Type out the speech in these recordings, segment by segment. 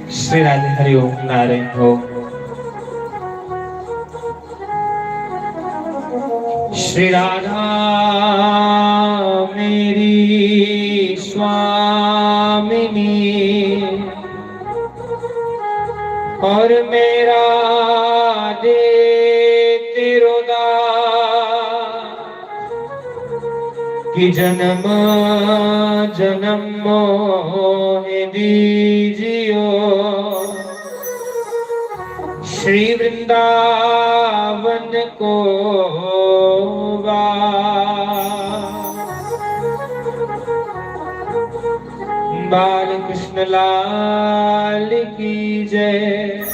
श्री राधे हरि ओम नारायण ओम। श्री राधा मेरी स्वामिनी और मेरा दे तेरो दास कि जन्म जन्म मोहि दीजियो श्री वृंदावन को बाल कृष्ण लाल की जय।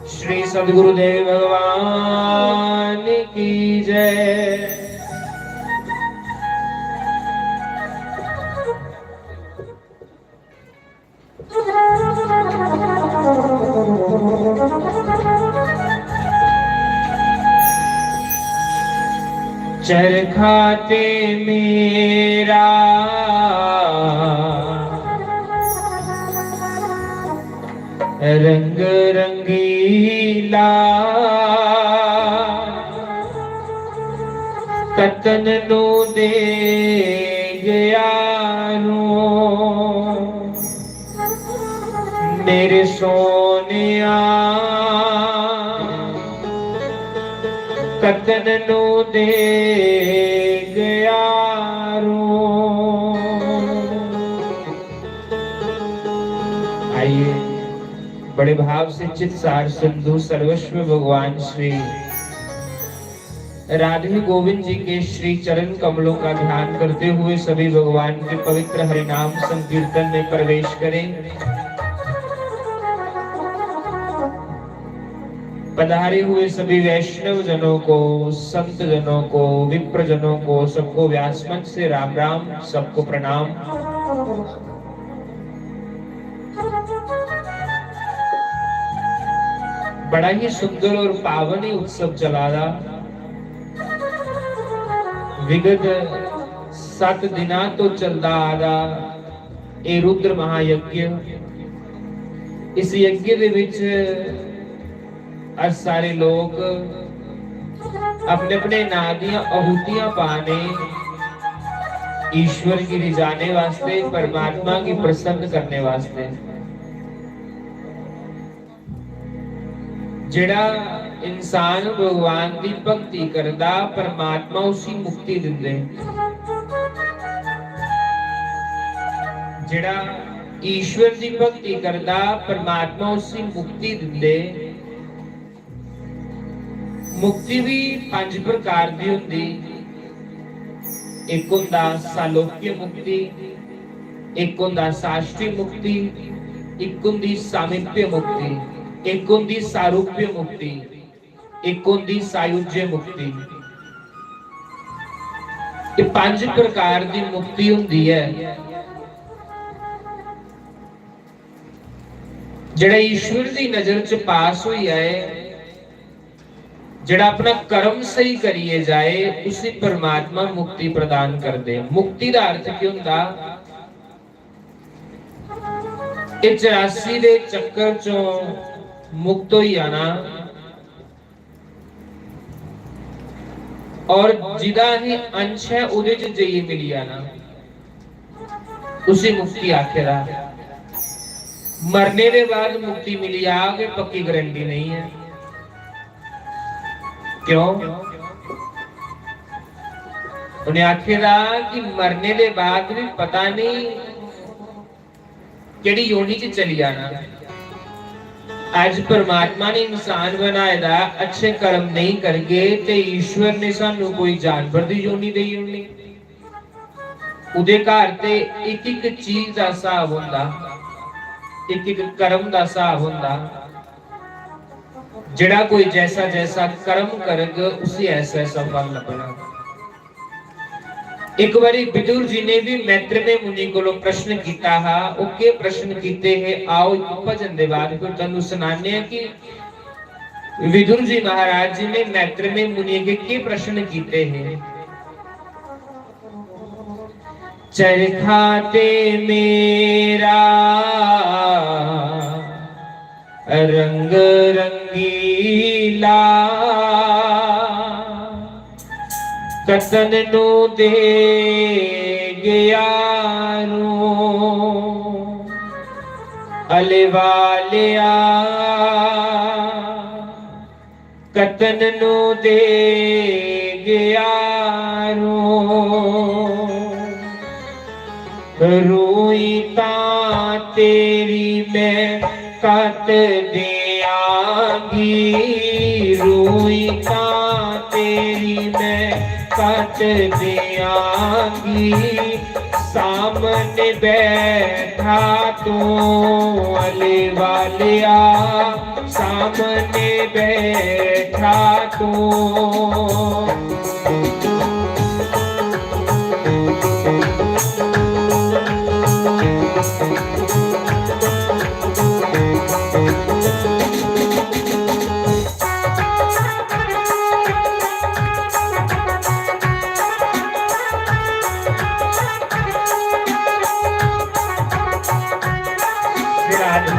श्री सद्गुरुदेव भगवान की जय। चरखाते मेरा रंग रंगीला कतन नो दे गया मेरे सोनिया कतन नो दे गया आइए बड़े भाव से चित सार सिंधु सर्वस्व भगवान श्री राधे गोविंद जी के श्री चरण कमलों का ध्यान करते हुए सभी भगवान के पवित्र हरिनाम संकीर्तन में प्रवेश करें। पधारे हुए सभी वैष्णव जनों को, संत जनों को, विप्र जनों को, सबको व्यासमंच से राम राम, सबको प्रणाम। बड़ा ही सुंदर और पावन ही उत्सव चला रहा। विगत 7 दिना तो चलता आ रहा ये रुद्र महायज्ञ। इस यज्ञ दे विच आज सारे लोग अपने अपने नां दियां आहुतियां पाने ईश्वर की रिझाने वास्ते, परमात्मा की प्रसन्न करने वास्ते। जेड़ा इंसान भगवान की भक्ति करदा परमात्मा उसी मुक्ति दिंदे। जेड़ा ईश्वर की भक्ति करदा परमात्मा उसी मुक्ति दिंदे। मुक्ति भी 5 प्रकार की हुंदी। एक हुंदा सालोक्य मुक्ति, एक हुंदा साष्टी मुक्ति, एक हुंदी सामीप्य मुक्ति, एक हुंदी सारूप्य मुक्ति, एक हुंदी सायुज्य मुक्ति। ये 5 प्रकार की मुक्ति हुंदी है। जेड़ा ईश्वर की नजर च पास हुई है, जेड़ा अपना कर्म सही करिए जाए, उसी परमात्मा मुक्ति प्रदान कर दे। मुक्ति का अर्थ क्या हुंदा? 84 दे चक्कर चों मुक्त हो जाना और जिदा ही अंश है उदे च जई मिल जाना, उसी मुक्ति आखेरा। मरने के बाद मुक्ति मिली आगे पक्की गारंटी नहीं है। क्यों? उन्हें आखेरा कि मरने के बाद भी पता नहीं केड़ी योनि च चली जाना। आज परमात्मा ने इंसान बनाया दा अच्छे कर्म नहीं करके ते ईश्वर ने सानू कोई जानवर दी योनि दी होनी। उदे घर ते एक एक चीज दा हिसाब हुंदा, एक एक कर्म दा हिसाब हुंदा। जेड़ा कोई जैसा जैसा कर्म करेगा उसे ऐसा ऐसा फल लभना। एक बारी विदुर जी ने भी मैत्रेय मुनि को प्रश्न किया हा। वो के प्रश्न कीते हैं आओ एक भजन दे बाद फिर तुहानू सुनाने हैं कि विदुर जी महाराज जी ने मैत्रेय मुनि के प्रश्न किए हैं। चरखाते मेरा रंग रंगीला कतन नू दे गयारू अलवालिया कतन नू दे गयारू रोई ता तेरी मैं कत दियांगी रोई ता तेरी मैं कत दियांगी सामने बैठा तू अले वालिया सामने बैठा तू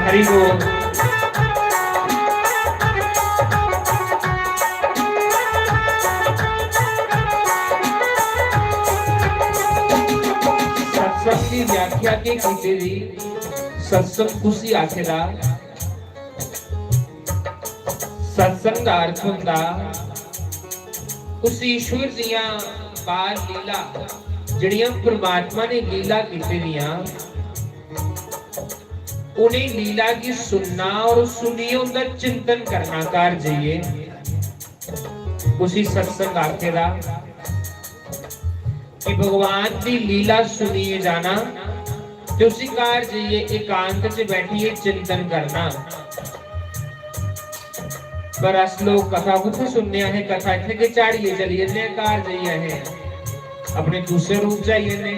हरि बोल। सत्संग की व्याख्या के कीते दी सत्संग कुसी आखेदा सत्संग दा अर्थ हुंदा उस ईश्वर दियां बाल लीला जड़ियां परमात्मा ने लीला कीते दियां उन्हें लीला की सुनना और सुनिए उनका चिंतन करना कार जाइए उसी सत्संग आखेदा कि भगवान की लीला सुनिए जाना तो उसी कार जाइए एकांत से बैठिए चिंतन करना। पर अस लोग कथा कुछ सुनने है कथा इतने के चाड़िए चलिए ने कार जाइए है अपने दूसरे रूप जाइए ने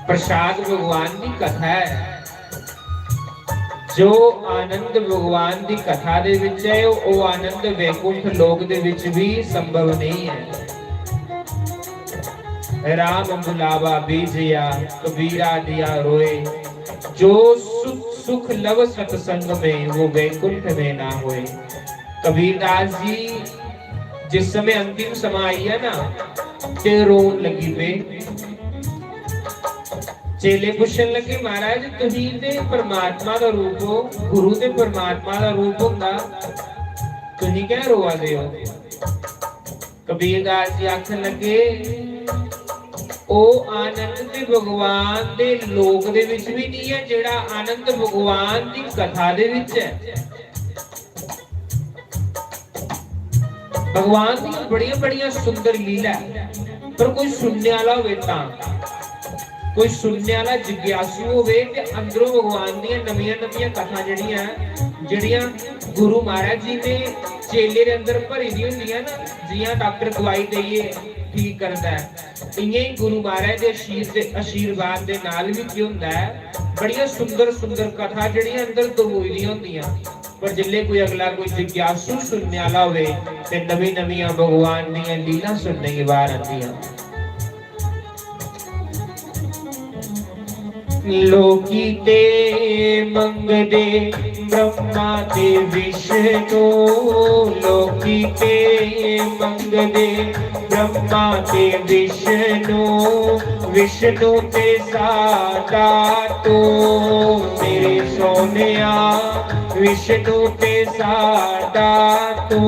प्रसाद भगवान की कथा है जो आनंद भगवान की कथा दे विच है वो आनंद वैकुंठ लोक दे विच भी संभव नहीं है। राम बुलावा बीजिया कबीरा दिया रोए जो सुख सुख लव सत्संग में वो वैकुंठ में ना होए। कबीरदास जी जिस समय अंतिम समय आई है ना ते रोन लगी पे चेले पूछन लगे महाराज तुही ते परमात्मा का रूप हो गुरु ते परमात्मा का रूप होंदा तुही क्या रोवा दे हो। कबीरदास जी आखन लगे ओ आनंद ते भगवान दे लोक दे विच भी नहीं है जेड़ा आनंद भगवान दी कथा दे विच है। भगवान दी बड़ियां बड़ियां सुंदर लीला पर कोई सुनने वाला होवे तां कोई सुनने वाला जिज्ञासु होवे ते अंदरों भगवान दी नवीं नवीं कथा जड़ियां गुरु महाराज जी ने चेले दे अंदर भरी दी हुंदियां ना जियां डॉक्टर दवाई देइए ठीक करदा है इयां ही गुरु महाराज दे आशीर्वाद दे नाल भी की हुंदा है बड़ियां सुंदर सुंदर कथा जड़ियां अंदर दबोई दी हुंदियां। पर जिल्ले कोई अगला कोई जिज्ञासु सुनने वाला होवे ते नवीं नवीं भगवान दी लीला सुनने की बार आंदियां। लोकी ते मंगदे ब्रह्मा ते विष्णु लोकी ते मंगदे ब्रह्मा ते विष्णु विष्णु ते सादा तो मेरे सोनिया विष्णु ते सादा तो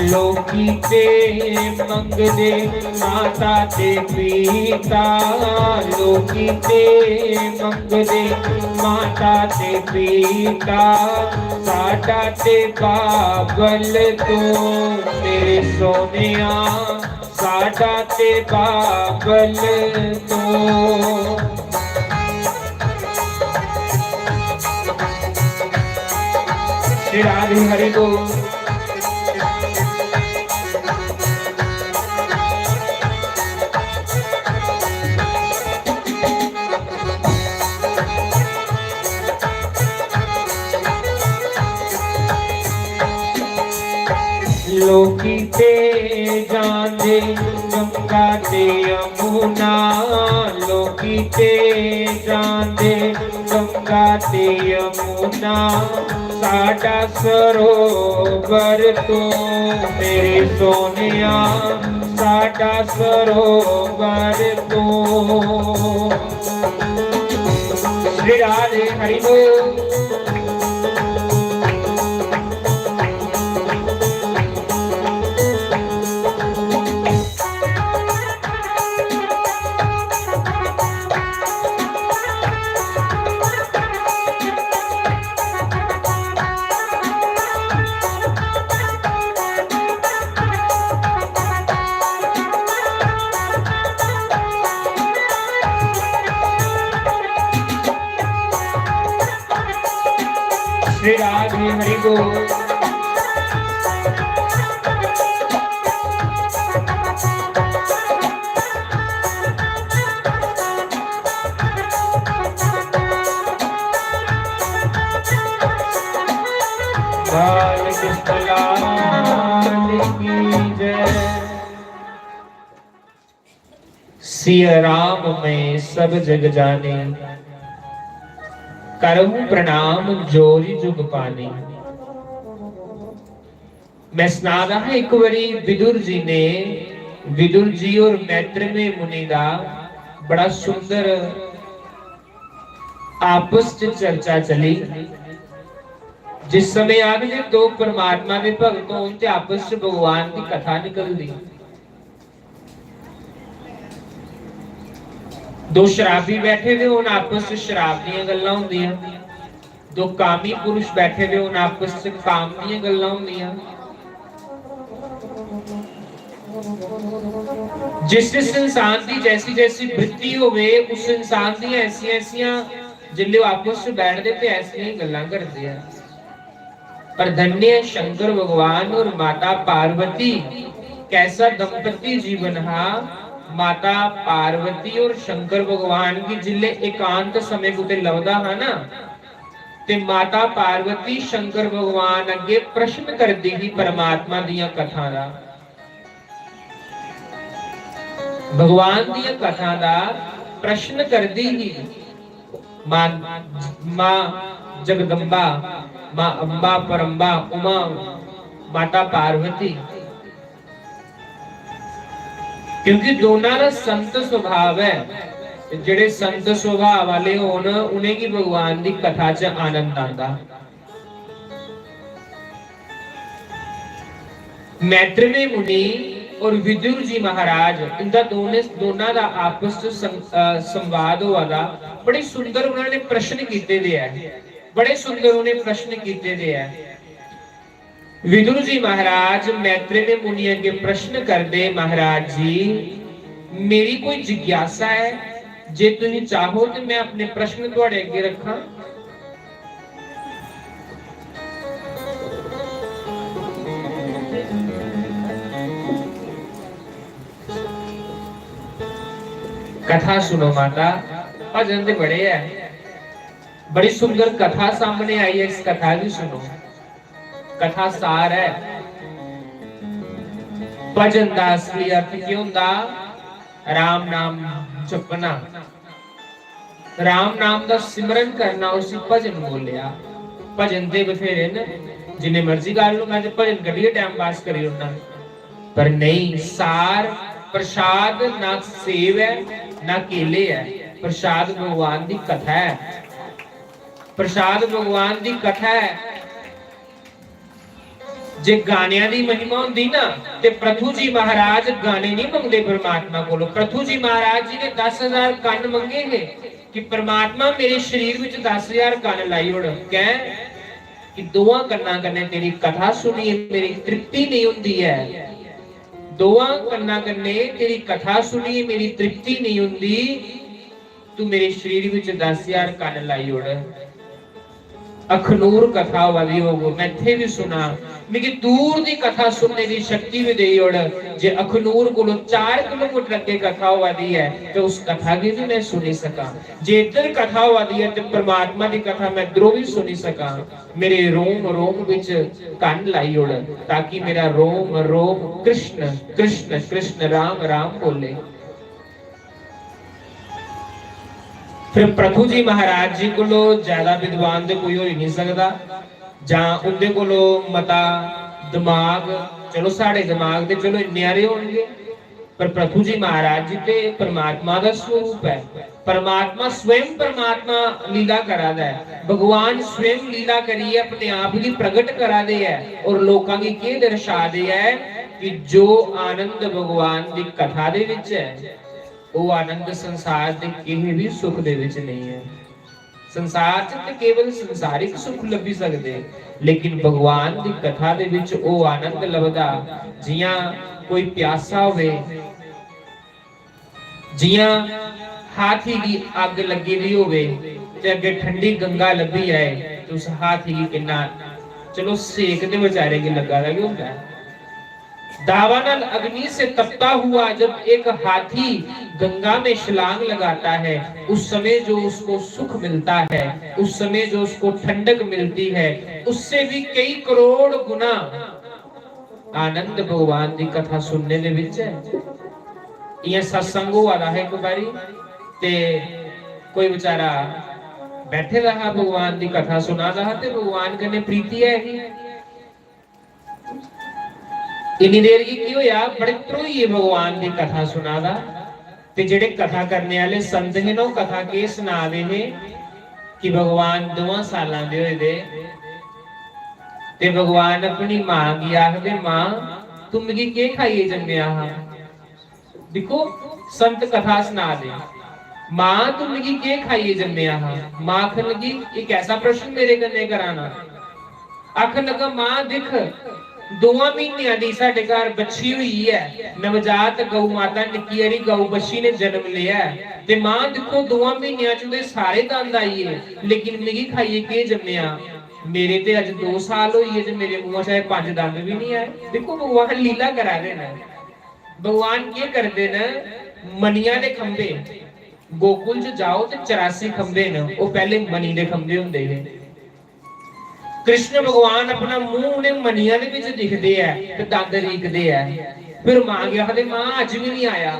लोकी ते मंगदे माता ते पिता लोकी ते मंगदे माता ते पिता साडा ते बाबल तू मेरे सोनिया साडा ते बाबल तो। श्री राधे हरि बोल। लोकी ते जाने गंगा ते यमुना, लोकी ते जाने गंगा ते यमुना, साडा सरोवर तो मेरे सोनिया, साडा सरोवर तो। श्री राधे हरि बोल। श्री राधे हरि बोल। बाल कृष्ण लाल की जय। सिया राम में सब जग जाने, करहूं प्रणाम जोरी जुग पानी। मैं सुना रहा एक बारी विदुर जी ने, विदुर जी और मैत्रेय मुनि का बड़ा सुंदर आपस च चर्चा चली। जिस समय आगे दो परमात्मा के भगत होन ते आपस च भगवान की कथा निकलती। दो शराबी बैठे थे होन आपस च शराब दी गल्लां होंदियां, दो कामी पुरुष बैठे थे होन आपस च काम दी गल्लां होंदियां। जिस जिस इंसान की जैसी जैसी वृत्ति होवे उस इंसान दी ऐसी ऐसियां जिल्ले आपस च बैठदे ते ऐसियां ही गल्लां करदे हैं। पर धन्य शंकर भगवान और माता पार्वती, कैसा दंपति जीवन हा। माता पार्वती और शंकर भगवान की जिले एकांत समय कुते लवदा है ना, ते माता पार्वती शंकर भगवान अगे प्रश्न करती ही परमात्मा दिया कथा दा। भगवान दिया कथा दा प्रश्न करती ही मां जगदम्बा, मां अंबा परम्बा उमा माता पार्वती, क्योंकि दोनों का संत स्वभाव है। जेड़े संत स्वभाव वाले होन उन्हें की भगवान की कथा च आनंद आता। मैत्रेय मुनि और विदुर जी महाराज, इनका दोनों का आपस संवाद हुआ था। बड़े सुंदर उन्होंने प्रश्न किए दे है, बड़े सुंदर उन्हें प्रश्न किए दे है। विदुर जी महाराज मैत्रेय मुनि अगे प्रश्न कर दे, महाराज जी मेरी कोई जिज्ञासा है, जे तुम चाहो तो मैं अपने प्रश्न तुहाडे अगे रखा। कथा सुनो माता, भजन ते बड़े है, बड़ी सुंदर कथा सामने आई है। इस कथा की सुनो। कथा सार है, भजन का असली अर्थ क्यों होंदा? राम नाम जपना, राम नाम का सिमरन करना, उसी भजन बोलिया। भजन ते बथेरे ने, जिन्ने मर्जी कर लो, मैं भजन करिए टाइम पास करी उन्ना, पर नहीं। सार प्रसाद ना सेव है ना केले है, प्रसाद भगवान की कथा है। प्रसाद भगवान की कथा है। जे गानिया दी महिमा होंदी ना ते प्रभु जी महाराज गाने नहीं मंगते परमात्मा कोलो। प्रभु जी महाराज जी ने 10,000 कन मंगे है कि परमात्मा मेरे शरीर विच 10,000 कन लाई उड़, कह कि दोवां कन्ना कन्ने तेरी कथा सुनी मेरी तृप्ति नहीं होंदी है। दोवां कन्ना कन्ने तेरी कथा सुनी मेरी तृप्ति नहीं हुंदी, तू मेरे शरीर विच 10,000 कन लाई उड़। अखनूर कथा वाली होगो, मैं थे भी सुना, मिगी दूर दी कथा सुनने दी शक्ति भी दे उड़। जे अखनूर को 4 किलोमीटर अगे कथा वाली है तो उस कथा की भी मैं सुनी सका। जे इधर कथा वाली है तो परमात्मा की कथा मैं इधरों भी सुनी सका। मेरे रोम रोम विच कन लाई उड़, ताकि मेरा रोम रोम कृष्ण कृष्ण कृष्ण राम राम बोले। फिर प्रभु जी महाराज जी को ज्यादा विद्वान तो कोई हो ही नहीं सकता, जां उनके कोलो मता दिमाग, चलो साढ़े दिमाग दे चलो इन्ने होंगे, पर प्रभु जी महाराज जी ते परमात्मा का स्वरूप है। परमात्मा स्वयं परमात्मा लीला करा दे, भगवान स्वयं लीला करिए अपने आप की प्रकट करा दे है और लोगों की के दर्शा दे है कि जो आनंद भगवान की कथा दे विच है वो आनंद संसार के किसी भी सुख दे विच नहीं है। संसार च केवल संसारिक सुख लभी सकते, लेकिन भगवान की कथा दे विच वो आनंद लभदा जियां कोई प्यासा होवे, जियां हाथी की अग लगी हुई होवे ते अगे ठंडी गंगा लभी है तो उस हाथी की किन्ना चलो सेक दे बेचारे की लगा दा क्यों होता है। दावानल अग्नि से तपता हुआ जब एक हाथी गंगा में छलांग लगाता है, उस समय जो उसको सुख मिलता है, उस समय जो उसको ठंडक मिलती है, उससे भी कई करोड़ गुना आनंद भगवान की कथा सुनने दे विच है। ये सत्संग हुआ है एक बारी ते कोई बेचारा बैठे रहा भगवान की कथा सुना रहा ते भगवान कने प्रीति है ही इन्नी देर की होया बड़े त्रोई भगवान की कथा सुना दा ते जेड़े कथा करने वाले संत ने वो कथा के सुना दे ने कि भगवान 2 सालां दे होए दे ते भगवान अपनी मां की आखदे मां तुम मिगी के खाइए जम्मिया हा। देखो संत कथा सुना दे, मां तुम मिगी के खाइए जम्मिया हा। मां आखन लगी एक ऐसा प्रश्न मेरे कन्ने कराना। आखन लगा मां देख 2 महीनिया दी साडे घर बच्ची हुई है, नवजात गौ माता निक्की हरी गौ बच्ची ने जन्म लिया है ते मां देखो 2 महीनिया च उहदे सारे दंद आई है, लेकिन मिगी खाइए के जम्मिया। मेरे ते अज 2 साल हुई है जे मेरे मुंह चाहे 5 दंद भी नहीं आए। देखो भगवान लीला करा दे ना। भगवान के करते न मनिया दे खंबे गोकुल च जाओ ते 84 खंबे न, वो पहले मनी दे खंबे हुंदे ने। कृष्ण भगवान अपना मुंह उन्हें मनिया दे विच दिखदे है ते दंद रीकदे है। फिर मां गया आखदे मां अज भी नहीं आया,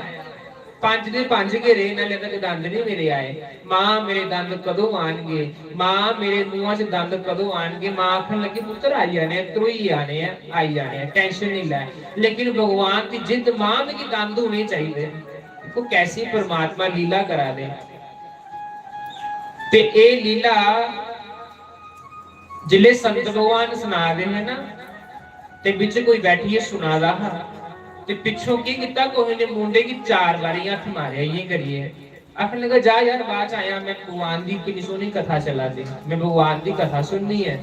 5 दे 5 घेरे नाले तक दंद नहीं मेरे आए। मां मेरे दंद कदों आणगे, मां मेरे मुंह च दंद कदों आणगे। मां आखन लगी पुत्र आई जाने, त्रोई आने हैं, आई जाने हैं, टेंशन नहीं ले। लेकिन भगवान की जिद मां में की दंद होने चाहिए। देखो कैसी परमात्मा लीला करा दे। ते ए लीला जिले संत भगवान सुना दे है ना ते बिच कोई बैठिए सुना रहा ते पिछों की किता कोई ने मुंडे की 4 बारी हाथ मारे ये करिए। आखने लगा जा यार बाद आया मैं भगवान दी कितनी सोनी कथा चला दी, मैं भगवान दी कथा सुननी है।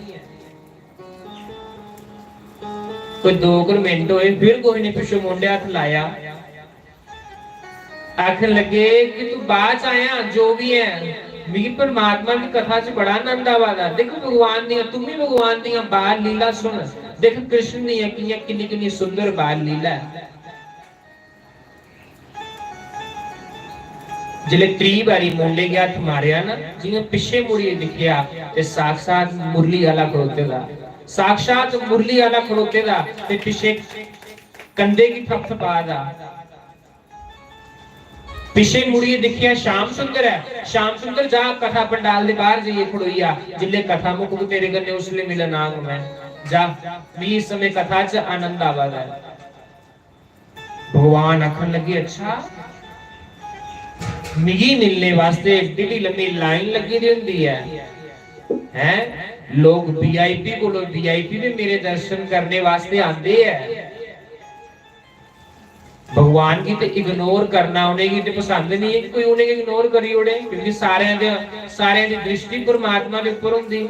कोई 2 मिनट होए फिर कोई ने पिछों मुंडे हाथ लाया। आखन लगे कि तू बाद आया जो भी है मेरी परमात्मा की कथा च बड़ा आनंद आवादा। देखो भगवान दी तुम भी भगवान दी बाल लीला सुन। देख कृष्ण दी कितनी कितनी सुंदर बाल लीला है। जिले 3 बारी मुंडे के हाथ मारिया ना जिन्हें पिछे मुड़िए दिखिया ते साक्षात मुरली वाला खड़ोते दा, साक्षात मुरली वाला खड़ोते दा ते पिछे कंधे की थपथपा दा। पिछे मुड़िए दिखिया श्याम सुंदर है, श्याम सुंदर जा कथा पंडाल दे बाहर जाइए खड़ोइया, जिले कथा मुक तेरे कन्ने उसले मिलन आग मैं जा मी इस समय कथा च आनंद आवादा है। भगवान आखन लगे अच्छा मिगी मिलने वास्ते एडी लंबी लाइन लगी दी हुंदी है लोग वीआईपी को वीआईपी भी मेरे दर्शन करने वास्ते आते हैं। भगवान की तो इग्नोर करना उन्हें की तो पसंद नहीं है, कोई उन्हें इग्नोर करी उड़े, क्योंकि सारे दी दृष्टि परमात्मा के ऊपर हुंदी।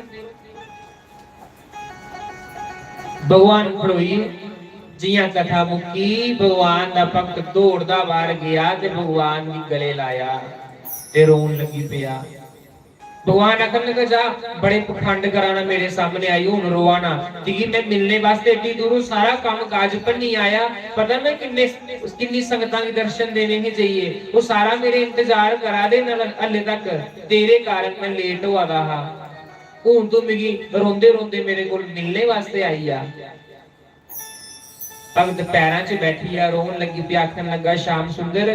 भगवान खड़ोई जियां कथा मुक्की भगवान दा भक्त दौड़दा बाहर गया ते भगवान दी गले लाया ते रोन लगी पिया। भगवान आखन लगा जा बड़े पखंड कराना मेरे सामने आई हूं रोआ ना कि मैं मिलने वास्ते एडी दूरों सारा काम काज भन्नी आया पता मैं किन्नी संगतां दे दर्शन देने ही चाहिए वो सारा मेरे इंतजार करा दे हले तक तेरे कारण मैं लेट होआ दा हा हुण तू मिगी रोंदे रोंदे मेरे कोल मिलने वास्ते आई आ। भगत पैरां च बैठी आ रोन लगी पई आखन लगा श्याम सुंदर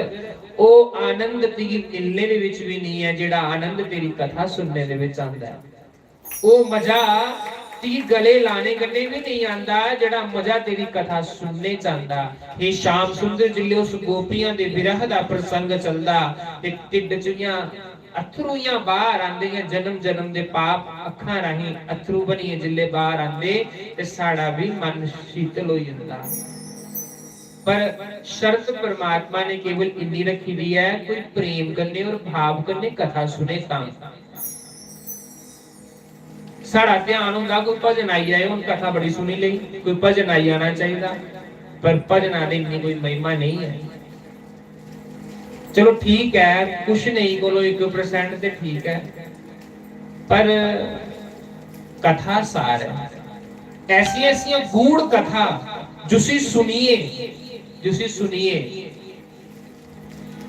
ओ आनंद तेरी मिलने दे विच भी नहीं है जेड़ा आनंद तेरी कथा सुनने दे विच आंदा है ओ मजा तेरी गले लाने कन्ने भी नहीं आंदा जेड़ा मजा तेरी कथा सुनने च आंदा। हे श्याम सुंदर जिल्ले उस गोपियां दे विरह दा प्रसंग चलदा ते टिड्ड चुइयां अथरूयां बाहर आंदे जन्म जन्म दे पाप अखां राही अथरू बनिए जिल्ले बाहर आंदे ते साड़ा भी मन शीतल हो जांदा। पर शर्त परमात्मा ने केवल इतनी रखी दी है कोई प्रेम करने और भाव करने कथा सुने तां साड़ा ध्यान हुंदा कोई भजन आई जाए हुण कथा बड़ी सुनी लई कोई भजन आई आना चाहिए पर भजना दी इतनी कोई महिमा नहीं है। चलो ठीक है कुछ नहीं बोलो 1% ते ठीक है पर कथा सार है ऐसी ऐसी गूढ़ कथा जुसी सुनिए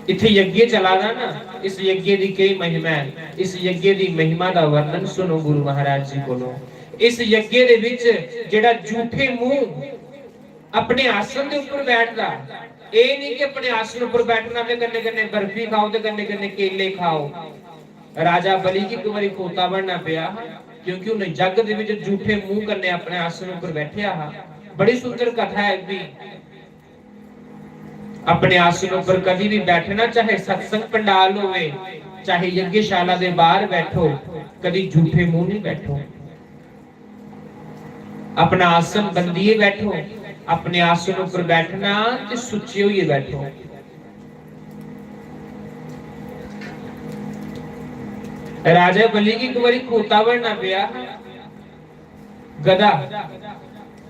इथे यज्ञ चला था ना इस यज्ञ की कई महिमा है इस यज्ञ की महिमा का वर्णन सुनो गुरु महाराज जी कोलों। इस यज्ञ दे विच जेड़ा झूठे मुंह अपने आसन के ऊपर बैठदा ए नहीं कि अपने आसन ऊपर बैठना ते कन्ने कन्ने बर्फी खाओ ते कन्ने कन्ने केले खाओ। राजा बलि की कुमारी खोता बनना पिया क्योंकि उन्हें जग दे विच झूठे मुंह कन्ने अपने आसन ऊपर बैठया हा। बड़ी सुंदर कथा है भी अपने आसन पर कभी भी बैठना चाहे सत्संग पंडाल होवे चाहे यज्ञशाला दे बाहर बैठो कभी झूठे मुंह नहीं बैठो अपना आसन बंदिए बैठो अपने आसन पर बैठना ते सुच्चे होइए बैठो। राजा बलि की कुंवारी खोता बनना पिया गधा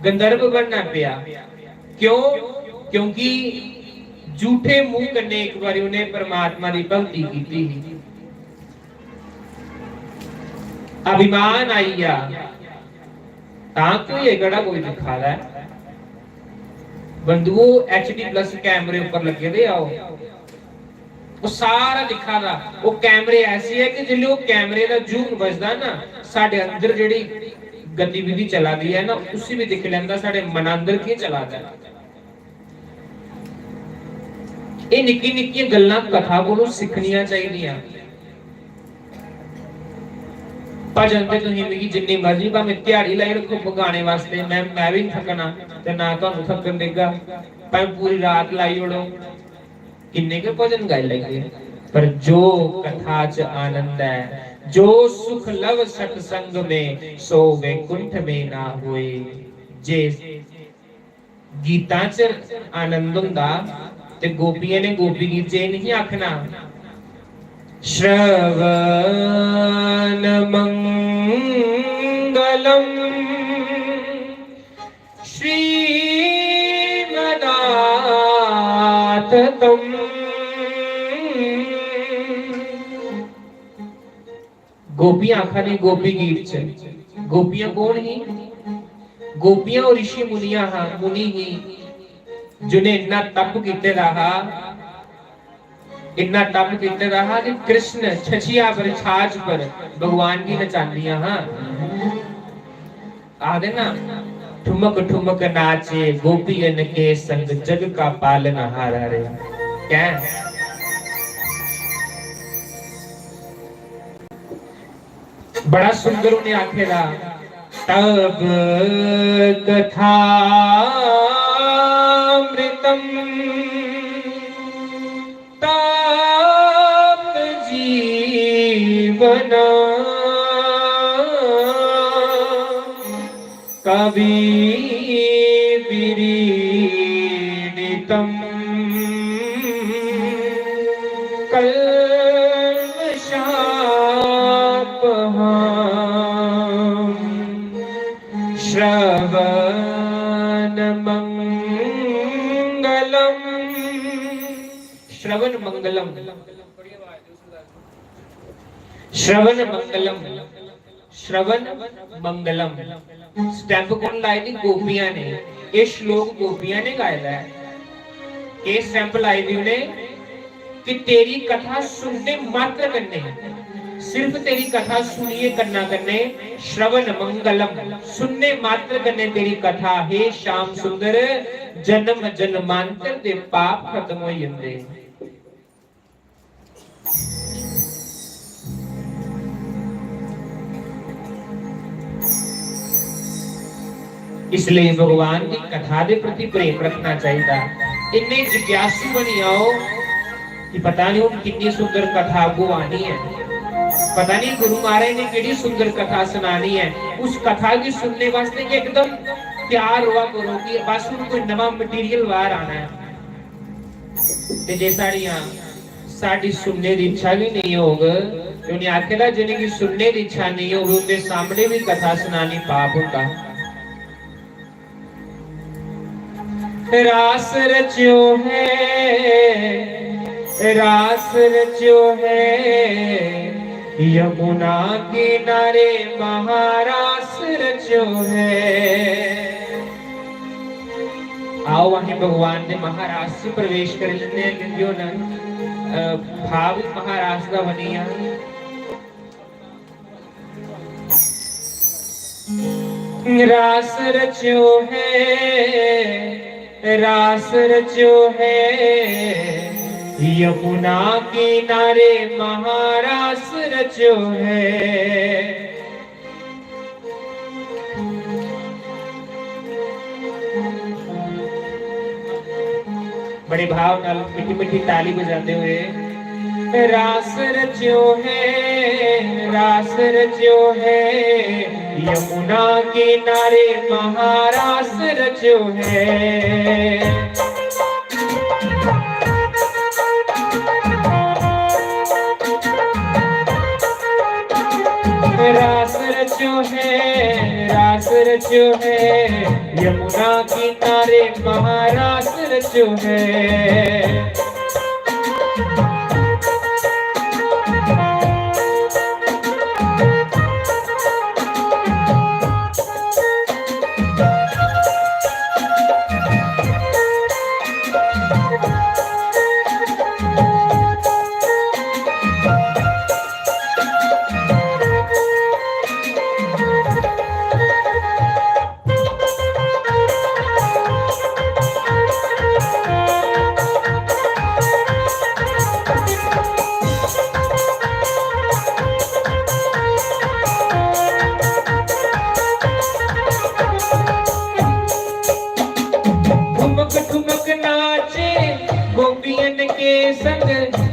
गंधर्व बनना पिया क्यों क्योंकि झूठे मुंह कन्ने एक बार उन्हें परमात्मा की भक्ति की थी अभिमान आई गया कोई गड़ा कोई दिखा रहा है बंधुओं HD+ कैमरे ऊपर लगे दे आओ वो सारा दिखा रहा वो कैमरे ऐसी है कि जिले वो कैमरे का जूम बजदा ना साडे अंदर जेड़ी गतिविधि चला दी है ना उसी भी दिख लेंदा साडे मन अंदर की चला दा ये निक्की निक्की गल्लां कथा कोलों सीखनियां चाहिए। भजन ते तुसीं मिगी जिन्नी मर्जी भावें दिहाड़ी लाई रखो पगाने वास्ते मैं भी थकना ते ना तुहानू थकन देगा भावें पूरी रात लाई ओड़ो किन्ने के भजन गाए लगे पर जो कथा च आनंद है जो सुख लव सत्संग में सो वैकुंठ में ना होए। जे गीता च आनंद हुंदा ते गोपियां ने गोपी गीत च नहीं आखना श्रवण मंगलम श्रीमदाततम गोपियां आखा नहीं गोपी गीत च गोपियां कौन ही गोपियां और ऋषि मुनिया हाँ मुनि ही जिन्हें इतना तप कीते रहा इतना तप कीते रहा कि कृष्ण छछिया पर छाछ पर भगवान की नचानियां हाँ आदे ना ठुमक ठुमक नाचे गोपियन के संग जग का पालन हारा रे क्या बड़ा सुंदर उन्हें आखेला तब कथामृतम ताप जीवन कवि विरीडितम कल्मषापहम् श्रवण मंगलम श्रवण मंगलम, श्रवण मंगलम, श्रवण मंगलम। स्टैंप कौन लाए दी? गोपियां ने। ये श्लोक गोपियां ने गाया है। ये स्टैंप लाई दी उन्हें कि तेरी कथा सुनने मात्र करने, सिर्फ तेरी कथा सुनिए करना करने। श्रवण मंगलम, सुनने मात्र करने तेरी कथा। हे श्याम सुंदर, जन्म जन्मांतर दे पाप खत्म हो जाते। इसलिए भगवान की कथा के प्रति प्रेम रखना चाहिए। इन्ने जिज्ञासु बनी आओ कि पता नहीं उन कितनी सुंदर कथा को आनी है, पता नहीं गुरु महाराज ने कितनी सुंदर कथा सुनानी है। उस कथा की सुनने वास्ते कि एकदम तैयार हुआ करो कि बस उन कोई नवा मटेरियल बाहर आना है। ते जे साड़ी सुनने की इच्छा भी नहीं होगा, तो उन्हें आखेगा जिन्हें की सुनने की इच्छा नहीं होगी उनके सामने भी कथा सुनानी पाप होगा। रास रच्यो है, रास रच्यो है, यमुना किनारे महारास रच्यो है। आओ वहीं भगवान ने महारास से प्रवेश कर लेने क्यों ना भाव महारास का बनिया। रास रच्यो है, रास रच्यो है, यमुना किनारे महारास रच्यो है। बड़े भाव नाल मीठी मीठी ताली बजाते हुए रास रच्यो है, रास रच्यो है, यमुना किनारे महारास रच्यो है। रास रच्यो है, रास रच्यो है, यमुना किनारे महारास रच्यो है।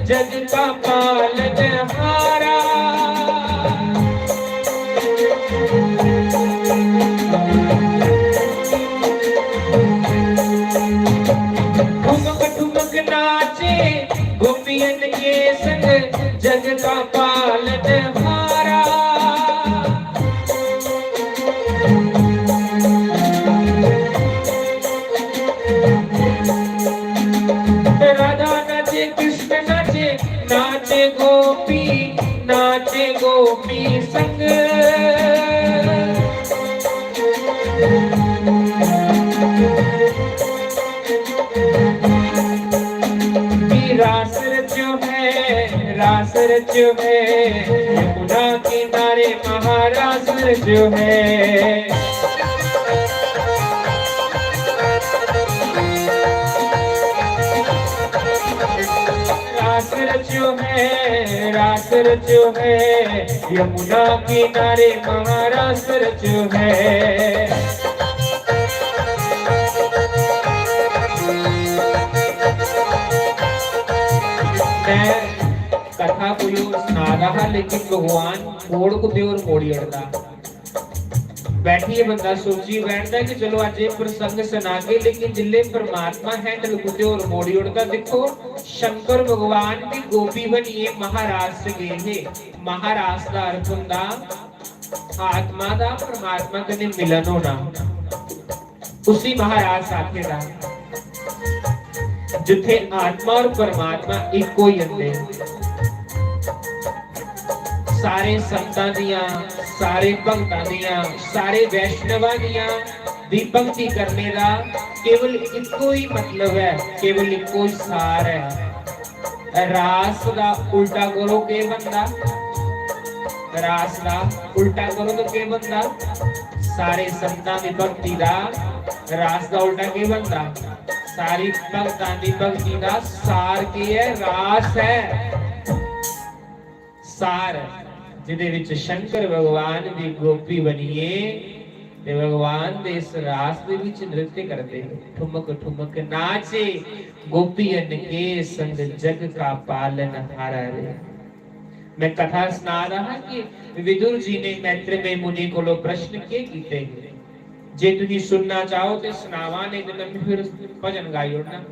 जग का पालनहारा, ठुमक ठुमक नाचे गोपियन के संग जग का पालनहारा। राधा नाचे कृष्ण नाचे, नाचे गोपी, नाचे गोपी संग। रास रच्यो है, रास रच्यो है, यमुना किनारे महारास रच्यो है। रास रच्यो है, रास रच्यो है, यमुना किनारे महारास रच्यो है। मैं कथा को यो सुना रहा, लेकिन भगवान मोड़ को दे और मोड़ी अड़ता। बैठिए बंदा सोची बैठता कि चलो आज ये प्रसंग सुना के, लेकिन जिले परमात्मा हैंडल कुते और मोड़ी उड़ता। देखो शंकर भगवान भी गोपी बनिए महाराज से गए हैं। महाराज का अर्थ होता आत्मा का परमात्मा कने मिलन होना, उसी महाराज साथे दा। जिथे आत्मा और परमात्मा इको ही होंदे, सारे संतां दियां, सारे भगतां दियां, सारे वैष्णवां दियां दी भगती करने का केवल इको ही मतलब है, केवल इको ही सार है। रास का उल्टा करो के बनता, रास का उल्टा करो तो के बनता, सारे संतां दी भक्ति का रास का उल्टा के बनता, सारी भगतां दी भक्ति का सार की है, रास है सार, जिदे विच शंकर भगवान दी गोपी बनिए ते भगवान दे इस रास दे विच नृत्य करते ठुमक ठुमक नाचे, गोपियन के संग जग का पालन हारा रे। मैं कथा सुना रहा कि विदुर जी ने मैत्रेय मुनि को प्रश्न के कीते, जे तुसी सुनना चाहो तो सुनावा, नहीं तो मैं फिर भजन गाइयो ना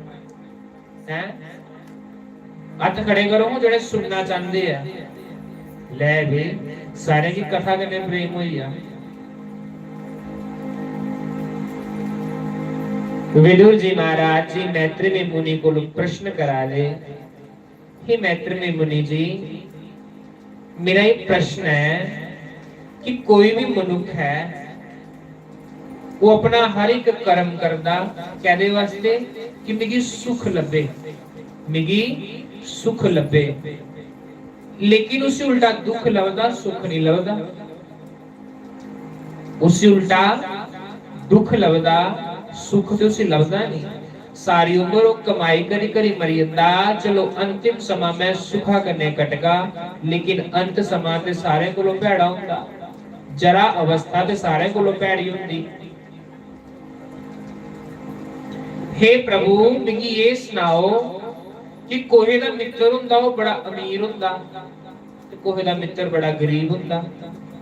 है। हथ खड़े करो जेड़े सुनना चाहते हैं, ले भी सारे की कथा करने प्रेम हुई है। विदुर जी महाराज जी मैत्रेय मुनि को प्रश्न करा ले, हे मैत्रेय मुनि जी, मेरा एक प्रश्न है कि कोई भी मनुष्य है वो अपना हर एक कर्म करता कहदे वास्ते कि मिगी सुख लभे, मिगी सुख लभे, लेकिन उसे उल्टा दुख लभदा, सुख नहीं लभदा। उसे उल्टा दुख लभदा, सुख तो उसे लभदा नहीं। सारी उम्र वो कमाई करी करी मरी जंदा, चलो अंतिम समा मैं सुखा करने कटगा, लेकिन अंत समा ते सारे कोलों भैड़ा हुंदा, जरा अवस्था ते सारे कोलों भैड़ी हुंदी। हे प्रभु मिगी ये सुनाओ कि कोहे दा मित्र हुंदा वो बड़ा अमीर हुंदा ते कोहे दा मित्र बड़ा गरीब हुंदा।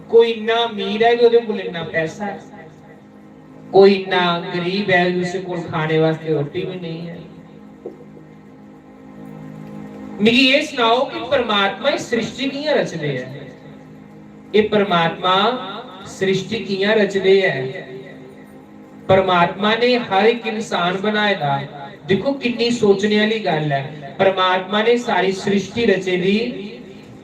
कोई इन्ना अमीर है कि ओदे कोल इन्ना पैसा है, कोई इन्ना गरीब है कि उसे कोल खाने वास्ते रोटी भी नहीं है। मिगी ये सुनाओ कि परमात्मा इस सृष्टि कियां रचदे है, ये परमात्मा सृष्टि कियां रचदे है। परमात्मा ने हर एक इंसान बनाया था, देखो कितनी सोचने वाली गल है। परमात्मा ने सारी सृष्टि रचे दी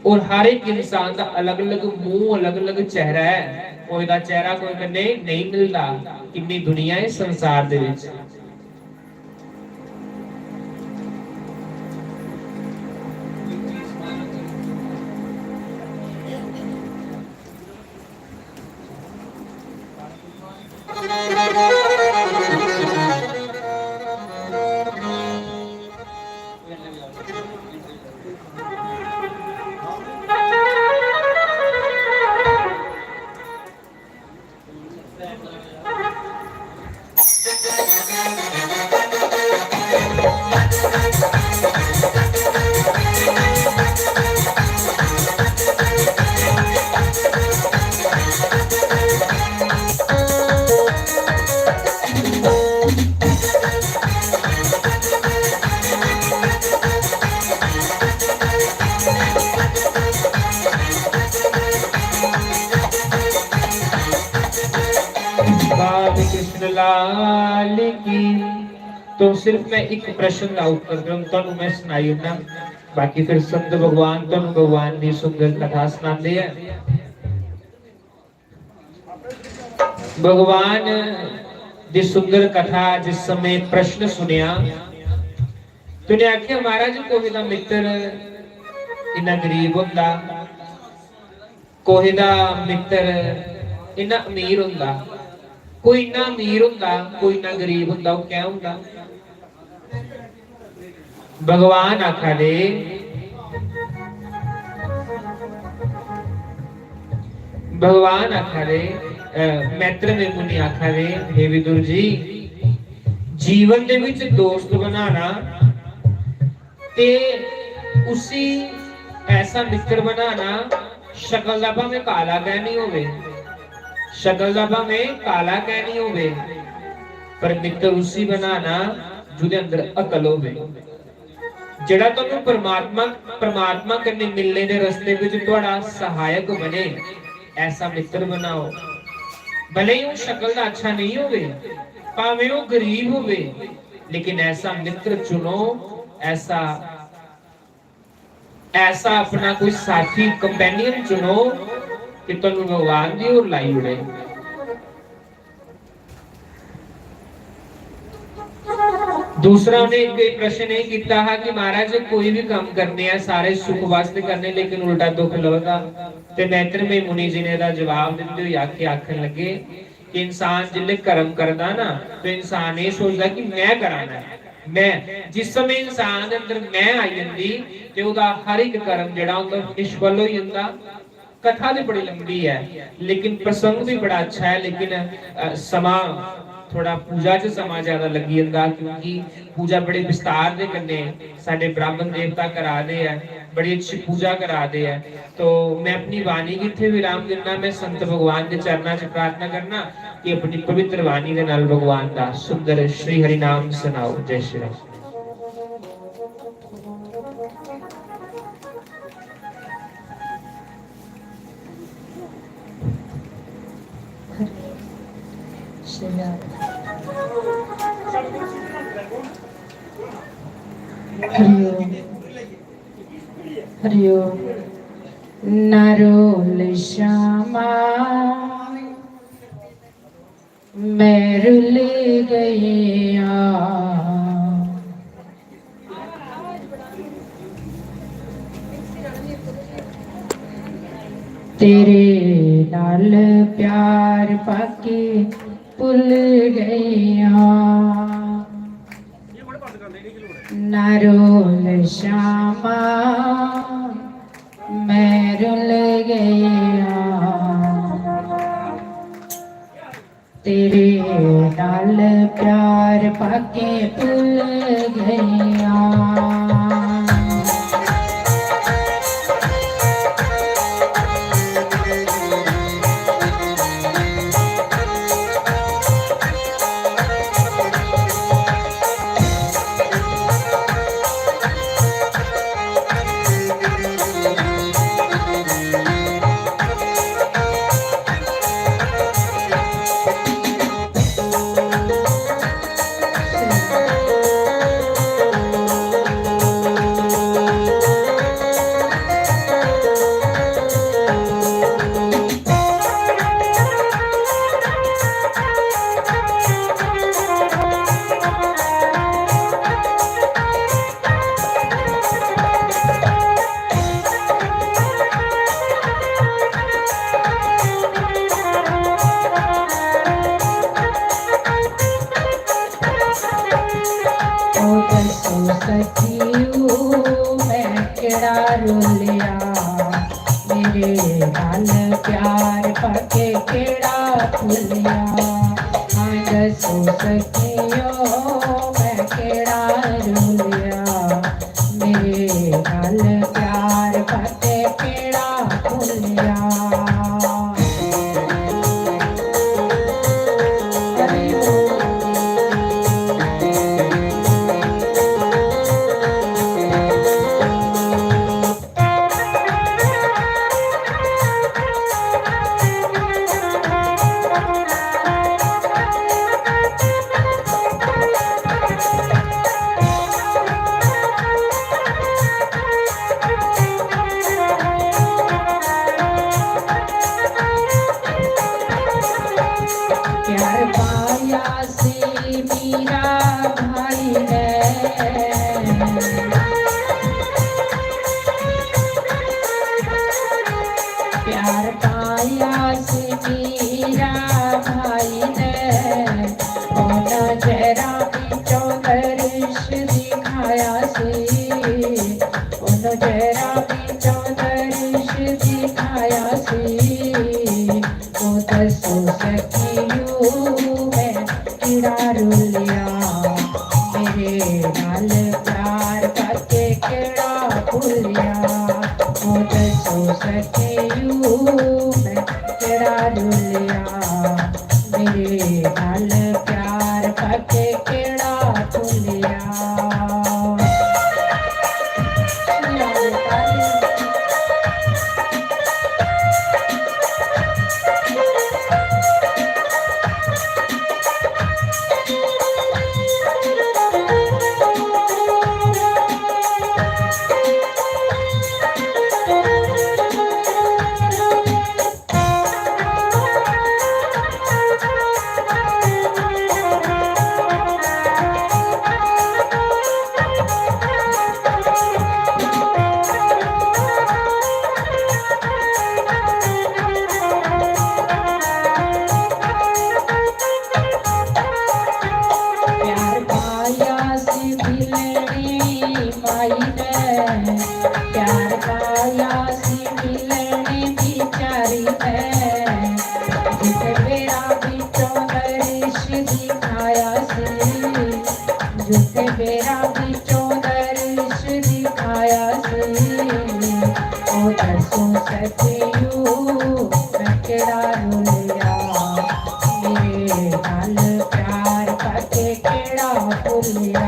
और हर एक इंसान का अलग अलग मुंह, अलग अलग चेहरा है, कोई दा चेहरा कोई कन्ने नहीं मिलता। कितनी दुनिया है संसार दे विच। लाल की। तो सिर्फ मैं एक प्रश्न का उत्तर दूं तो मैं सुनाई ना, बाकी फिर संत भगवान तो भगवान की सुंदर कथा सुनाते हैं। भगवान दी सुंदर कथा जिस समय प्रश्न सुनिया तो ने आख्या महाराज कोई दा मित्र इन्ना गरीब हुंदा, कोई दा मित्र इन्ना अमीर हुंदा, कोई इन्ना अमीर हुंदा कोई इन्ना गरीब हुंदा, वो क्या हुंदा। भगवान आखा दे भगवान आखा दे मैत्रेय मुनि आखा दे, हे विदुर जी, जीवन दे विच दोस्त बनाना ते उसी ऐसा मित्र बनाना, शक्ल दा भावें काला कह नहीं होवे, शक्ल दा भावें काला कह नहीं होवे, पर मित्र उसी बनाना जिहदे अंदर अकल होवे, जेड़ा तुहानू परमात्मा कन्ने मिलने दे रस्ते विच तुहाडा सहायक बने, ऐसा मित्र बनाओ। भले ही वो शक्ल दा अच्छा नहीं होवे, भावें वो गरीब होवे, लेकिन ऐसा मित्र चुनो, ऐसा ऐसा अपना कोई साथी कंपेनियन चुनो कि तुम भगवान की ओर लाई उड़े। दूसरा उन्हें एक प्रश्न नहीं किया है कि महाराज कोई भी काम करने हैं सारे सुख वास्ते करने लेकिन उल्टा दुख लगता। ते मैत्र में मुनि जी ने जवाब देते हुए आखन लगे कि इंसान जिले कर्म करता ना तो इंसान ये सोचता कि मैं कराना है। मैं जिस समय इंसान के अंदर मैं आई जाती ते ओदा हर एक कर्म जिहड़ा हुंदा निष्फल हो जांदा। कथा तो बड़ी लंबी है लेकिन प्रसंग भी बड़ा अच्छा है, लेकिन समा थोड़ा पूजा च समा ज्यादा लगी जांदा क्योंकि पूजा बड़े विस्तार दे कन्ने साडे ब्राह्मण देवता करा दे है, बड़ी अच्छी पूजा करा दे है। तो मैं अपनी वाणी की इत्थे विराम देना। मैं संत भगवान के चरणों च प्रार्थना करना कि अपनी पवित्र वाणी दे नाल भगवान दा सुंदर श्री हरि नाम सुनाओ। जय श्री राम। हरिओम। नरोल श्यामा मैं रुल गया, तेरे नाल प्यार पाके भुल गया। नरोल श्यामा मैं रुल गया, तेरे नाल प्यार पाके भुल गया। रोलिया मेरे नाल प्यार पाके केड़ा भुलिया। हाँ दसो सखियो मैं केड़ा रोलिया मेरे नाल प्यार पाके केड़ा भुलिया। प्यार पाया से मेरा भाई ने, प्यार पाया से मेरा भाई ने, कौन जरा बिचों दर्श दिखाया से, कौन जरा बिचों दर्श दिखाया से। ओ दसो सखियो मैं केड़ा रोलिया मेरे नाल प्यार पाके केड़ा भुलिया। ओ दसो सखियो मैं केड़ा रोलिया मेरे नाल प्यार पाके केड़ा भुलिया। ओ दसो सखियो मैं केड़ा रुलिया मेरे नाल प्यार करके केड़ा भुलिया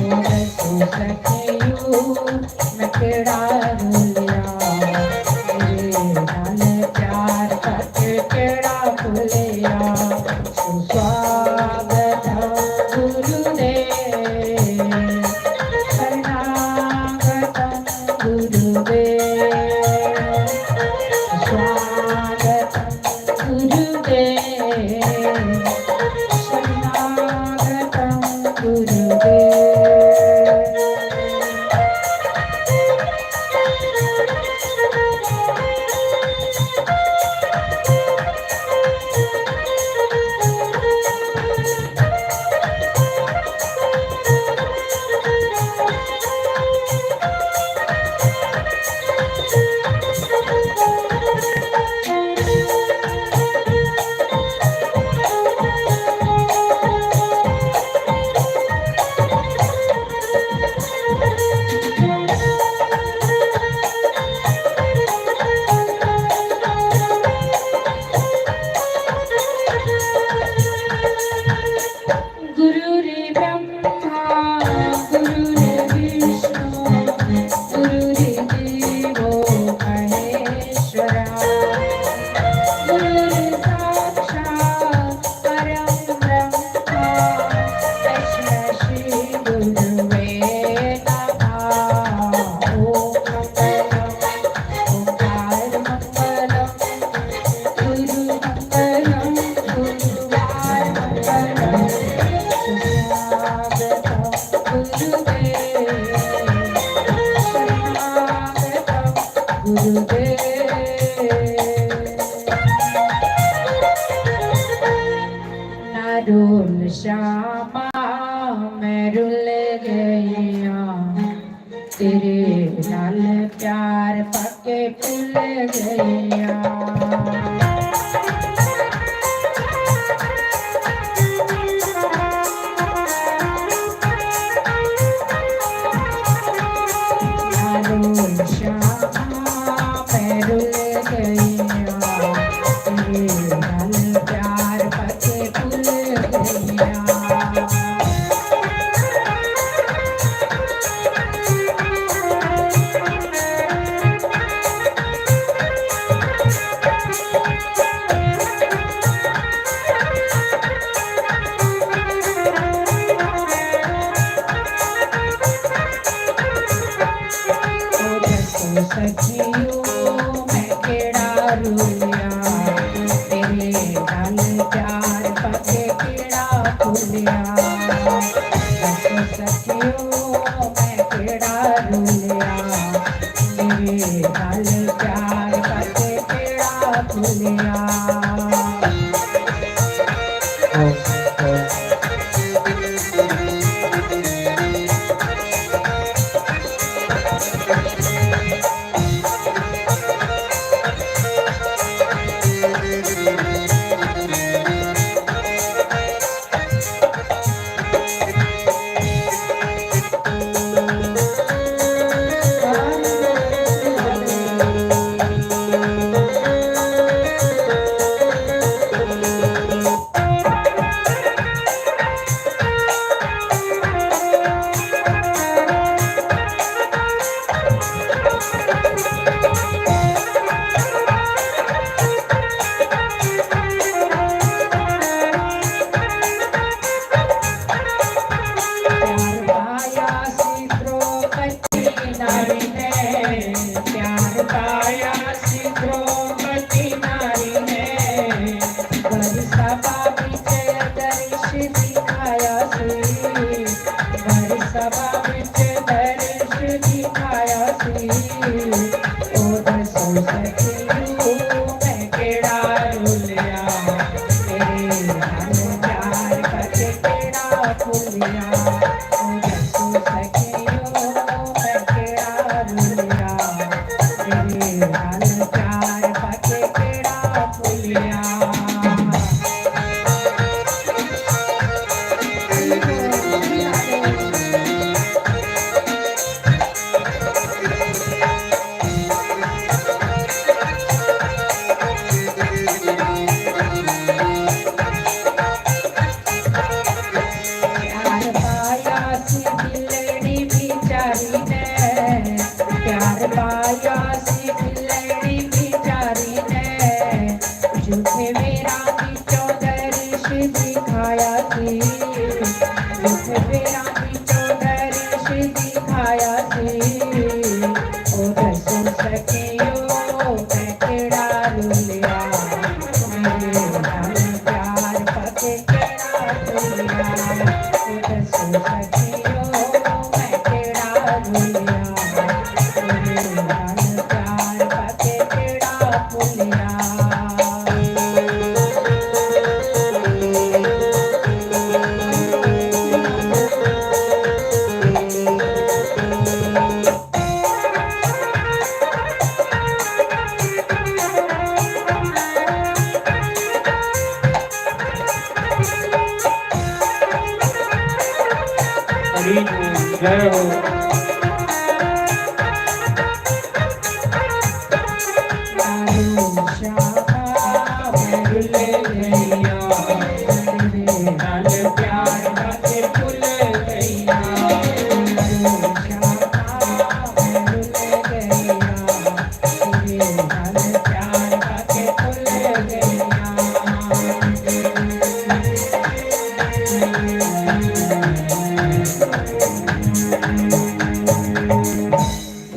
ओ दसो सखियो मैं केड़ा रुलिया मेरे नाल प्यार करके केड़ा भुलिया स्वागतम गुरुदेव शरणागतम गुरुदेव स्वागतम गुरुदेव शरणागतम गुरुदेव रुल श्यामा मैं रुल गईया तेरे नाल प्यार पके भुल गईया रुल श्यामा मैं रुल गईया तेरे नाल प्यार पके भुल गईया सखियो मैं केड़ा रुलिया तेरे नाल प्यार पके केड़ा भुलिया सखियो मैं केड़ा रुलिया तेरे नाल प्यार पके केड़ा भुलिया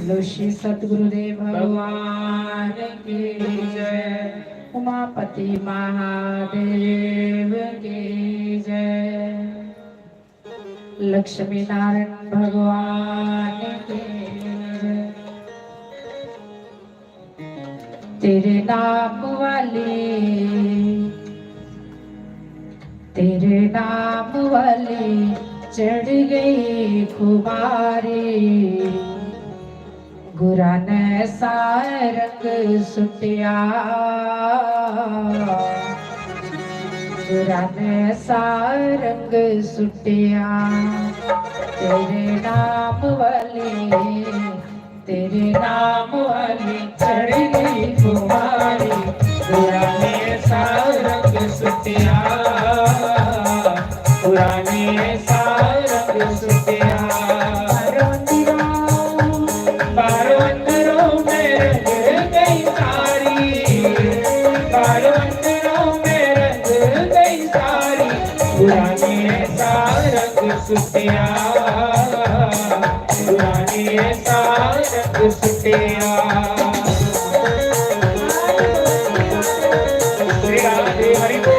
बोलो श्री सतगुरुदेव भगवान की जय। उमापति महादेव की जय। लक्ष्मी नारायण भगवान की जय। तेरे नाम वाली चढ़ गई खुमारी। गुरा ने सारंग सुटिया, गुरा ने सारंग सुटिया। तेरे नाम वाली चढ़ गई खुमारी। गुरा ने सारंग सुटिया, गुरा ने सारंग सुटिया। बारो अंदरों में रंग गई सारी, बारो अंदरों में रंग गई सारी। गुरा ने सारंग सुटिया, गुरा ने सारंग सुटिया। श्री राधे हरि बोल।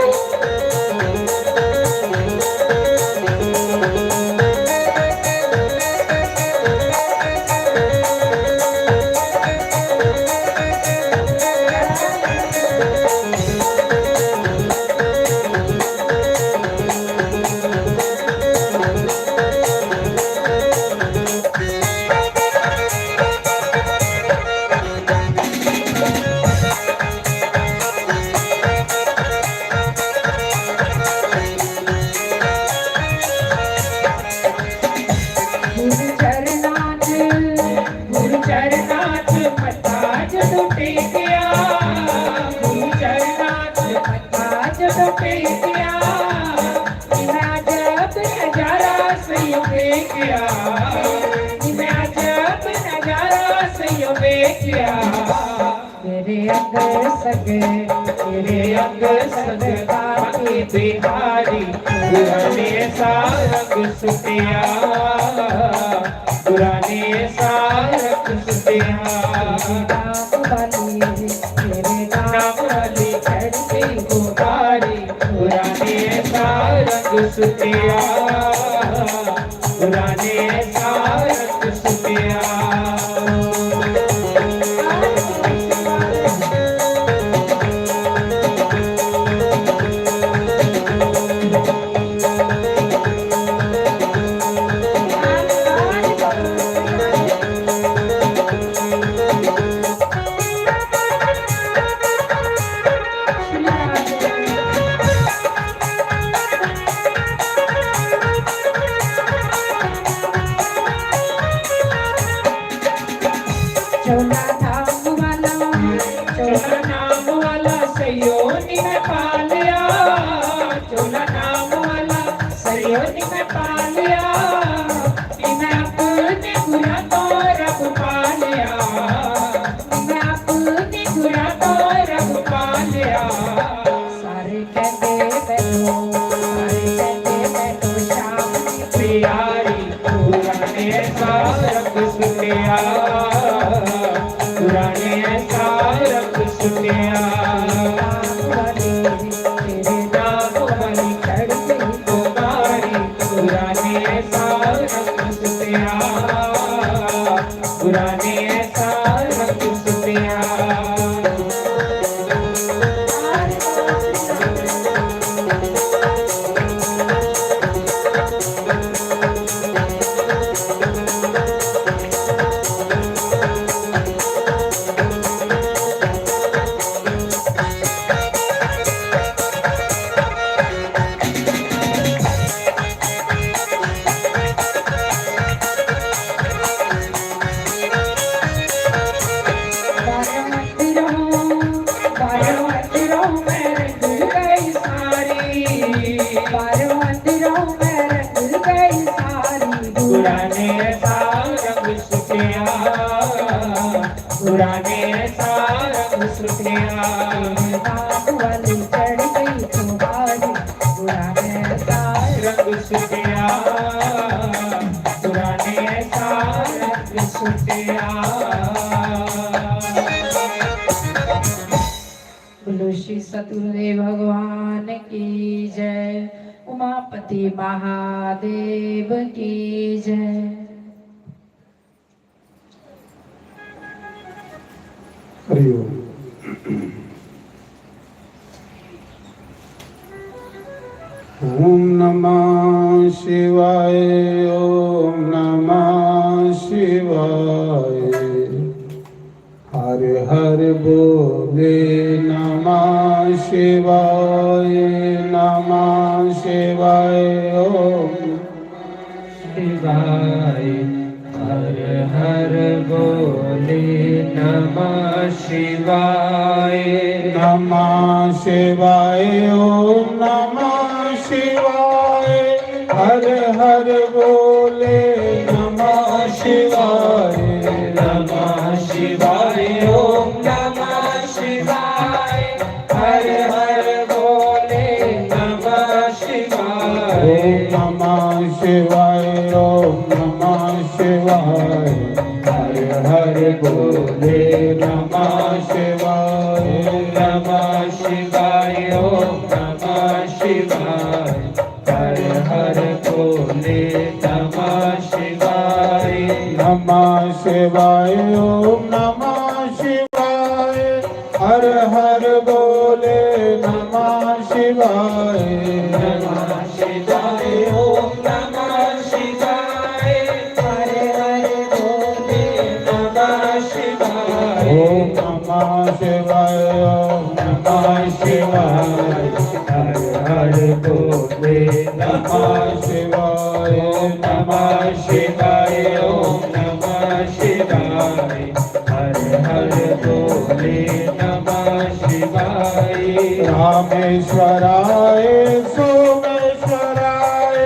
गुरु चरनाथ मथा जदों टेकिया, गुरु चरनाथ मथा जदों टेकिया। इन्ना जब नजारा सही देखिया, इन्ना जब नजारा सही देखिया। तेरे अंग सग बाकी बिहारी। गुरा ने सारंग सुटिया, गुरा ने सारंग सुटिया। नाम वाली चढ़ गई खुमारी। गुरा ने सारंग सुटिया, गुरा ने सारंग सुटिया। चोला नाम वाला सयोनी में पालिया, चोला नाम वाला सयोनी में पालिया। इन्हें अपने गुरा तो रब पालिया, इन्हें अपने गुरा तो रब पालिया। सारे कहते मैनू शाम दी प्यारी। गुरा ने सारंग सुटिया, गुरा ने सारंग सुटिया। तेरे नाम वाली चढ़ गई खुमारी। गुरा ने सारंग सुटिया, गुरा ने सारंग सुटिया। पुराने सारंग सुटिया वाली चढ़ गई तुम्हारी पुराने रंग सुटिया पुराने सारंग सुटिया। बोलो श्री सतगुरुदेव भगवान की जय। उमापति महादेव की जय। हरि ओम। ओम नमः शिवाय। ओम नमः शिवाय। हर हर बोले नमः शिवाय। नमः शिवाय। ओम शिवाय हर हर बोले नमः शिवाय। नमः शिवाय। ओम नमः शिवाय। हर हर बोले नमः शिवाय। नमः शिवाय। ओम नमः शिवाय। हर हर बोले नमः शिवाय। ओम नमः शिवाय। ओम नमः शिवाय। हर हर बोले नमः शिवाय। नमः शिवाय। ओम नमः शिवाय। हर हर बोले नमः शिवाय। नमः शिवाय। ओम नमः शिवाय। हर हर बोले नमः शिवाय। नमः शिवाय। ओम नमः शिवाय। हर हर बोले नमः शिवाय। ओम नमः शिवाय। ओम नमः शिवाय। हर हर बोले नमः शिवाय। नमः शिवाय। ओम नमः शिवाय। हर हर बोले नमः शिवाय। रामेश्वराय सोमेश्वराय।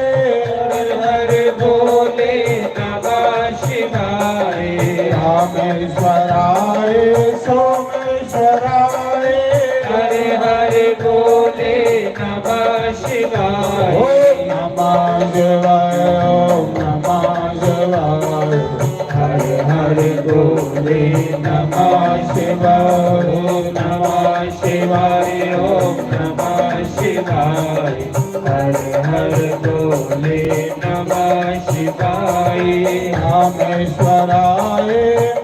हर हर बोले नमः शिवाय। रामेश्वराय सोमेश्वराय। हर हर बोले नमः शिवाय। ओम नमः शिवाय। ओम नमः शिवाय। हर हर बोले नमः शिवाय। ओम नमः शिवाय। ओम नमः शिवाय। हर हर बोले नमः शिवाय। रामेश्वराय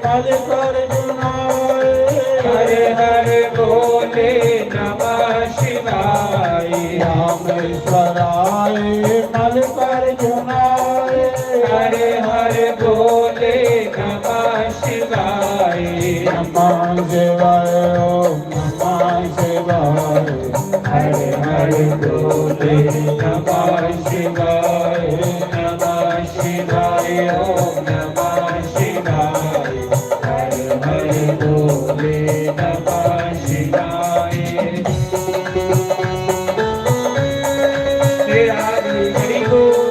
मल्लिकार्जुनाय। हर हर बोले नमः शिवाय। रामेश्वराय मल्लिकार्जुनाय। हर हर बोले नमः शिवाय। नमः शिवाय। ओम नमः शिवाय। हर हर बोले नमः शिवाय। नमः शिवाय। ओम नमः शिवाय। हर हर बोले नमः शिवाय। श्री राधे हरि बोल।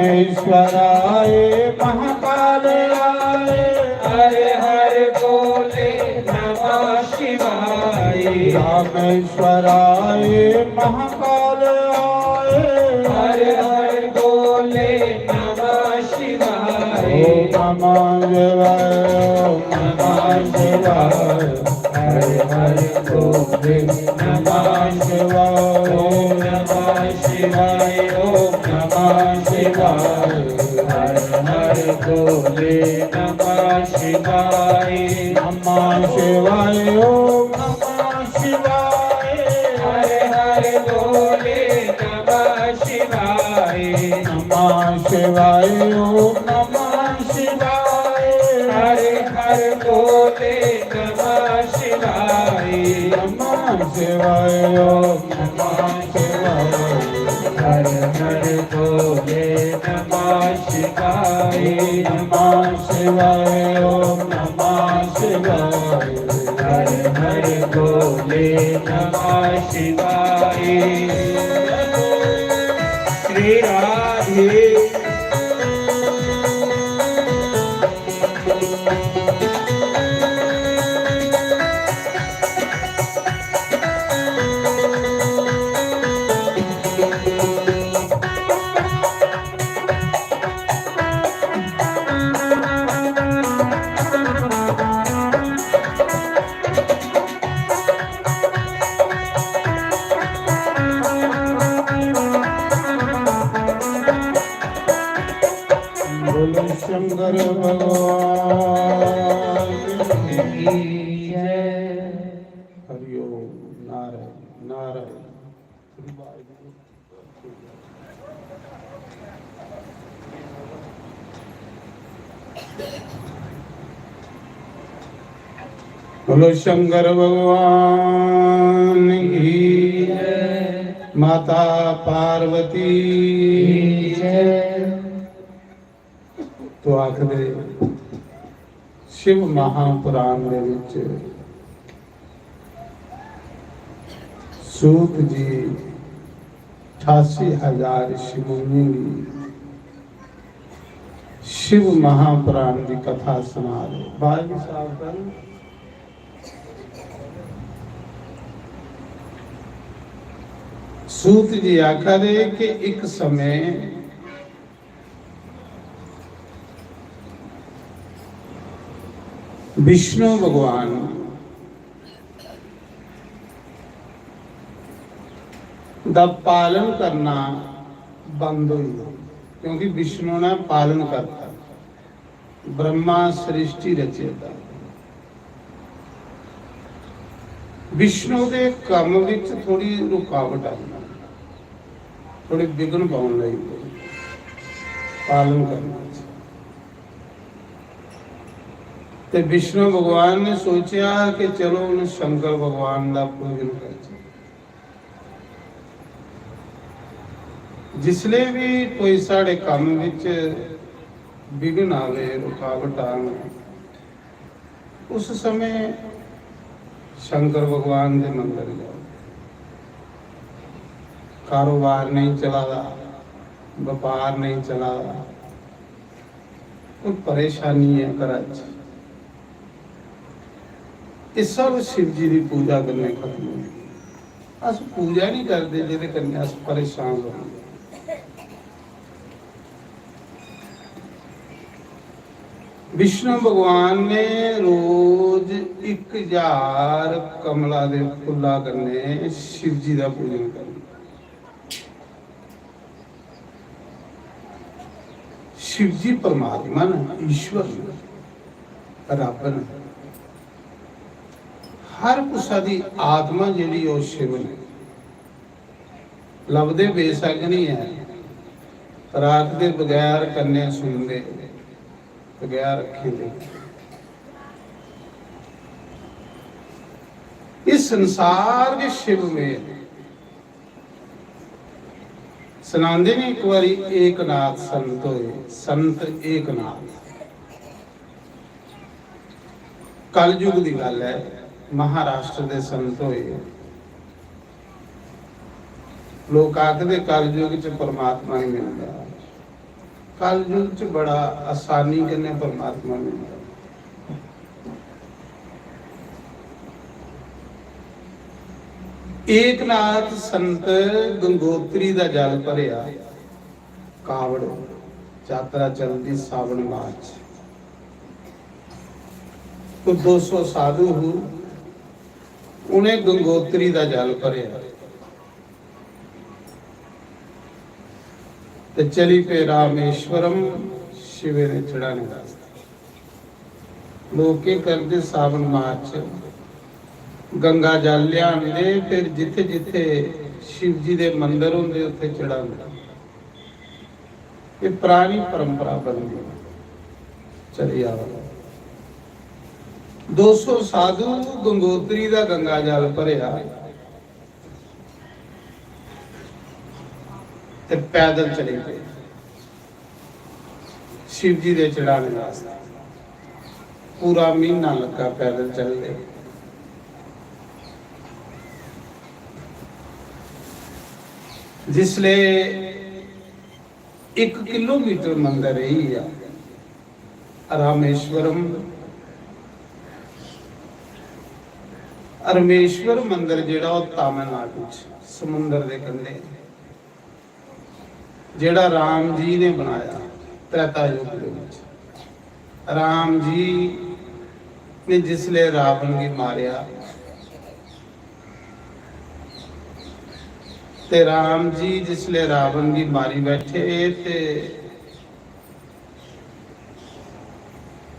रामेश्वराय महाकालाय। हर हर बोले नमः शिवाय। रामेश्वराय महाकालाय। हर हर बोले नमः शिवाय। ओम नमः शिवाय। ओम नमः शिवाय। हर हर बोले नमः शिवाय। ओम नमः शिवाय। ओम नमः शिवाय। हर हर बोले नमः शिवाय। नमः शिवाय। ओम नमः शिवाय। हर हर बोले नमः शिवाय। नमः शिवाय। ओम नमः शिवाय। हर हर बोले नमः शिवाय। नमः शिवाय। ओम नमः शिवाय। हर हर बोले नमः शिवाय नमः शिवाय ओम नमः शिवाय हर हर भोले नमः शिवाय श्री राधे बोलो शंकर भगवान की जय। हरिओम नारायण नारायण। बोलो शंकर भगवान की जय। माता पार्वती जय। तो आखदे शिव महापुराण ਦੇ ਵਿੱਚ सूत जी 88,000 ऋषि-मुनि की शिव महापुराण की कथा सुना रहे। बाजी साहब का सूत जी आखदे कि एक समय विष्णु भगवान दा पालन करना बंद हो गया, क्योंकि विष्णु ने पालन करता। ब्रह्मा सृष्टि रचेता। विष्णु के काम विच थोड़ी रुकावट आई, थोड़े विघन पाउण लई पालन करना। ते विष्णु भगवान ने सोचा कि चलो उन शंकर भगवान का पूजन कर। जिसले भी कोई साढ़े काम विच विघन आवे, रुकावट आवे, उस समय शंकर भगवान के मंदिर जाओ। कारोबार नहीं चला, व्यापार नहीं चला, कोई परेशानी है घर च, ये सब शिव जी की पूजा करने खत्म हो। अस पूजा नहीं करते जिहदे कन्नै अस परेशान हो। विष्णु भगवान ने रोज 1000 कमला दे फुल्ला करने शिव जी का पूजन करना। शिव जी परमात्मा ने, ईश्वर ने, रब ने। हर कुसा दी आत्मा जिहड़ी ओ शिव ने। लभदे बेशक नहीं है, रात दे बगैर कन्ने सुनदे, बगैर अखीं दे। इस संसार के शिव में सुनांदे ने एक बारी एकनाथ संत होए, संत एकनाथ। कलयुग की गल है, महाराष्ट्र के संत होए। लोग आखदे कलयुग च परमात्मा नहीं मिलता। कलयुग च बड़ा आसानी कन्नै परमात्मा मिलता। एकनाथ संत गंगोत्री का जल भरिया, कावड़ यात्रा चलती सावन मार्च। तो 200 साधु उन्हें गंगोत्री का जल भरिया ते चली पे रामेश्वरम शिवे ने चढ़ाने वास्ते। लोग के करते सावन मार्च गंगा जल लियाते, फिर जिथे जिथे शिव जी के मंदिर होंगे उत्थे चढ़ाते। ये पुरानी परंपरा बन गई, चली आ 200 साधु गंगोत्री का गंगा जल भरिया ते पैदल चले गए। शिव जी दे चढ़ाने वास्ते पूरा महीना लगा पैदल चलते। जिसले 1 किलोमीटर मंदिर रही है रामेश्वरम। रामेश्वर मंदिर जेड़ा वो तमिलनाडु समुंदर के कंढे जेड़ा राम जी ने बनाया त्रेता युग दे विच। राम जी ने जिसले रावण की मारिया ते राम जी जिसले रावण की मारी बैठे ते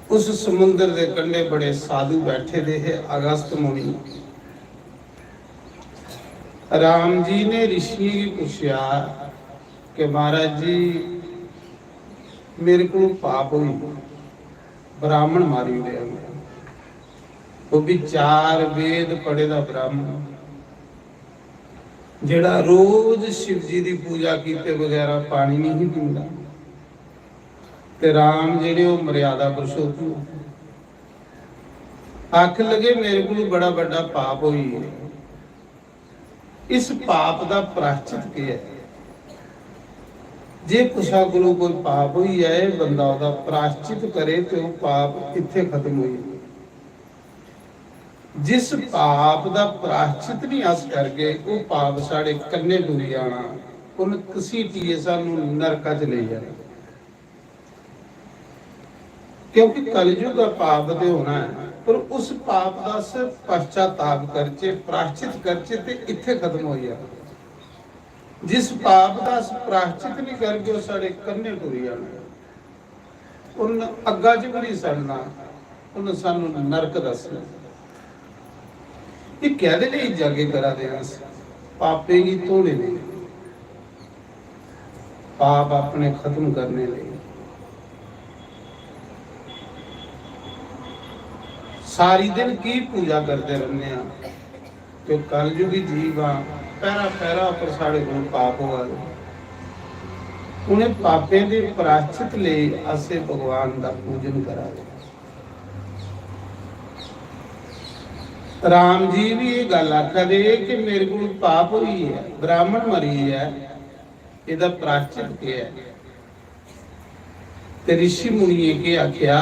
उस समुंदर के कंढे बड़े साधु बैठे दे है अगस्त मुनि। राम जी ने ऋषि की पूछा कि महाराज जी मेरे को पाप हुई ब्राह्मण मारी गया वो भी 4 वेद पढ़े दा ब्राह्मण जेड़ा रोज शिव जी की पूजा कीते बगैर पानी नहीं पींदा ते राम जेड़े वो मर्यादा पुरुषोत्तम आख लगे मेरे को बड़ा बड़ा पाप हुई है। इस पाप का प्रायश्चित क्या है? जे कुछा गुरु कोई पाप हुई है बंदा उसका प्रायश्चित करे तो पाप इत्थे खत्म हुई। जिस पाप का प्रायश्चित नहीं अस करके वो पाप साढ़े कन्ने टुरी जाना उन घसीटिए सानू नरका च ले जाना। क्योंकि कलयुग का पाप तो होना है पर उस पाप का सिर्फ पश्चाताप करचे प्रायश्चित करचे ते इत्थे खत्म हो जाना। जिस पाप का प्रायश्चित नहीं करके वो साढ़े कन्ने टुरी जाना उन अग्गा च भी नहीं सड़ना उन सानू नरक दसना। ये कहदे लिए जागे करा दे पापे की धोने ने पाप अपने खत्म करने लिए सारी दिन की पूजा करते रहने तो कलयुगी जीव आ पैरा पैरा पर साढ़े को पाप हुआ उन्हें पापे के प्रायश्चित ले असे भगवान का पूजन करा दे। राम जी भी ये गल आखदे कि मेरे को पाप हुई है ब्राह्मण मरी है इहदा प्रायश्चित क्या है? ते ऋषि मुनिए के आख्या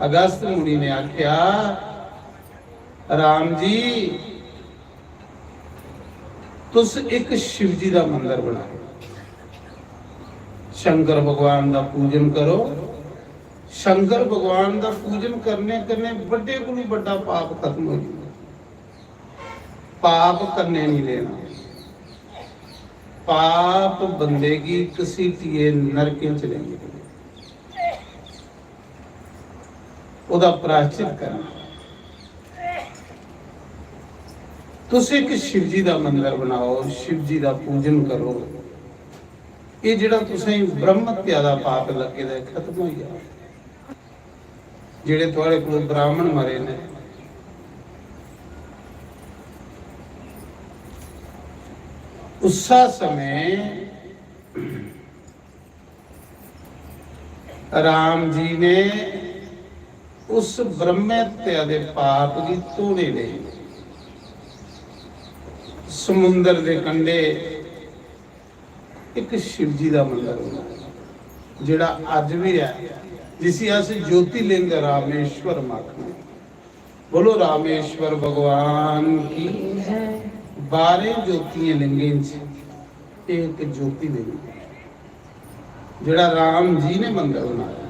अगस्त मुनि ने आख्या राम जी तुस एक शिव जी का मंदिर बनाओ शंकर भगवान का पूजन करो। शंकर भगवान का पूजन करने करने बड़े को बड़ा पाप खत्म हो जाए। पाप करने नहीं लेना पाप बंदे की घसीटिए नरके चलेंगे उदा प्रायश्चित करना। तुस एक शिव जी का मंदिर बनाओ शिव जी का पूजन करो ये जिहड़ा तुसें ब्रह्म हत्या का पाप लगे दा खत्म हो जाए। जेड़े थोड़े को ब्राह्मण मरे ने उसा समय राम जी ने उस ब्रह्म हत्या के पाप की धोने ले समुंदर के कंढे एक शिव जी का मंदिर बनाया जिहड़ा अज भी है जिसे अस ज्योतिर्लिंग रामेश्वर आखने। बोलो रामेश्वर भगवान की 12 ज्योति लिंगें एक ज्योतिर्लिंग जिहड़ा राम जी ने मंदिर बनाया।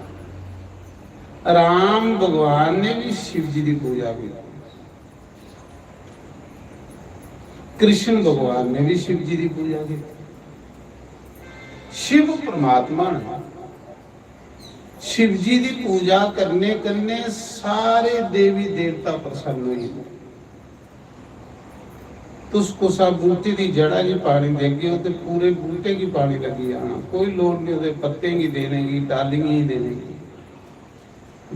राम भगवान ने भी शिव जी की पूजा की कृष्ण भगवान ने भी शिव जी की पूजा की। शिव परमात्मा ने शिव जी की पूजा करने करने सारे देवी देवता प्रसन्न हुए। तो उसको सब बूटे की जड़ा की पानी देगी तो पूरे बूटे की पानी लगी आना कोई लोड़ नहीं उसे पत्ते की देने की डालियां ही देने की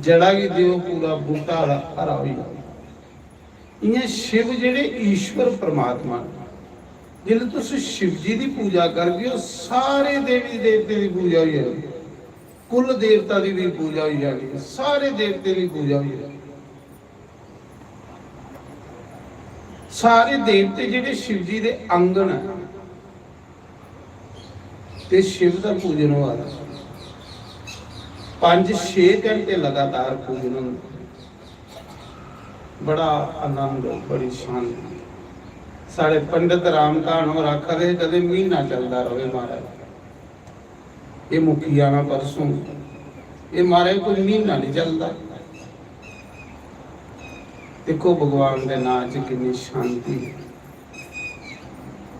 जड़ा की देव पूरा बूटा हरा हो। इं शिव जेड़े ईश्वर परमात्मा जिल्ले तुस शिव जी की पूजा करगे सारे देवी देवते की पूजा हुई है। ਕੁੱਲ ਦੇਵਤਾ ਦੀ ਵੀ ਪੂਜਾ ਹੋਈ ਜਾਣੀ ਹੈ, ਸਾਰੇ ਦੇਵਤੇ ਦੀ ਪੂਜਾ ਹੋਈ ਜਾਣੀ। ਸਾਰੇ ਦੇਵਤੇ ਜਿਹੜੇ ਸ਼ਿਵ ਜੀ ਦੇ ਅੰਗਣ ਹੈ ਤੇ ਸ਼ਿਵ ਦਾ ਪੂਜਨ ਹੋ ਰਿਹਾ 5-6 ਘੰਟੇ ਲਗਾਤਾਰ ਪੂਜਨ ਹੁੰਦਾ। ਬੜਾ ਆਨੰਦ, ਬੜੀ ਸ਼ਾਂਤੀ। ਸਾਡੇ ਪੰਡਿਤ ਰਾਮਧਾਨ ਹੋਰ ਆਖਦੇ ਕਦੇ ਮਹੀਨਾ ਚੱਲਦਾ ਰਹੇ ਮਹਾਰਾਜ, ਇਹ ਮੁਖੀਆ ਨਾ ਪਰਸੋਂ, ਇਹ ਮਹਾਰਾਜ ਕੋਈ ਮਹੀਨਾ ਨਹੀਂ ਚੱਲਦਾ। ਦੇਖੋ ਭਗਵਾਨ ਦੇ ਨਾਂ 'ਚ ਕਿੰਨੀ ਸ਼ਾਂਤੀ।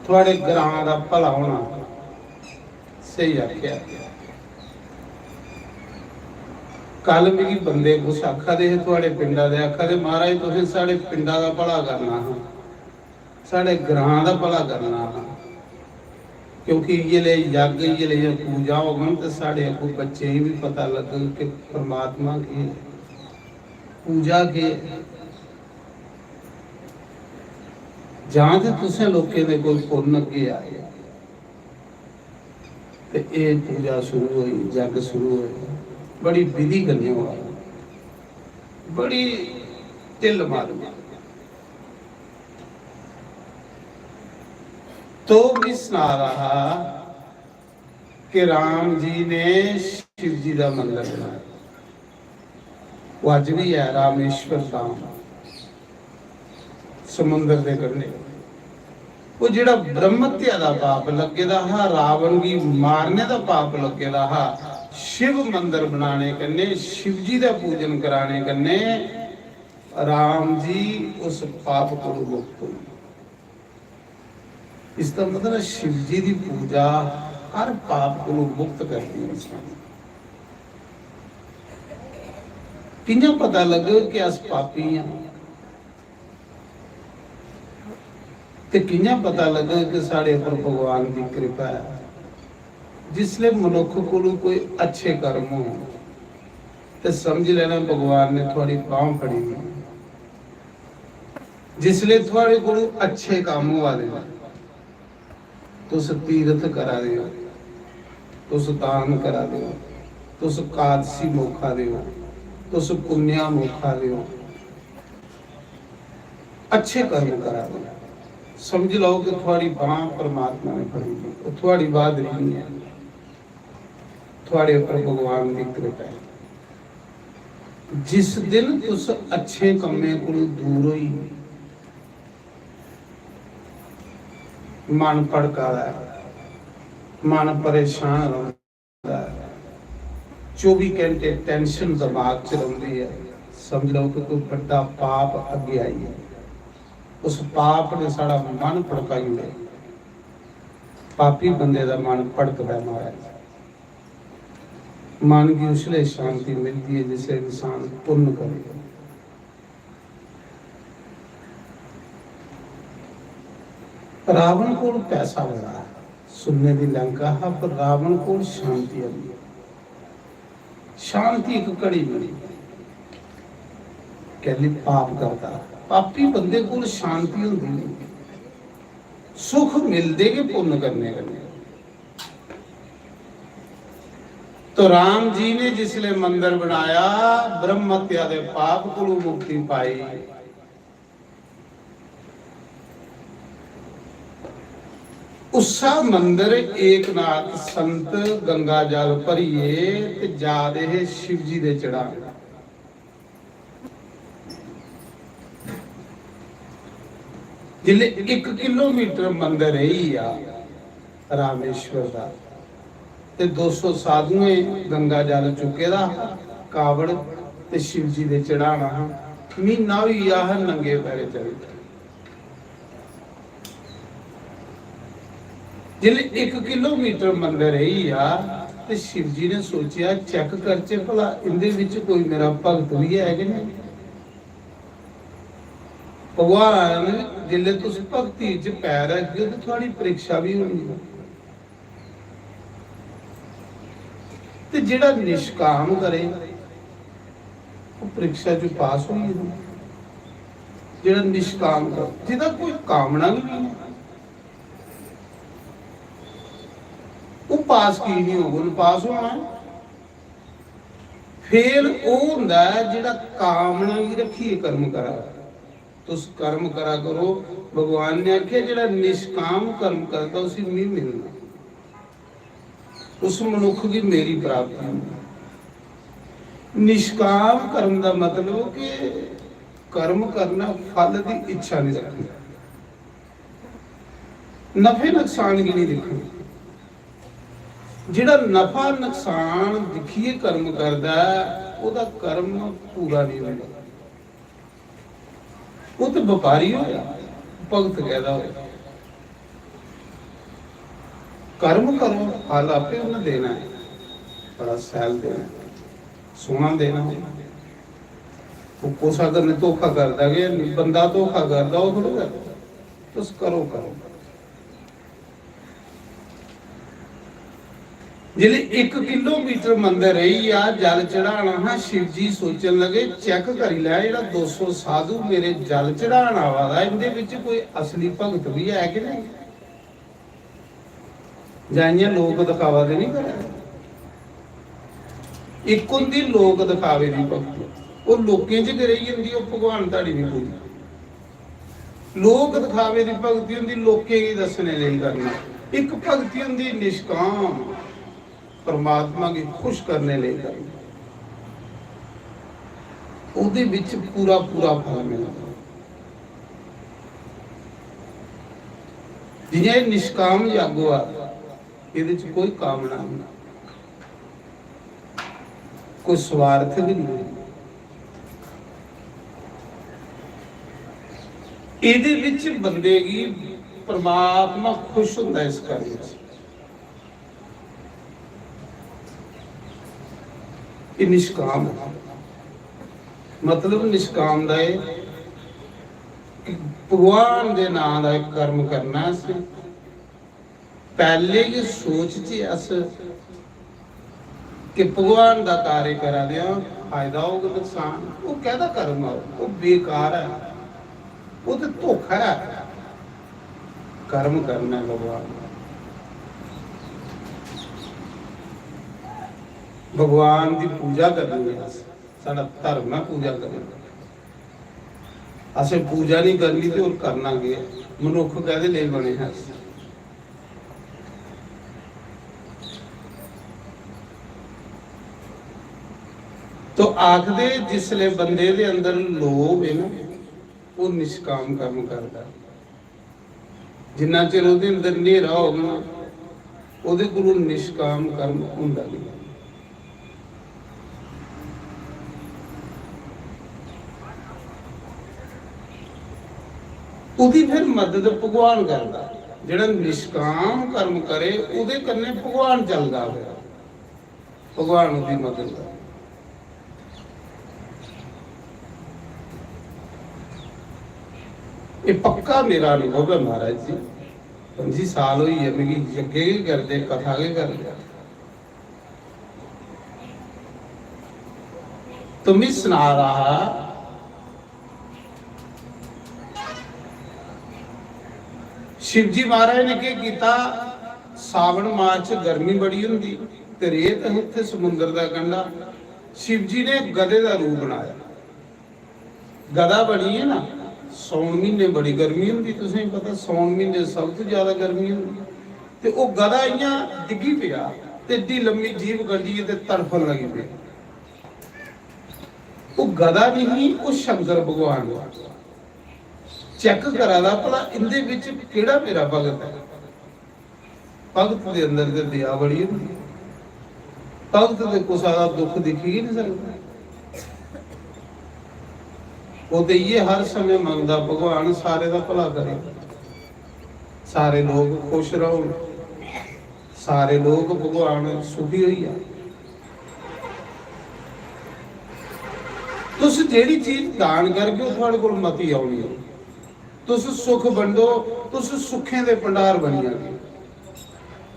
ਤੁਹਾਡੇ ਗ੍ਰਾਂ ਦਾ ਭਲਾ ਹੋਣਾ, ਸਹੀ ਆਖਿਆ। ਕੱਲ ਵੀ ਬੰਦੇ ਕੁਛ ਆਖਦੇ ਤੁਹਾਡੇ ਪਿੰਡਾਂ ਦੇ, ਆਖਦੇ ਮਹਾਰਾਜ ਤੁਸੀਂ ਸਾਡੇ ਪਿੰਡਾਂ ਦਾ ਭਲਾ ਕਰਨਾ ਹੈ, ਸਾਡੇ ਗ੍ਰਾਂ ਦਾ ਭਲਾ ਕਰਨਾ ਹੈ, ਕਿਉਂਕਿ ਇਹ ਲਈ ਯੱਗ, ਇਹ ਲਈ ਪੂਜਾ ਹੋਗਣ ਤੇ ਸਾਡੇ ਅੱਗੋਂ ਬੱਚੇ ਹੀ ਵੀ ਪਤਾ ਲੱਗਣ ਕਿ ਪਰਮਾਤਮਾ ਕੀ ਪੂਜਾ ਕੀ। ਜਾਂ ਤੇ ਤੁਸੀਂ ਲੋਕਾਂ ਦੇ ਕੋਈ ਪੁੰਨ ਅੱਗੇ ਆਏ ਤੇ ਇਹ ਪੂਜਾ ਸ਼ੁਰੂ ਹੋਈ, ਜੱਗ ਸ਼ੁਰੂ ਹੋਇਆ। ਬੜੀ ਵਿਧੀ ਕਰਨੀ ਹੋਆ, ਬੜੀ ਢਿੱਲ ਮਾਰੂ। तो भी सुना रहा कि राम जी ने शिव जी का मंदिर बनाया। वो अज भी है रामेश्वर धाम, समुद्र के कंढे। वो जिहड़ा ब्रह्मत्या का पाप लगे दा हा, रावण की मारने का पाप लगे दा हा, शिव मंदिर बनाने कन्ने, शिव जी का पूजन कराने कन्ने राम जी उस पाप को मुक्त हुए। इसका मतलब शिव जी की पूजा हर पाप को मुक्त करती है इंसान। किंजा पता लगे कि अस पापी हाँ, ते किंजा पता लगे कि साढ़े पर भगवान की कृपा है। जिसले मनुख को कोई अच्छे कर्म हो तो समझ लेना भगवान ने थोड़ी बांह फड़ी हुई। जिसले थोड़े को अच्छे काम वाले तुस तीर्थ करा दियो, तुस दान करा दियो, तुस कादसी मौका दियो, तुस पुण्या मौका दियो, अच्छे कर्म करा दियो। समझ लो कि थोड़ी बांह परमात्मा ने फड़ी दी, वो थोड़ी बहादुरी नहीं है, थोड़े ऊपर भगवान की कृपा है। जिस दिन तुस अच्छे कम्मे को दूर होई, मन भड़का है, मन परेशान रहता है, 24 घंटे टेंशन दिमाग च रही है, समझ लो कि कोई बड़ा पाप अगे आई है। उस पाप ने सारा मन भड़काई हुआ। पापी बंदे का मन भड़कता है, मन की उसले शांति मिलती है जिसे इंसान पुण्य करे। रावण को पैसा बड़ा, सुनने की लंका है, पर रावण को शांति आई। शांति एक कड़ी मिली, कहली पाप करता। पापी बंदे को शांति होती नहीं, सुख मिलते के पुण्य करने के। तो राम जी ने जिसले मंदिर बनाया, ब्रह्म हत्या के पाप को मुक्ति पाई। उसा मंदिर एक नाथ संत गंगा जल भरिए ते जा रहे शिव जी दे चढ़ा। जिले 1 किलोमीटर मंदिर ही आ रामेश्वर का, ते 200 साधुए गंगा जल चुके दा, कावड़ ते शिव जी दे चढ़ाना। महीना भी आह नंगे पैरे चलते। जिले 1 किलोमीटर मंदिर ही आ, ते शिव जी ने सोचा चेक करचे भला इंदे विच कोई मेरा भगत भी है कि नहीं। भगवान जिले तुस भक्ति च पैर रखगे तो थोड़ी परीक्षा भी होनी है। ते जिहड़ा निष्काम करे वो परीक्षा च पास हो जाए। जिहड़ा निष्काम कर, जिहदा कोई कामना भी नहीं है, वो पास की नहीं होगा, पास होना है। फिर वो हुंदा जिहड़ा कामना भी रखिए कर्म करा, तुस कर्म करा करो। भगवान ने आख्या जिहड़ा निष्काम कर्म करता उसी नहीं मिलना, उस मनुख की मेरी प्राप्ति नहीं। निष्काम कर्म का मतलब कि कर्म करना फल की इच्छा नहीं रखनी, नफे नुकसान की नहीं देखनी। जिहड़ा नफा नुकसान दिखिए कर्म करदा ओदा कर्म पूरा नहीं होता, वो तो व्यापारी होया, भगत कहदा होया। कर्म करो फल आपे उन्हें देना है, बड़ा सैल देना, सोना देना। वो कुछ अगर ने धोखा करदा कि बंदा धोखा करदा वो थोड़ा करदा, तुस करो करो। जिले 1 किलोमीटर मंदिर रही आ जल चढ़ाना, हाँ शिव जी सोचन लगे चेक करी लै जेड़ा 200 साधु मेरे जल चढ़ाना आवा इनदे विच कोई असली भगत भी है कि नहीं, जाइए लोक दिखावा दे नहीं करे। एक हुंदी लोक दिखावे दी भगती, वो लोकें च रही जंदी, वो भगवान ताड़ी नहीं पूरी। लोक दिखावे दी भगती हुंदी लोकें की दसने लई करना, एक भगती हुंदी निष्काम परमात्मा की खुश करने ले करना, ਉਹਦੇ ਵਿੱਚ पूरा पूरा फल मिलता। जिन्हें निष्काम जागो आ ਇਹਦੇ ਚ कोई कामना नहीं, कोई स्वार्थ भी नहीं। ਇਹਦੇ ਵਿੱਚ ਬੰਦੇ की परमात्मा खुश ਹੁੰਦਾ इस कार्य ਵਿੱਚ। ये निष्काम है, मतलब निष्काम दा भगवान दे नाम दा कर्म करना। पहले की सोच च अस कि भगवान दा कार्य करा दिया फायदा होगा नुकसान, वो कहदा कर्म है वो बेकार है, वो तो धोखा है। कर्म करना है भगवान, भगवान की पूजा करनी है, साडा धर्म है पूजा करनी। असें पूजा नहीं करनी तो और करना के मनुख कहदे ले बने हैं। तो आखदे जिसले बंदे दे अंदर लोभ है ना वो निष्काम कर्म करता, जिन्ना चिर उहदे अंदर नेरा होगा ना उहदे कोलों निष्काम कर्म हुंदा नहीं। ਉਹਦੀ फिर मदद भगवान करता, ਜਿਹੜਾ निष्काम कर्म करे ਉਹਦੇ ਕੰਨੇ भगवान ਚੱਲਦਾ ਹੋਇਆ, भगवान ਉਹਦੀ मदद करता। ये पक्का मेरा अनुभव है महाराज जी, 25 साल हुई है मेरी यज्ञ के करते कथा के करते। तो मैं सुना रहा शिव जी महाराज ने क्या किया, सावन मार्च गर्मी बड़ी होंगी ते रेत उत्थे समुंदर का कंढा, शिव जी ने गधे का रूप बनाया। गधा बनी है ना, सौन महीने बड़ी गर्मी होंगी, तुसें पता सौन महीने सब तो ज्यादा गर्मी होंगी, ते वो गधा इयां डिग्गी पिया ते एड्डी लंबी जीभ कड्डी ते तड़फन लगी पे। वो गधा नहीं, वो शंकर भगवान चेक करा दा भला इंदे विच केड़ा मेरा भगत है। भगत दे अंदर ते दया बड़ी होंदी, भगत दे कुसा दा दुख दिख ही नहीं सकदा। वो तो ये हर समय मंगदा भगवान सारे दा भला करे, सारे लोग खुश रहो, सारे लोग भगवान सुखी होई आ। तुस जेड़ी चीज दान करके थोड़े कोल मती आउणी है, तुस सुख वंडो, तुस सुखें दे भंडार बनी जागे,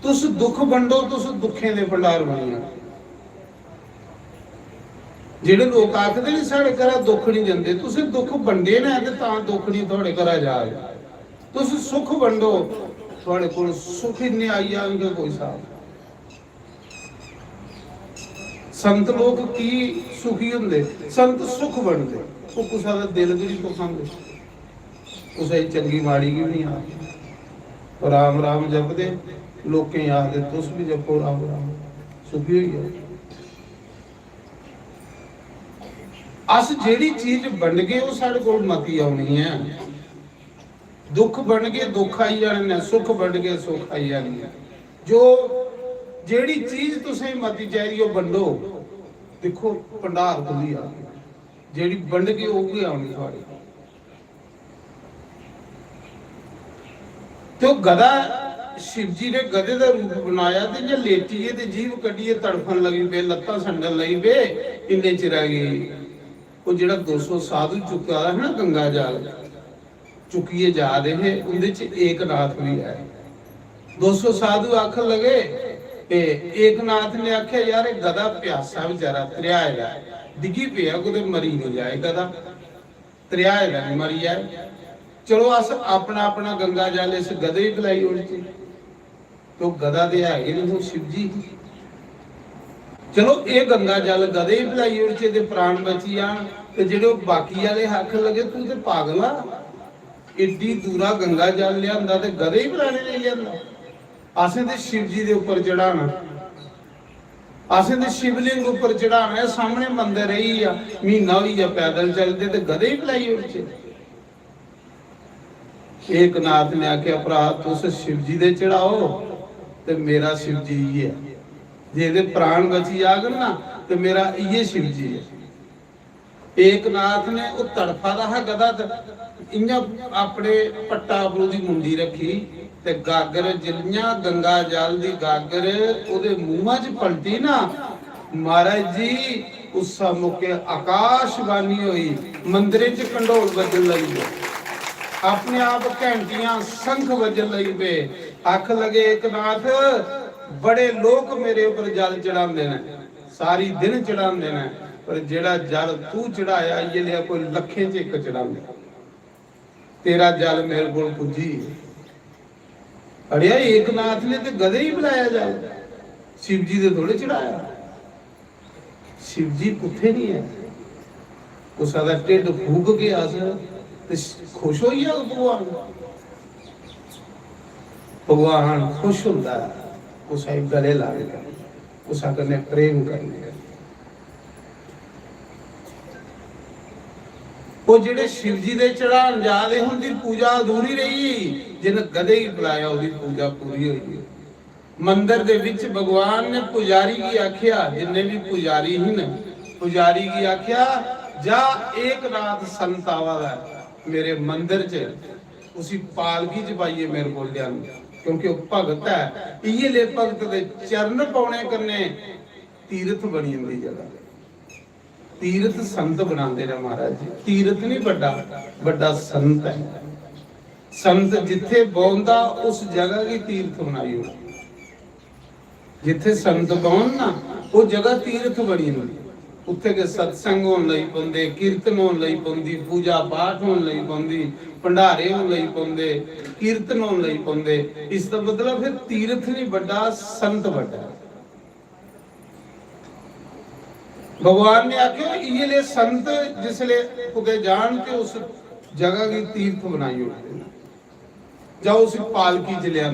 तुस दुख वंडो, तुस दुखें दे भंडार बनी जागे। जेडे लोग आखदे ने साडे घरा दुख नहीं जांदे, तुस दुख वंडे ना ते तां दुख नहीं थोड़े घरा जाए। तुस सुख वंडो, थोड़े कोल सुख इन्ने आई जाणगे कोई साहब। ਸੰਤ ਲੋਕ ਕੀ ਸੁਖੀ ਹੁੰਦੇ, ਸੰਤ ਸੁਖ ਬਣਦੇ। ਉਹ ਕੁਸਾ ਦਾ ਦਿਲ ਵੀ ਨਹੀਂ ਪਖਾਂਦੇ, ਉਸੇ ਚੰਗੀ ਮਾੜੀ ਵੀ ਨਹੀਂ ਆਖਦੇ। ਰਾਮ ਰਾਮ ਜਪਦੇ ਲੋਕੇ ਆਖਦੇ ਤੁਸ ਵੀ ਜਪੋ ਰਾਮ ਰਾਮ, ਸੁਖੀ ਹੋਈ ਹੈ। ਅਸ ਜਿਹੜੀ ਚੀਜ਼ ਬਣ ਗਏ ਉਹ ਸਾਡੇ ਕੋਲ ਮਤੀ ਆਉਣੀ ਹੈ। ਦੁੱਖ ਬਣ ਗਏ ਦੁੱਖ ਆਈ ਜਾਣੇ ਨੇ, ਸੁੱਖ ਬਣ ਗਏ ਸੁੱਖ ਆਈ ਜਾਣੀ ਹੈ। ਜੋ ਜਿਹੜੀ ਚੀਜ਼ ਤੁਸੀਂ ਮਤੀ ਚਾਹੀਦੀ ਉਹ ਵੰਡੋ। ਦੇਖੋ ਭੰਡਾਰ ਖੁੱਲੀ ਆ, ਜਿਹੜੀ ਵੰਡ ਕੇ ਉਹ ਵੀ ਆਉਣੀ ਤੁਹਾਡੇ। ਤੇ ਉਹ ਗਦਾ शिव जी ने गधे का रूप बनाया ते जे लेटीए ते जीभ कड्डीए तड़फन लगी पे, लत्तां संडन लगी पे, इन्ने च रह गई। वो जेड़ा 200 साधु चुका है ना गंगा जल चुकिए जा रहे, उनदे च एकनाथ भी है। 200 साधु आखन लगे ते एकनाथ ने आख्या यार गधा प्यासा बेचारा त्रियाएगा, डिगी पिया कोई मरी नहीं जाए, गधा त्रियाएगा नहीं मरी जाए। चलो अस अपना अपना गंगा जल इस गधे ही पिलाई उड़ तो गधा दे है नहीं शिव जी। चलो ये गंगा जल गधे ही पिलाई उड़ ते प्राण बची जान, ते जेडे बाकी वाले हक लगे तू ते पागल आ, एडी दूरा गंगा जल लियांदा ते गधे ही पिलाने नहीं जांदा। असें ते शिव जी दे ऊपर चढ़ाना, असें ते शिवलिंग ऊपर चढ़ाना है। सामने मंदिर रही आ, महीना होई आ पैदल चलदे ते गधे ही पिलाई उड़। एक नाथ ने आख्या भरा तुस शिव जी दे चढ़ाओ ते मेरा शिव जी ये है, जे प्राण बची आगन ना ते मेरा ये शिव जी है। एक नाथ ने वो तड़फा रहा गधा इयां अपने पट्टा अपरू दी मुंडी रखी ते गागर जिलियां गंगा जल दी गागर ओदे मुंहां च पलटी ना, महाराज जी उस मौके आकाशवाणी हुई, मंदिर च कंडोल बजन लगी, अपने आप घंटियां शंख बजन लगी पे। आख लगे एक नाथ बड़े लोग मेरे ऊपर जल चढ़ाते ने, सारी दिन चढ़ाते ने, पर जेड़ा जल तू चढ़ाया ये लिया कोई लखे च एक चढ़ाते, तेरा जल मेरे को पुजी। अड़िया एक नाथ ने तो गधे ही बुलाया जल, शिव जी ने थोड़े चढ़ाया। शिव जी कुत्थे नहीं है, उसा दा ढिड फूक गया खुश हो गया भगवान। भगवान खुश होता है, उसा गले ला देगा, उसा कने प्रेम करने। वो जेडे शिव जी दे चढ़ान जा रहे उनकी पूजा अधूरी रही, जिन गधे ही बुलाया उसकी पूजा पूरी हुई। मंदिर दे विच भगवान ने पुजारी की आख्या, जिन्ने भी पुजारी ही ने पुजारी की आख्या जा एक नाथ संत आवा मेरे मंदिर च, उसी पालकी च पाइए मेरे को लिया, क्योंकि वह भगत है। ये ले भगत दे चरण पाने कन्ने तीर्थ बनी जाती जगह, तीर्थ संत बनाते ने महाराज जी। तीर्थ नहीं बड़ा, बड़ा संत है। संत जिथे बौंदा उस जगह की तीर्थ बनाई हो, जिथे संत बौन ना वो जगह तीर्थ बनी हुई। उत्थे के सत्संग होने लई पौंदे, कीर्तन होने लई पौंदी, पूजा पाठ होने लई पौंदी, भंडारे होने लई पौंदे, कीर्तन होने लई पौंदे। इसका मतलब फिर तीर्थ नहीं बड़ा, संत बड़ा। भगवान ने आख्या ये ले संत जिसले कुते जान के उस जगह की तीर्थ बनाई होती, जाओ उस पालकी च लिया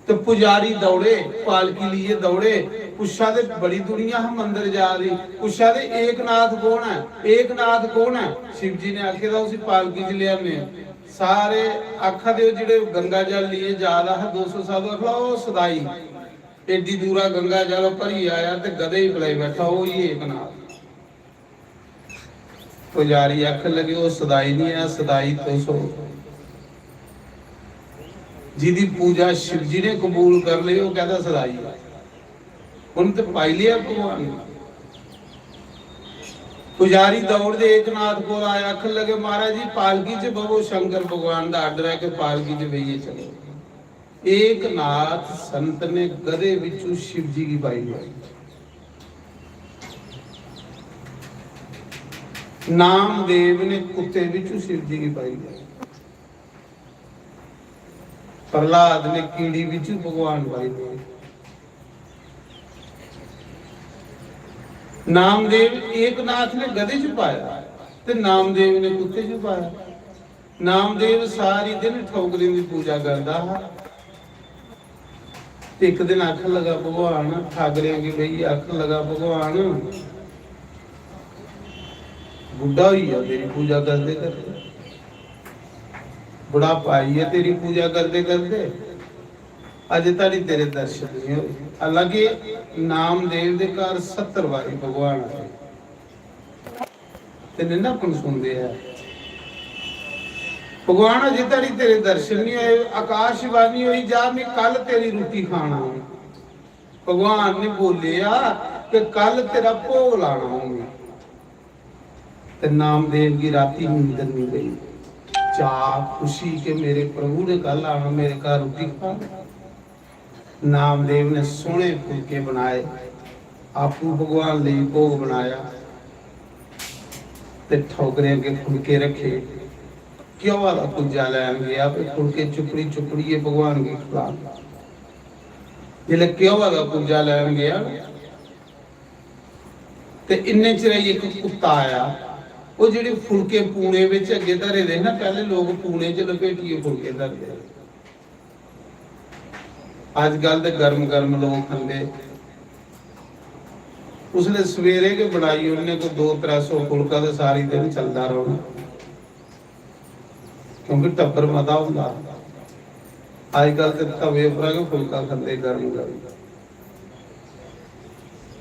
तो पुजारी दौड़े, पालकी लिए दौड़े, पुछा दे बड़ी दुनिया हम अंदर जा रही, पुछा दे एक नाथ कौन है, एक नाथ कौन है। शिव जी ने आखे उसी पालकी च लिया में सारे आखा दे जिहड़े गंगा जल लिए जा रहा 200 साधु आखला ओ सदाई एडी दूरा गंगा जल भरी आया ते गधे ही पिलाई बैठा, ओ ही एक नाथ। पुजारी आख लगे ओ सदाई नहीं है, सदाई तो सो जिदी पूजा शिव जी ने कबूल कर ली, वो कहता सदाई है, उन्हें तो पाई लिया भगवान। पुजारी दौड़ दे एक नाथ को आया, आखन लगे महाराज जी पालकी च बवो, शंकर भगवान का आर्डर है कि पालकी च बहिए चलो। एक नाथ संत ने गधे विचू शिव जी की पाई हुई, नामदेव ने कुत्ते विचू शिव जी की पाई हुई, प्रहलाद ने कीड़ी विचू भगवान पाई हुई। नामदेव एकनाथ ने गधे च पाया ते नामदेव ने कुत्ते च पाया। नामदेव सारी दिन ठौकरे की पूजा करता है। एक दिन आख लगा भगवान ठाकरे की भाई आख लगा भगवान बुढ़ा ही है तेरी पूजा करते करते, बुढ़ापा आई है तेरी पूजा करते करते, अजे तारी तेरे दर्शन नहीं हुए। हालांकि नामदेव के घर 70 वारी भगवान आए ते निन्नापन सुनते हैं। भगवान अजे तारी तेरे दर्शन नहीं हुए। आकाशवाणी हुई जा मैं कल तेरी रोटी खाना हूं। भगवान ने बोलिया कि कल तेरा भोग लाना हूं। ते नामदेव की राती नींद नहीं गई। चाह खुशी के मेरे प्रभु ने कल आना मेरे घर रोटी खाना। नामदेव ने सोने फुलके बनाए, आपू भगवान लिए भोग बनाया ते ठौकरे के फुलके रखे। क्यों वाला पूजा लैन गया पे फुलके चुपड़ी चुपड़ी भगवान की खिला। जिले क्यों वाला पूजा लैन गया ते इन्ने चिर एक कुत्ता आया। वो जेडे फुलके पूने विच अगे धरे दे ना, पहले लोग पूने च लपेटिए फुलके धरदे, अजकल तो गर्म गर्म लोग खाते। उसने सवेरे के बनाई उन्हें को 200-300 फुलका तो सारी दिन चलता रहना, क्योंकि टब्बर मता होंदा। अजकल तो तवे पर के फुलका खाते गर्म गर्म।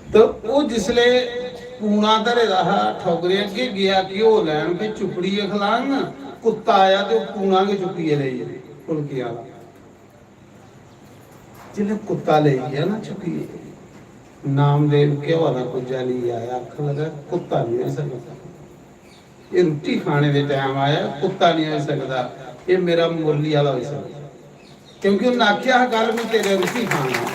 तो वो जिसले पूना धरे रहा ठौकरे अगे गया घ्यो लैन के चुपड़ी खिलान, कुत्ता आया तो पूना के चुपिए ले फुलकी वाला। जिन्हें कुत्ता ले गया ना चुपिए, नामदेव के वाला को जाली आया। आख लगा कुत्ता नहीं हो सकता, ये रोटी खाने के टाइम आया, कुत्ता नहीं हो सकता, ये मेरा मुरली वाला हो सकता, क्योंकि उन्हें आख्या कल मैं तेरे रोटी खाना।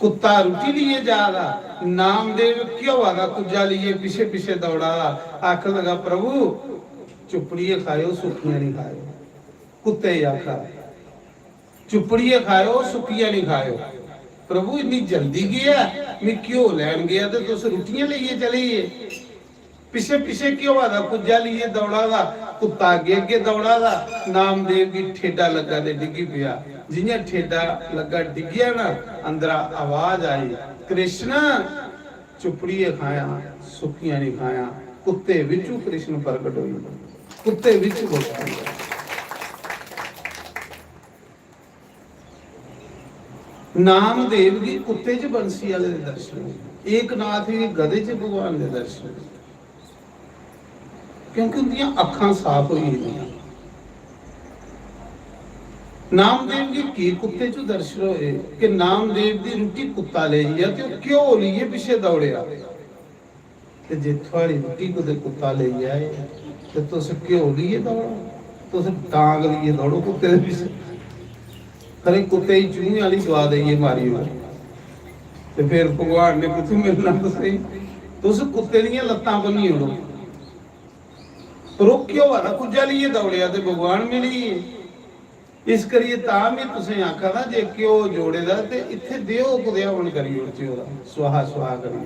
कुत्ता रोटी लिए जा रहा, नामदेव क्यों वाला कुजा लिए पीछे पीछे दौड़ा रहा। आख लगा प्रभु चुपड़िए खाओ सुखियां नहीं खाओ। कुत्ते ही आखा चुपड़िए खाओ सुखियां नहीं खाओ। प्रभु इतनी जल्दी गया, मैं क्यों लैन गया तो तुस रोटियां लिए चलिए। पीछे पीछे क्यों वाला कुजा लिए दौड़ा रहा, कुत्ता अगे अगे दौड़ा रहा। नामदेव की ठेडा लगा ते डिगी पिया। जिन्हें ठेडा लगा डिगिया ना, अंदर आवाज आई, कृष्ण चुपड़िए खाया सुखियां नहीं खाया। कुत्ते विचू कृष्ण प्रगट हुई, कुत्ते विचू बोला। नामदेव की कुत्ते च बंसी वाले दर्शन, एकनाथ जी गधे च भगवान के दर्शन, क्योंकि उनकी अखां साफ हुई। नामदेव जी की कुत्ते चो दर्शन होए कि नामदेव की रोटी कुत्ता ले गया तो क्यों लिए पीछे दौड़िया। जे थोड़ी रोटी को कुत्ता ले जाए तो तुस क्यों लिए दौड़ो, तुस टांग लिए दौड़ो कुत्ते के पीछे। खरे कुत्ते ही चूहे वाली दवा देइए मारी हो तो फिर भगवान ने कुछ मिलना तो सही, तुस कुत्ते दियां लत्तां बन्नी उड़ो। पर क्यों वाला कुजा लिए दौड़िया तो भगवान मिली। इस करिए मैं तुसें आखा ना जे क्यों जोड़े दा ते इत्थे देओ कुदे हवन करी उड़चे ओदा स्वाहा स्वाहा करी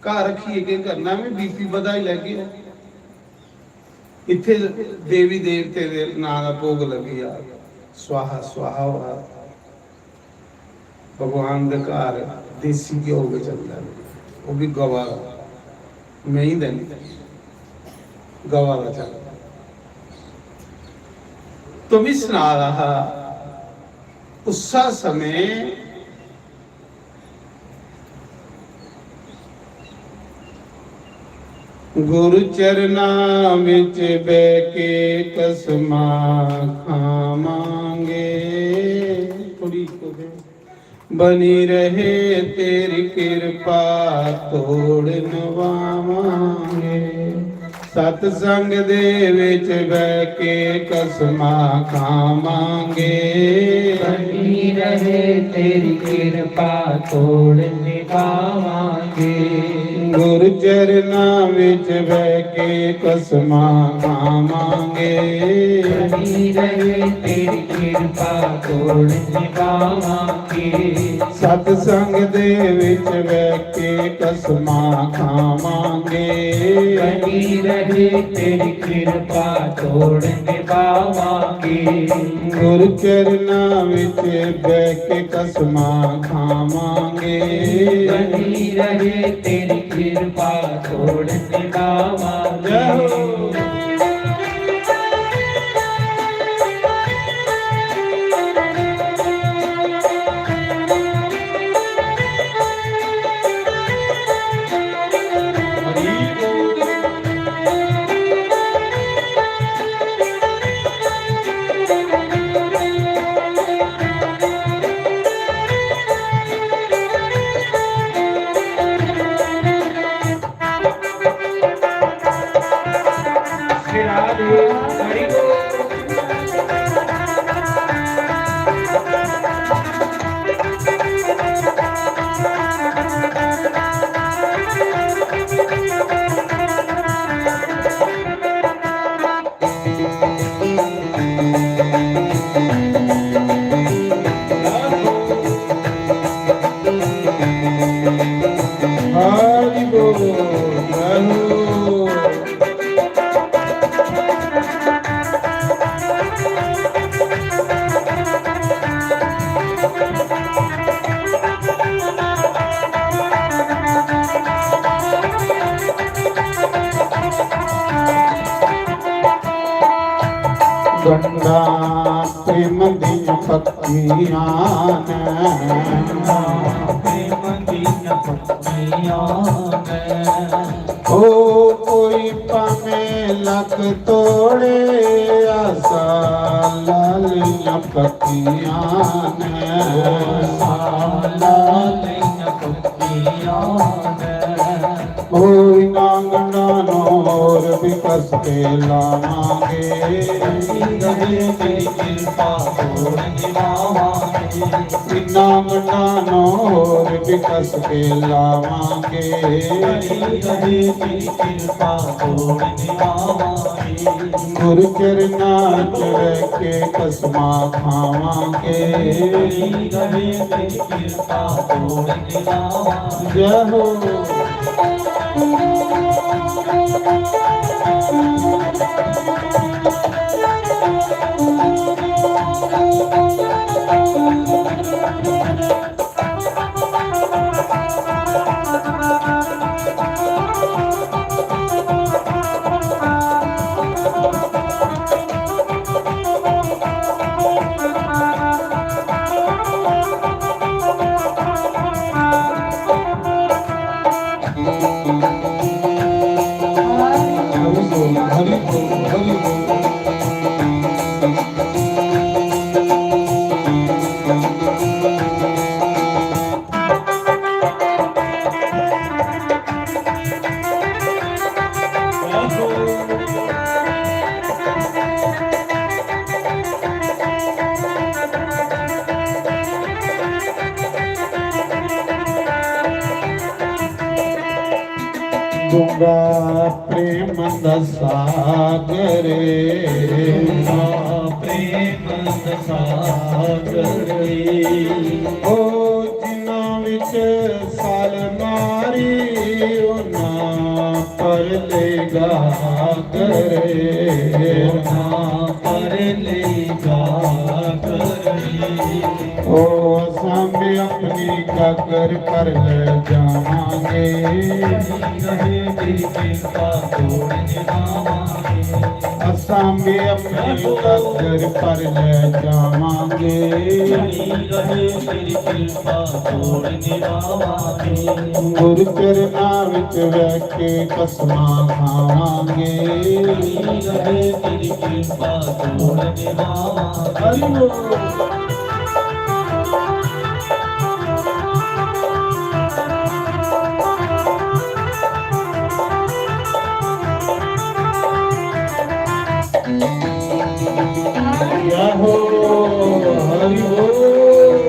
घर रखिए के करना में बीपी बधाई लगे। इत्थे देवी देवते दे नाम दा भोग लगी आ स्वाहा स्वाहा हो। भगवान दे घर देसी घ्यो के चलता है, वो भी गवा नहीं देनी गवा का चलता। तो भी सुना रहा उसा समय गुरु चरना विच बैके कसमा खामांगे। थोड़ी बनी रहे तेरी कृपा तोड़ नवावांगे। सतसंग दे विच बैके कसमा खामांगे। बनी रहे तेरी कृपा तोड़ निभावांगे। ਗੁਰ ਚਰਨਾਂ ਵਿੱਚ ਬਹਿ ਕੇ ਕਸਮਾਂ ਖਾਵਾਂਗੇ। ਬਣੀ ਰਹੇ ਤੇਰੀ ਕਿਰਪਾ ਤੋੜ ਨਿਭਾਵਾਂਗੇ। ਸਤ ਸੰਗ ਦੇ ਵਿੱਚ ਬਹਿ ਕੇ ਕਸਮਾਂ ਖਾਵਾਂਗੇ। ਬਣੀ ਰਹੇ ਤੇਰੀ ਕਿਰਪਾ ਤੋੜ ਨਿਭਾਵਾਂਗੇ। ਗੁਰ ਚਰਨਾਂ ਵਿੱਚ ਬਹਿ ਕੇ ਕਸਮਾਂ ਖਾਵਾਂਗੇ। ਬਣੀ ਰਹੇ ਤੇਰੀ ਕਿਰਪਾ ਤੋੜ ਨਿਭਾਵਾਂਗੇ। ਹਰਿ ਬੋਲ ਗੰਗਾ ਪ੍ਰੇਮ ਦੀਆਂ ਪੱਕੀਆਂ ਪ੍ਰੇਮ ਦੀਆਂ ਪੱਕੀਆਂ ਓ ਕੋਈ ਭਾਵੇਂ ਲੱਖ ਤੋੜੇ ਆਸਾ ਲਾਲੀਆਂ ਪੱਕੀਆਂ ਲਾਲੀਆਂ ਪੱਕੀਆਂ ਕੋਈ ਨਾਂਗਣਾ ਨੋਰ ਵੀ ਕਸ ਕੇ ਲਾਵਾਂਗੇ। ਗਏ ਤੇਰੀ ਕਿਰਪਾ ਤੋੜ ਨਿਭਾਵਾਂਗੇ। ਨਾਂਗਣਾ ਨੋਰ ਵੀ ਕਸ ਕੇ ਲਾਵਾਂਗੇ। ਗਏ ਤੇਰੀ ਕਿਰਪਾ ਤੋੜ ਨਿਭਾਵਾਂਗੇ। ਗੁਰ ਚਰਨਾਂ ਚ ਰਹਿ ਕੇ ਕਸਮਾਂ ਖਾਵਾਂਗੇ। ਗਏ ਤੇਰੀ ਕਿਰਪਾ ਤੋੜ ਨਿਭਾਵਾਂਗੇ। ਜੈ ਹੋ ਹरि ਬੋਲ ਹरि ਬੋਲ ਗੰਗਾ ਪ੍ਰੇਮ ਦਾ ਸਾਗਰ ਪ੍ਰੇਮ ਦਸਾਗਰ ਓ ਜਿਨ੍ਹਾਂ ਵਿੱਚ ਸਾਲ ਮਾਰੀ ਉਹਨਾਂ ਪਰ ਲੇਗਾ ਕਰੇ ਪਰ ਲੇਗਾ ਕਰੇ ਓ ਅਸਾਂ ਵੀ ਆਪਣੀ ਕਾਕਰ ਕਰ ਲੈ ਜਾਵਾਂਗੇ। ਰਹੇ ਤੇਰੀ ਕਿਰਪਾ ਤੋੜ ਨਿਭਾਵਾਂਗੇ। ਅਸਾਂ ਵੀ ਆਪਣੀ ਕਾਕਰ ਕਰ ਲੈ ਜਾਵਾਂਗੇ। ਰਹੇ ਤੇਰੀ ਕਿਰਪਾ ਤੋੜ ਨਿਭਾਵਾਂਗੇ। ਗੁਰ ਚਰਨਾਂ ਵਿੱਚ ਬਹਿ ਕੇ ਕਸਮਾਂ ਖਾਵਾਂਗੇ। ਰਹੇ ਤੇਰੀ ਕਿਰਪਾ ਤੋੜ ਨਿਭਾਵਾਂਗੇ। ਹਰਿ ਬੋਲ ਜੈ ਹੋ ਹਰਿ ਬੋਲ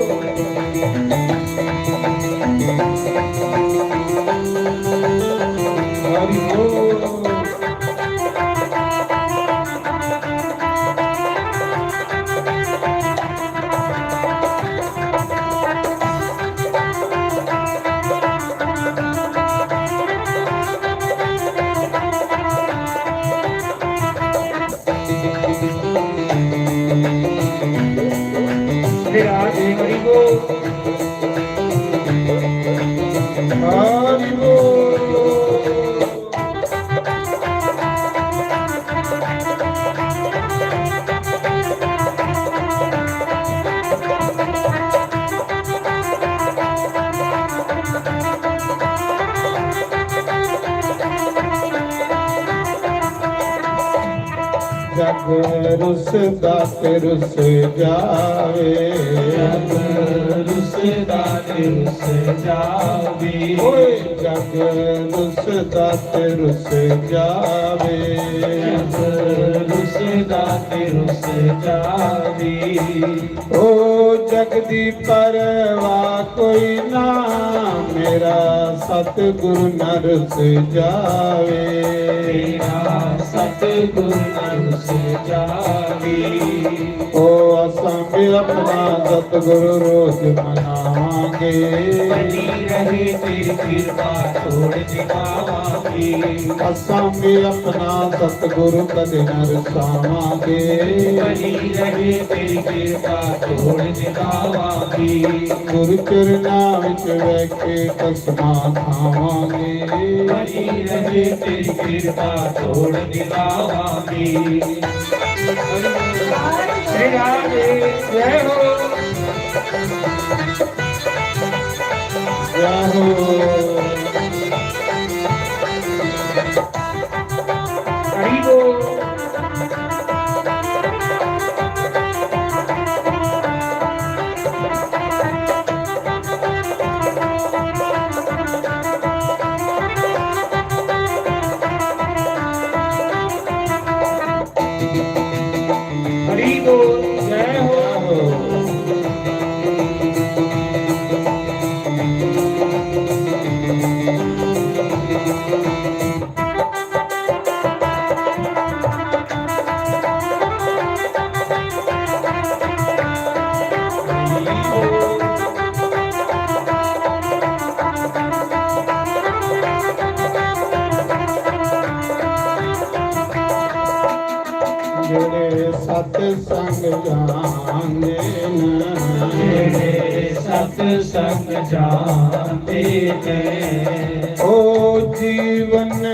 विराजे हरि बोल हरि बोल। जग रुसदा ते रुस जावे, जग रुसदा ते रुस जावे, ओए जग रुसदा ते रुस जावे, जग रुसदा ते रुस जावे। ओ जगदी परवाह कोई ना, मेरा सतगुरु न रुस जावे, मेरा सतगुरु न रुस जावे। ओ असां भी अपना सतगुरु रोज मनावांगे, बनी रहे तेरी कृपा छोड़ दिखावांगे, असां भी अपना सतगुरु कदे न रुसावांगे, बनी रहे तेरी कृपा छोड़ दिखावांगे। गुरु चरनां विच बैठ के कसमां खावांगे, बनी रहे तेरी कृपा छोड़ दिखावांगे। विराजे जय हो जय हो। हरि बोल हरि बोल जय हो ਜਿਹੜੇ ਸਤ ਸੰਗ ਜਾਣਦੇ ਨੇ, ਜਿਹੜੇ ਸਤ ਸੰਗ ਜਾਣਦੇ ਨੇ, ਉਹ ਜੀਵਨ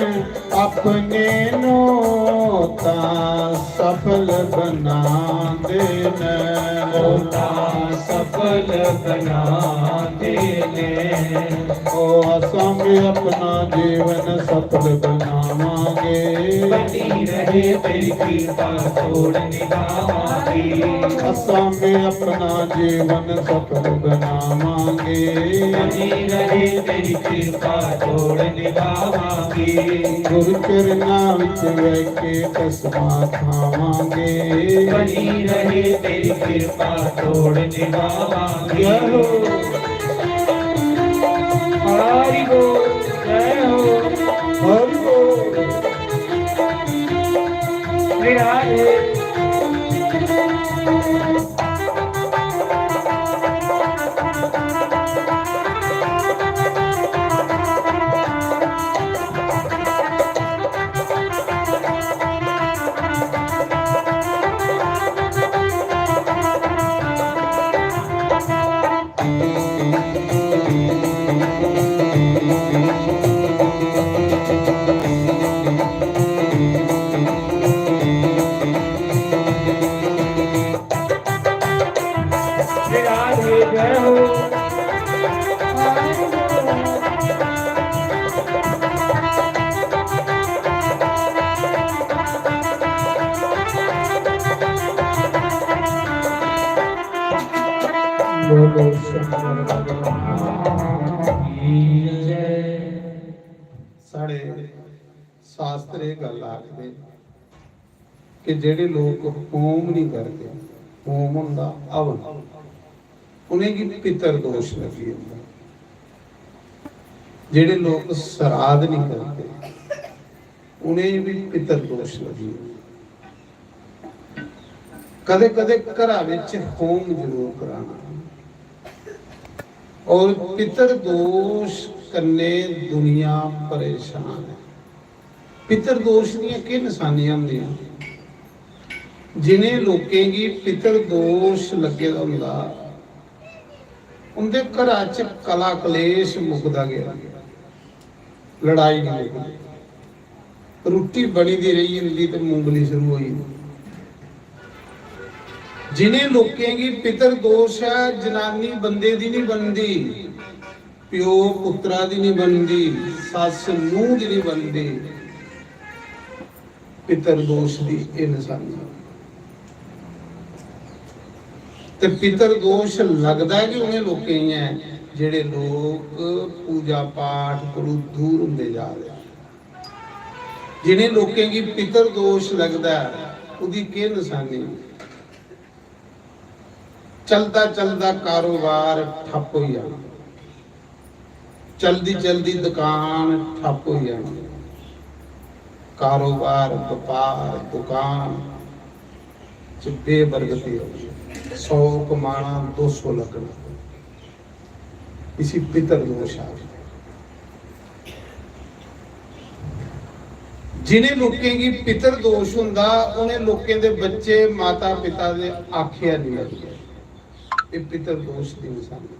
ਆਪਣੇ ਨੂੰ ਤਾਂ ਸਫਲ ਬਣਾਉਂਦੇ ਨੇ, ਉਹ ਤਾਂ ਸਫਲ ਬਣਾਉਂਦੇ ਨੇ। ਉਹ ਅਸਾਂ ਵੀ ਆਪਣਾ ਜੀਵਨ ਸਫਲ ਬਣਾਵਾਂਗੇ, ਬਣੀ ਰਹੇ ਤੇਰੀ ਕਿਰਪਾ ਛੋੜ ਨਿਭਾਵਾਂਗੇ, ਅਸਾਂ ਵੀ ਆਪਣਾ ਜੀਵਨ ਸਫਲ ਬਣਾਵਾਂਗੇ, ਬਣੀ ਰਹੇ ਤੇਰੀ ਕਿਰਪਾ ਛੋੜ ਨਿਭਾਵਾਂਗੇ। ਗੁਰੂ ਚਰਨਾਂ ਵਿੱਚ ਬਹਿ ਕੇ ਕਸਮਾਂ ਖਾਵਾਂਗੇ, ਬਣੀ ਰਹੇ ਤੇਰੀ ਕਿਰਪਾ ਛੋੜ ਨਿਭਾਵਾਂਗੇ। हरि बोल जय हो ਹਰਿ ਬੋਲ। विराजे विराजे जय हो ਬੋਲੋ ਸ਼ੰਕਰ ਭਗਵਾਨ ਕੀ ਜੈ। ਸਾਡੇ ਸ਼ਾਸਤਰ ਇਹ ਗੱਲ ਆਖਦੇ ਕਿ ਜਿਹੜੇ ਲੋਕ ਹੋਮ ਨਹੀਂ ਕਰਦੇ, ਹੋਮ ਹੁੰਦਾ ਅਵਨ, ਉਹਨੇ ਕੀ ਪਿਤਰ ਦੋਸ਼ ਲੱਗੀ ਹੁੰਦਾ। ਜਿਹੜੇ ਲੋਕ ਸਰਾਧ ਨਹੀਂ ਕਰਦੇ, उन्हें भी पितर दोष लगी। कदे कदे घरां विच होम जरूर कराना। और पितर दोष कन्ने दुनिया परेशान है। पितर दोष दियां की निशानियां होंदियां? जिन्हें लोकें गी पितर दोष लगे दा हुंदा उनके घरां च कला कलेश मुकदा गया, लड़ाई नहीं मुकदी। रोटी बनी दी रही होंदी ते मूंगली शुरू होई। जिन्हें लोकें गी पितर दोष है, जनानी बंदे दी नहीं बनदी, प्यो पुत्रा दी नहीं बनदी, सस नूह दी नहीं बनदी। पितर दोष दी ये निशानी। ते पितर दोष लगता है कि उन्हें लोग ही हैं जेड़े लोग पूजा पाठ को दूर होंदे जा रहे। जिन्हें लोगों की पितर दोष लगता है उसकी क्या निशानी? चलता चलता कारोबार ठप हो जाना, चलती चलती दुकान ठप हो जानी, कारोबार व्यापार दुकान च बेबरकती हो गई। 100 कमाना 200 लगना, इसी पितर दोष आ गया। जिन्हें लोकें की पितर दोष हुंदा उन्हें लोकें दे बच्चे माता पिता दे आखिया नहीं लगदे। ये पितर दोष दी निशानी।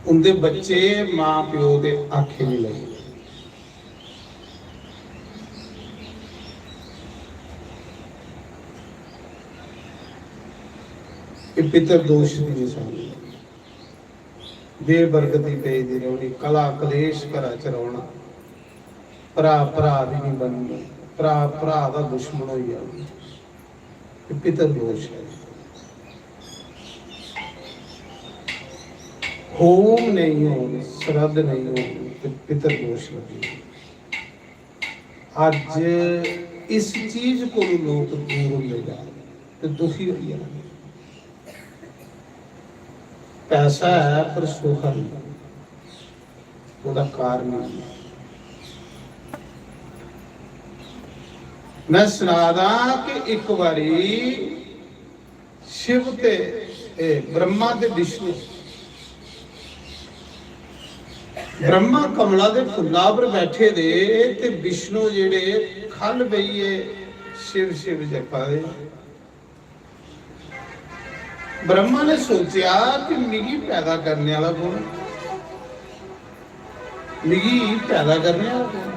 उनके बच्चे मां प्यो दे आखे नहीं लगदे। पितर दोष की निशानी। बेबरकती पेदी रहनी, कला कलेश घरा च रौना, भरा भरा दी नहीं बननी, भरा भरा दा दुश्मन हो जाना। पितर दोष है। होम नहीं हो, श्रद्ध नहीं हो तो पितर दोष लगे। आज इस चीज को लोग दूर होंदे जा रहे ते दुखी हो जा रहे। पैसा है पर सुख नहीं, उसका कारण नहीं। मैं सुनादा कि एक बारी शिव ते ब्रह्मा ते विष्णु, ब्रह्मा कमला दे फुल्ला पर बैठे दे ते विष्णु जेड़े खल बईए शिव शिव जपा दे। ब्रह्मा ने सोचा कि मिगी पैदा करने वाला कौन? मिगी पैदा करने वाला कौन?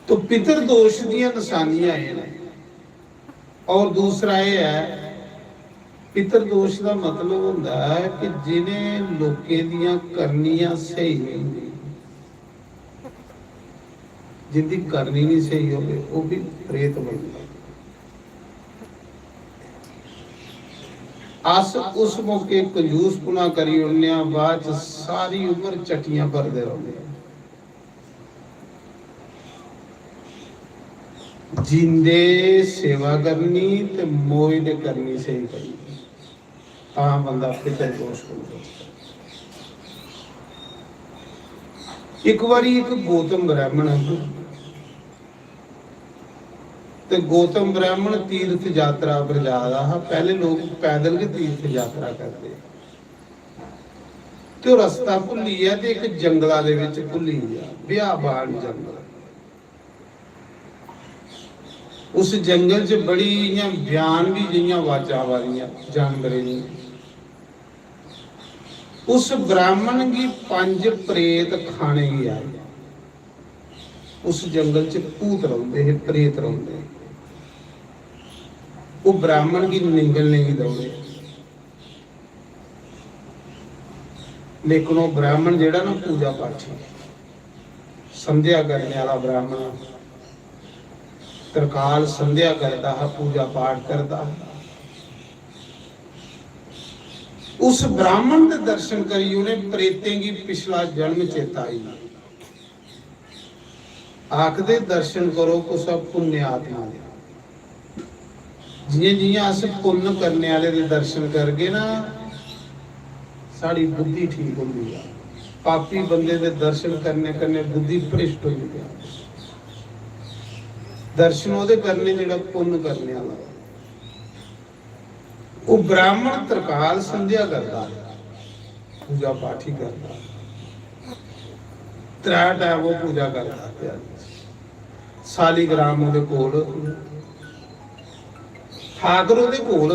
तो पितर दोष दियां निशानियां हैं। और दूसरा ये है, पितर दोष का मतलब होता है कि जिन्हें लोकें दियां करनियां सही नहीं, जिंदी करनी नहीं सही हो वो भी प्रेत बनता। अस उस मौके कंजूस पुना करी उन्ने बाद सारी उम्र चटियां भरदे रहोगे। जिंदे सेवा करनी ते मोए दे करनी सही करनी, ता बंदा पितर दोष होगा। एक बारी एक गौतम ब्राह्मण ते गौतम ब्राह्मण तीर्थ यात्रा पर जा रहा। पहले लोग पैदल के तीर्थ यात्रा करते तो रास्ता भुली है ते एक जंगला दे विच भुली गया, बियाबान जंगल। उस जंगल च बड़ियां बयान भी जियां आवाजां वालियां जानवरें दी। उस ब्राह्मण की 5 प्रेत खाने ही आए। उस जंगल च भूत रौंदे है, प्रेत रौंदे। वो ब्राह्मण की निगलने की दौड़े, लेकिन वो ब्राह्मण जेड़ा ना पूजा पाठी संध्या करने वाला ब्राह्मण, त्रिकाल संध्या करता है, पूजा पाठ करता है। उस ब्राह्मण के दर्शन करी उन्हें प्रेतें की पिछला जन्म चेता आई। आखदे दर्शन करो को सब पुण्य आत्मा दे। जियां जियां अस पुण्य करने वाले दे दर्शन करगे ना साड़ी बुद्धि ठीक होती है। पापी बंदे दे दर्शन करने करने बुद्धि भ्रिष्ट हो जाती है। दर्शन ओदे करने जेड़ा पुण्य करने वाला वो ब्राह्मण त्रिकाल संध्या करता है, पूजा पाठ ही करता है, 3 टाइम वो पूजा करता है। सालीग्राम ओदे कोल, ठाकर ओदे कोल,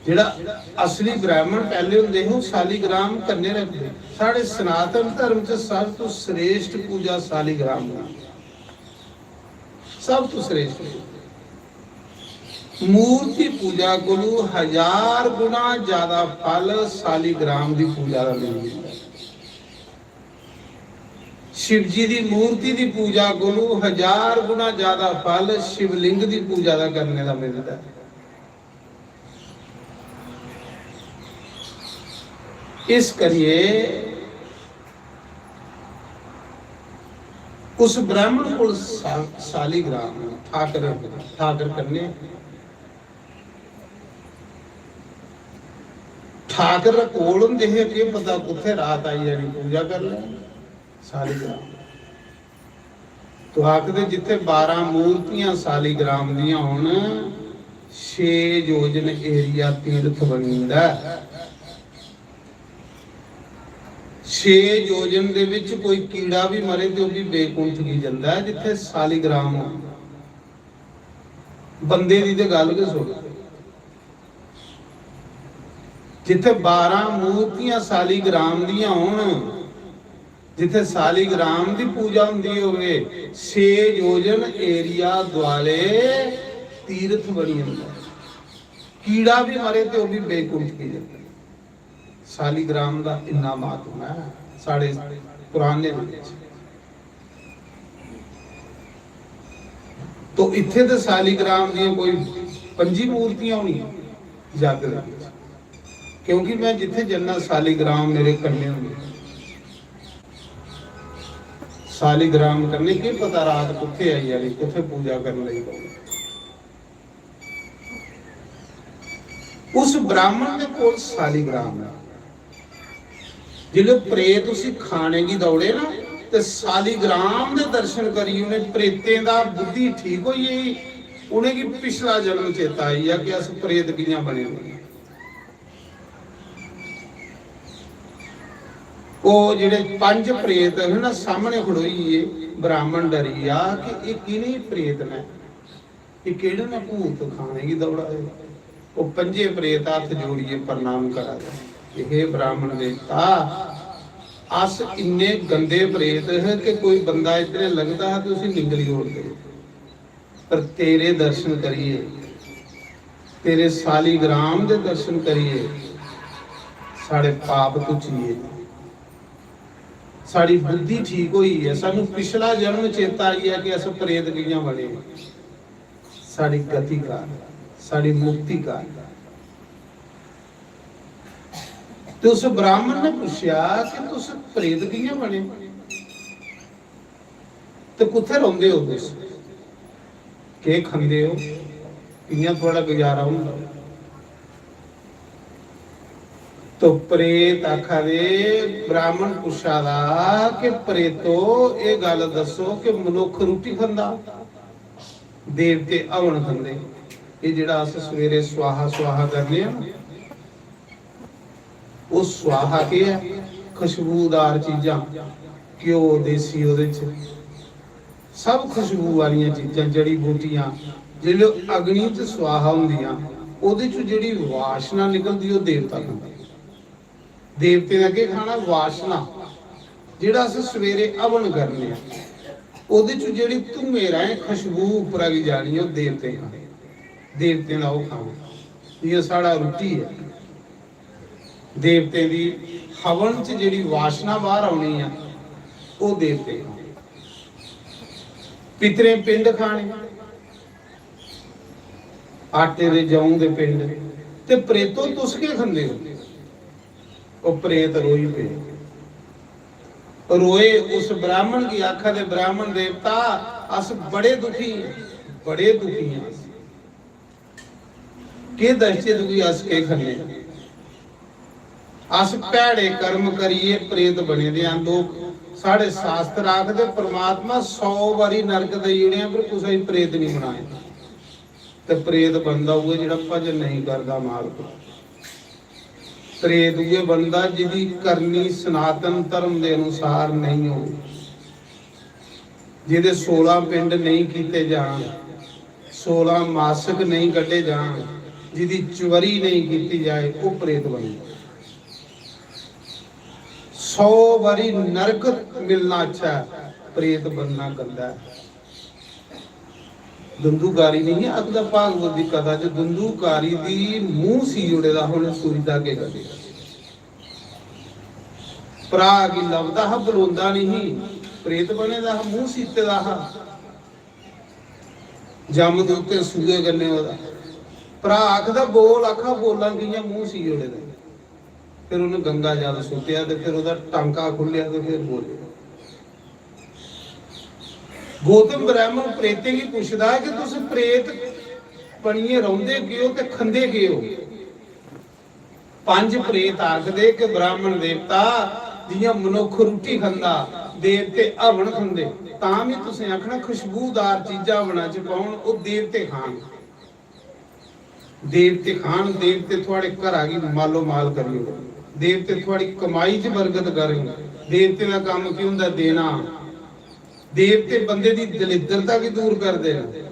जेड़ा असली ब्राह्मण पहले होंदे हो सालीग्राम करने रखते। साढ़े सनातन धर्म च सब तो श्रेष्ठ पूजा सालीग्राम दी, सब तो श्रेष्ठ। मूर्ति पूजा को 1000 गुना ज्यादा फल सालीग्राम की पूजा का मिलता है। शिव जी की मूर्ति की पूजा को 1000 गुना ज्यादा फल शिवलिंग की पूजा का करने का मिलता है। इस करिए उस ब्राह्मण को सालीग्राम ठाकर करने, ठाकर कोल होंदे है कि पता कुत्थे रात आई जानी पूजा कर ले सालीग्राम। तो आखदे जिथे 12 मूर्तियां सालीग्राम दियां होण 6 योजन एरिया तीर्थ बनिंदा। 6 योजन दे विच कोई कीड़ा भी मरे तो भी बेकुंठ की जांदा है जिथे सालीग्राम हो। बंदे दी ते गल के सुण, जिथे 12 मूर्तियां सालीग्राम दियां होण, जिथे सालीग्राम दी पूजा हुंदी होवे, 6 योजन एरिया दुआले तीर्थ बनी हुंदा। कीड़ा भी मरे तो भी बेकुंठ की जांदा। सालीग्राम का इन्ना महत्व है साढ़े पुराने विच। तो इत्थे ते सालीग्राम दी कोई 5 मूर्तियां होनी जग दे, क्योंकि मैं जिथे जन्ना सालीग्राम मेरे कन्ने होंगे। सालीग्राम करने की पता रात कुत्थे आई जानी, कुत्थे पूजा करने लगी पऊगी। उस ब्राह्मण दे कोल सालीग्राम है। जिले प्रेत उसी खाने की दौड़े ना ते सालीग्राम दे दर्शन करी उन्हें प्रेतें दा बुद्धि ठीक होई है। उन्हें की पिछला जन्म चेता आई है कि अस प्रेत कियां बने हुए। वो जेड़े 5 प्रेत है ना सामने खड़ोई है, ब्राह्मण डरी आ कि ये किने प्रेत ने, ये केड़े ने भूत खाने की दौड़ा है। वो 5 प्रेत हाथ जोड़िए प्रणाम करा दे, हे ब्राह्मण देवता अस इन्ने गंदे प्रेत है कि कोई बंदा इतने लगता है तो उसे निगली ओढ़ दे, पर तेरे दर्शन करिए, तेरे सालीग्राम दे दर्शन करिए, साढ़े पाप तुचिए, साड़ी बुद्धि ठीक हुई है। सानू पिछला जन्म चेता आई है कि अस प्रेत कियां बने, साड़ी गति का, साड़ी मुक्ति का। तो उस ब्राह्मण ने पूछा कि तुस प्रेत कियां बने, तो कुत्थे रोंदे हो, तुस के खंदे हो, कियां थोड़ा गुजारा हुंदा। तो प्रेत आखा दे ब्राह्मण पूछा दा कि प्रेतो ये गल दसो कि मनुख रोटी खांदा, देवते हवन खांदे, ये जिहड़ा अस सवेरे स्वाहा स्वाहा करने आ वो स्वाहा के है खुशबूदार चीजां, घ्यो देसी ओदे च सब खुशबू वालियां चीजां, जड़ी बूटियां जिहड़े अग्नि च स्वाहा हुंदियां ओदे च जिहड़ी वासना निकलदी ओ देवता खांदे। देवते ने के खाना वासना, जिहड़ा अस सवेरे हवन करने आ ओदे च जिहड़ी धुमेरा है खुशबू उपर आ जानी ओ देवते खांदे, देवते दा ओ खाना। ये साड़ा रुट्टी है, देवते दी हवन च जिहड़ी वासना बाहर आउणी आ ओ देवते खांदे। पितरे पिंड खाने, आटे दे जौं दे पिंड, ते प्रेतो तुस के खंदे हो। वो प्रेत रोई पे रोए उस ब्राह्मण की आखा दे ब्राह्मण देवता अस बड़े दुखी हैं, बड़े दुखी हैं। के दर्शे दुखी अस के खंदे ਅਸ ਭੈੜੇ ਕਰਮ ਕਰੀਏ ਪ੍ਰੇਤ ਬਣੇ ਦੇ ਆਂ। ਲੋਕ ਸਾਡੇ ਸ਼ਾਸਤਰ ਆਖਦੇ ਪ੍ਰਮਾਤਮਾ 100 ਵਾਰੀ ਨਰਕ ਦੇਈ ਜਣੇ ਪਰ ਕਿਸੇ ਪ੍ਰੇਤ ਨਹੀਂ ਬਣਾਏ। ਤੇ ਪ੍ਰੇਤ ਬੰਦਾ ਉਹ ਜਿਹੜਾ ਭਜਨ ਨਹੀਂ ਕਰਦਾ ਮਾਲਕ। ਪ੍ਰੇਤ ਉਹ ਬੰਦਾ ਜਿਹਦੀ ਕਰਨੀ ਸਨਾਤਨ ਧਰਮ ਦੇ ਅਨੁਸਾਰ ਨਹੀਂ ਹੋਵੇ, ਜਿਹਦੇ 16 ਪਿੰਡ ਨਹੀਂ ਕੀਤੇ ਜਾਣ, 16 ਮਾਸਕ ਨਹੀਂ ਕੱਢੇ ਜਾਣ, ਜਿਹਦੀ ਚਵਰੀ ਨਹੀਂ ਕੀਤੀ ਜਾਏ, ਉਹ ਪ੍ਰੇਤ ਬਣਦਾ। 100 ਵਾਰੀ ਨਰਕ ਮਿਲਣਾ ਅੱਛਾ ਹੈ, ਪ੍ਰੇਤ ਬਣਨਾ ਗੰਦਾ ਹੈ। ਦੰਦੂਕਾਰੀ ਨਹੀਂ ਹੈ। ਅਗਦਾ ਭਾਗਵਤ ਦੀ ਕਥਾ ਚ ਦੰਦੂਕਾਰੀ ਦੀ ਮੂੰਹ ਸੀ ਜੁੜੇ ਦਾ ਹੁਣ ਸੂਈ ਦਾ ਕੇ ਕਦੇ ਭਰਾ ਕੀ ਲਵਦਾ ਹ ਬਲੋਂਦਾ ਨਹੀਂ। ਪ੍ਰੇਤ ਬਣੇ ਦਾ ਮੂੰਹ ਸੀਤੇ ਦਾ ਜੰਮ ਦੇ ਉੱਤੇ ਸੂਏ ਕਰਨੇ ਉਹਦਾ ਭਰਾ ਆਖਦਾ ਬੋਲ ਆਖਾ ਬੋਲਾਂ ਗਈਆਂ ਮੂੰਹ ਸੀ ਜੁੜੇ ਦਾ। ਫਿਰ ਉਹਨੂੰ ਗੰਗਾ ਜਲ ਸੁੱਟਿਆ ਤੇ ਫਿਰ ਉਹਦਾ ਟਾਂਕਾ ਖੁੱਲਿਆ ਤੇ ਫਿਰ ਬੋਲਿਆ। ਗੌਤਮ ਬ੍ਰਾਹਮਣ ਪ੍ਰੇਤੇ ਕੀ ਪੁੱਛਦਾ ਕਿ ਤੁਸੀਂ ਪ੍ਰੇਤ ਬਣੀਏ ਰਹਿੰਦੇ ਕਿਉਂ ਤੇ ਖੰਦੇ ਕਿਉਂ? 5 ਪ੍ਰੇਤ ਆਖਦੇ ਕਿ ਬ੍ਰਾਹਮਣ ਦੇਵਤਾ ਜਿਹੀਆਂ ਮਨੁੱਖ ਰੋਟੀ ਖਾਂਦਾ, ਦੇਵਤੇ ਹਵਨ ਖਾਂਦੇ, ਤਾਂ ਵੀ ਤੁਸੀਂ ਆਖਣਾ ਖੁਸ਼ਬੂਦਾਰ ਚੀਜ਼ਾਂ ਬਣਾ ਚ ਪਾਉਣ, ਉਹ ਦੇਵਤੇ ਖਾਣ। ਦੇਵਤੇ ਖਾਣ, ਦੇਵਤੇ ਤੁਹਾਡੇ ਘਰ ਆ ਗਈ ਮਾਲੋ ਮਾਲ ਕਰਿਓ, ਦੇਵਤੇ ਤੁਹਾਡੀ ਕਮਾਈ 'ਚ ਬਰਕਤ ਕਰਿਓ। ਦੇਵਤੇ ਦਾ ਕੰਮ ਕੀ ਹੁੰਦਾ? ਦੇਣਾ। ਦੇਵਤੇ ਬੰਦੇ ਦੀ ਦਲਿੱਦਰਤਾ ਕੀ ਦੂਰ ਕਰਦੇ ਨੇ,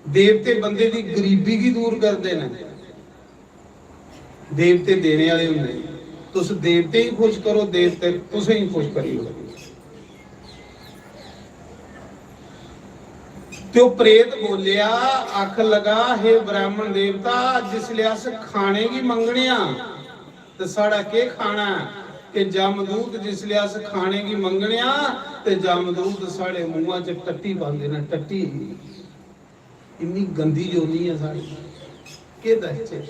ਦੇਵਤੇ ਬੰਦੇ ਦੀ ਗਰੀਬੀ ਕੀ ਦੂਰ ਕਰਦੇ ਨੇ। ਦੇਵਤੇ ਦੇਣੇ ਵਾਲੇ ਹੁੰਦੇ। ਤੁਸੀਂ ਦੇਵਤੇ ਹੀ ਖੁਸ਼ ਕਰੋ, ਦੇਵਤੇ ਤੁਸੀਂ ਹੀ ਖੁਸ਼ ਕਰਿਓ। ਤੇ ਉਹ ਪ੍ਰੇਤ ਬੋਲਿਆ ਅੱਖ ਲਗਾ ਹੈ ਬ੍ਰਾਹਮਣ ਦੇਵਤਾ ਜਿਸ ਲਈ ਅਸ ਖਾਣੇ ਕੀ ਮੰਗਣਿਆ ਤੇ ਸਾਡਾ ਕੀ ਖਾਣਾ ਕਿ ਜਮਦੂਤ ਜਿਸ ਲਈ ਅਸ ਖਾਣੇ ਕੀ ਮੰਗਣਿਆ ਤੇ ਜਮਦੂਤ ਸਾਡੇ ਮੂੰਹਾਂ 'ਚ ਟੱਟੀ ਪਾਉਂਦੇ ਨੇ। ਟੱਟੀ ਇੰਨੀ ਗੰਦੀ ਜੋਨੀ ਹੈ ਸਾਡੀ ਕਿ ਦੱਸੇ।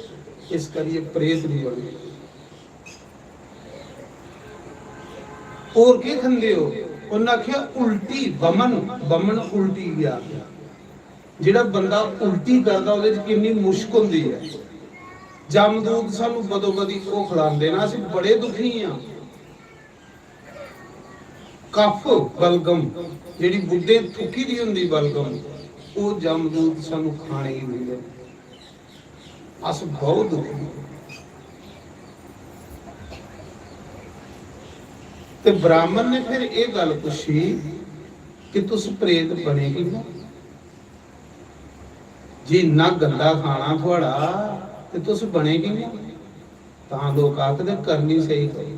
ਇਸ ਕਰੀਏ ਪ੍ਰੇਤ ਨਹੀਂ ਬਣੇ। ਹੋਰ ਕੀ ਖੰਦੇ ਹੋ? ਉਹਨਾਂ ਆਖਿਆ ਉਲਟੀ ਬਮਨ ਉਲਟੀ ਗਿਆ। ਜਿਹੜਾ ਬੰਦਾ ਉਲਟੀ ਕਰਦਾ ਉਹਦੇ 'ਚ ਕਿੰਨੀ ਮੁਸ਼ਕ ਹੁੰਦੀ ਹੈ। ਜਮਦੂਤ ਸਾਨੂੰ ਬਦੋ ਬਦੀ ਉਹ ਖਿਲਾਉਂਦੇ ਨਾ, ਅਸੀਂ ਬੜੇ ਦੁਖੀ ਆ। ਕਫ ਬਲਗਮ ਜਿਹੜੀ ਬੁੱਢੇ ਥੁੱਕੀ ਦੀ ਹੁੰਦੀ ਬਲਗਮ, ਉਹ ਜਮਦੂਤ ਸਾਨੂੰ ਖਾਣੇ ਹੀ ਦਿੰਦੇ। ਅਸ ਬਹੁਤ ਦੁਖੀ। ਤੇ ਬ੍ਰਾਹਮਣ ਨੇ ਫਿਰ ਇਹ ਗੱਲ ਪੁੱਛੀ ਕਿ ਤੁਸੀਂ ਪ੍ਰੇਤ ਬਣੇ ਕਿਵੇਂ? ਜੇ ਇੰਨਾ ਗੰਦਾ ਖਾਣਾ ਤੁਹਾਡਾ ਤੇ ਤੁਸੀਂ ਬਣੇ ਕਿਵੇਂ? ਤਾਂ ਲੋਕ ਆਖਦੇ ਕਰਨੀ ਸਹੀ ਕਰੀ।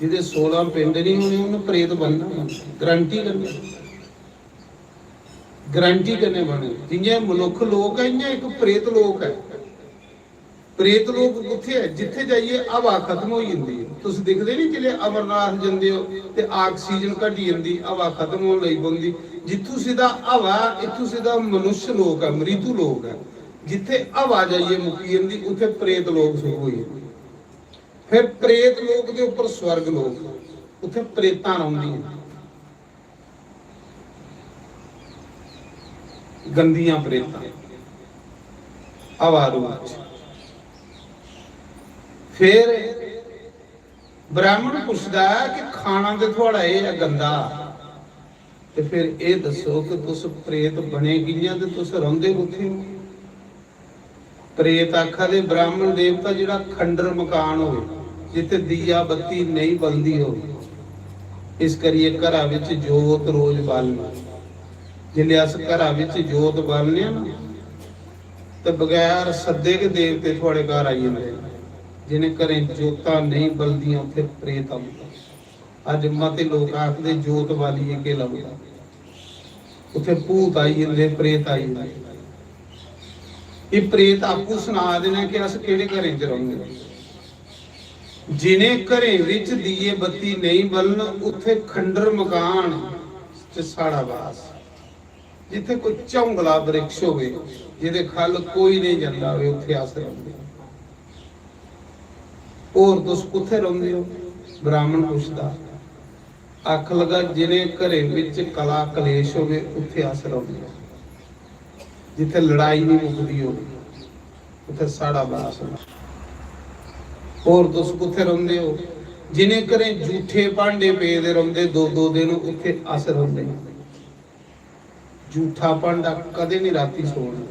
ਜਿਹਦੇ 16 ਪਿੰਡ ਨਹੀਂ ਹੋਣੇ ਉਹਨੂੰ ਪ੍ਰੇਤ ਬਣਨਾ। ਗਰੰਟੀ ਕਰਨੀ, ਗਰੰਟੀ ਕਰਨੇ ਬਣੇ। ਜਿੰਨੇ ਮਨੁੱਖ ਲੋਕ ਹੈ ਇੰਨੇ ਇੱਕ ਪ੍ਰੇਤ ਲੋਕ ਹੈ। ਪ੍ਰੇਤ ਲੋਕ ਕਿੱਥੇ ਹੈ? ਜਿੱਥੇ ਜਾਈਏ ਹਵਾ ਖਤਮ ਹੋ ਜਾਂਦੀ ਹੈ। ਤੁਸੀਂ ਦੇਖਦੇ ਨਹੀਂ ਜਿਹੜੇ ਅਮਰਨਾਥ ਜਾਂਦੇ ਹੋ ਤੇ ਆਕਸੀਜਨ ਘਟੀ ਜਾਂਦੀ, ਹਵਾ ਖਤਮ ਹੋਣ ਲਈ ਬੰਦੀ। ਜਿੱਥੋਂ ਸਿੱਧਾ ਹਵਾ, ਇੱਥੋਂ ਸਿੱਧਾ ਮਨੁੱਖ ਲੋਕ ਹੈ, ਮ੍ਰਿਤੂ ਲੋਕ ਹੈ। ਜਿੱਥੇ ਹਵਾ ਜਾਈਏ ਮੁੱਕੀ ਜਾਂਦੀ, ਉੱਥੇ ਪ੍ਰੇਤ ਲੋਕ ਸ਼ੁਰੂ ਹੋਈ। ਫਿਰ ਪ੍ਰੇਤ ਲੋਕ ਦੇ ਉੱਪਰ ਸਵਰਗ ਲੋਕ, ਉੱਥੇ ਪ੍ਰੇਤਾਂ ਰਹਿੰਦੀਆਂ ਗੰਦੀਆਂ ਪ੍ਰੇਤਾਂ ਹਵਾ ਰੂਪ ਚ। ਫਿਰ ਬ੍ਰਾਹਮਣ ਪੁੱਛਦਾ ਕਿ ਖਾਣਾ ਤੇ ਤੁਹਾਡਾ ਇਹ ਹੈ ਗੰਦਾ, ਤੇ ਫਿਰ ਇਹ ਦੱਸੋ ਕਿ ਤੁਸੀਂ ਪ੍ਰੇਤ ਬਣੇ ਕਿੰਨੀਆਂ ਤੇ ਤੁਸੀਂ ਰਹਿੰਦੇ ਕਿੱਥੇ ਹੋ? ਪ੍ਰੇਤ ਆਖਾ ਦੇ ਬ੍ਰਾਹਮਣ ਦੇਵਤਾ ਜਿਹੜਾ ਖੰਡਰ ਮਕਾਨ ਹੋਵੇ, ਜਿੱਥੇ ਦੀਆ ਬੱਤੀ ਨਹੀਂ ਬਲਦੀ ਹੋਵੇ। ਇਸ ਕਰੀਏ ਘਰਾਂ ਵਿੱਚ ਜੋਤ ਰੋਜ਼ ਬਾਲਣਾ। ਜਿਲੇ ਅਸ ਘਰਾਂ ਵਿੱਚ ਜੋਤ ਬਾਲਨੇ ਨਾ ਤੇ ਬਗੈਰ ਸੱਦੇ ਕੇ ਦੇਵਤੇ ਤੁਹਾਡੇ ਘਰ ਆਈ ਜਾਂਦੇ। ਜਿਹਨੇ ਘਰੇ ਜੋਤਾਂ ਨਹੀਂ ਬਲਦੀਆਂ ਉੱਥੇ ਪ੍ਰੇਤ ਆਉਂਦਾ। ਅੱਜ ਮਤੇ ਲੋਕ ਆਖਦੇ ਜੋਤ ਵਾਲੀਏ ਕੇ ਲੱਭਦਾ, ਉੱਥੇ ਭੂਤ ਆਈ ਜਾਂਦੇ, ਪ੍ਰੇਤ ਆਈ ਜਾਂਦੇ। ਇਹ ਪ੍ਰੇਤ ਆਪੂ ਸੁਣਾ ਦੇਣਾ ਕਿ ਅਸ ਕਿਹੜੇ ਘਰੇ ਚ ਰਹੋਗੇ। ਜਿਨੇ ਘਰੇ ਵਿੱਚ ਦੀਏ ਬੱਤੀ ਨਹੀਂ ਬਲਣ ਉੱਥੇ ਖੰਡਰ ਮਕਾਨ ਚ ਸਾੜਾ ਵਾਸ। ਜਿੱਥੇ ਕੋਈ ਝੌਂਗਲਾ ਬ੍ਰਿਕਸ਼ ਹੋਵੇ ਜਿਹਦੇ ਖੱਲ ਕੋਈ ਨਹੀਂ ਜਾਂਦਾ ਹੋਵੇ, ਉੱਥੇ ਆਸ ਰਹਿੰਦੇ। ਹੋਰ ਤੁਸੀਂ ਕਿੱਥੇ ਰਹਿੰਦੇ ਹੋ? ਬ੍ਰਾਹਮਣ ਪੁੱਛਦਾ। ਅੱਖ ਲਗਾ ਜਿਹਨੇ ਘਰੇ ਵਿੱਚ ਕਲਾ ਕਲੇਸ਼ ਹੋਵੇ ਉੱਥੇ ਆਸ ਰਹਿੰਦੇ। ਜਿੱਥੇ ਲੜਾਈ ਨਹੀਂ ਮੁੱਕਦੀ ਹੋਵੇ ਉੱਥੇ ਸਾੜਾ ਬਾਸ ਹੁੰਦਾ। ਹੋਰ ਤੁਸੀਂ ਕਿੱਥੇ ਰਹਿੰਦੇ ਹੋ? ਜਿਨੇ ਘਰੇ ਝੂਠੇ ਭਾਂਡੇ ਪਏ ਦੇ ਰਹਿੰਦੇ 2-2 ਦਿਨ ਉੱਥੇ ਅਸਰ ਹੁੰਦੇ। ਝੂਠਾ ਭਾਂਡਾ ਕਦੇ ਨਹੀਂ ਰਾਤੀ ਸੋਣਾ।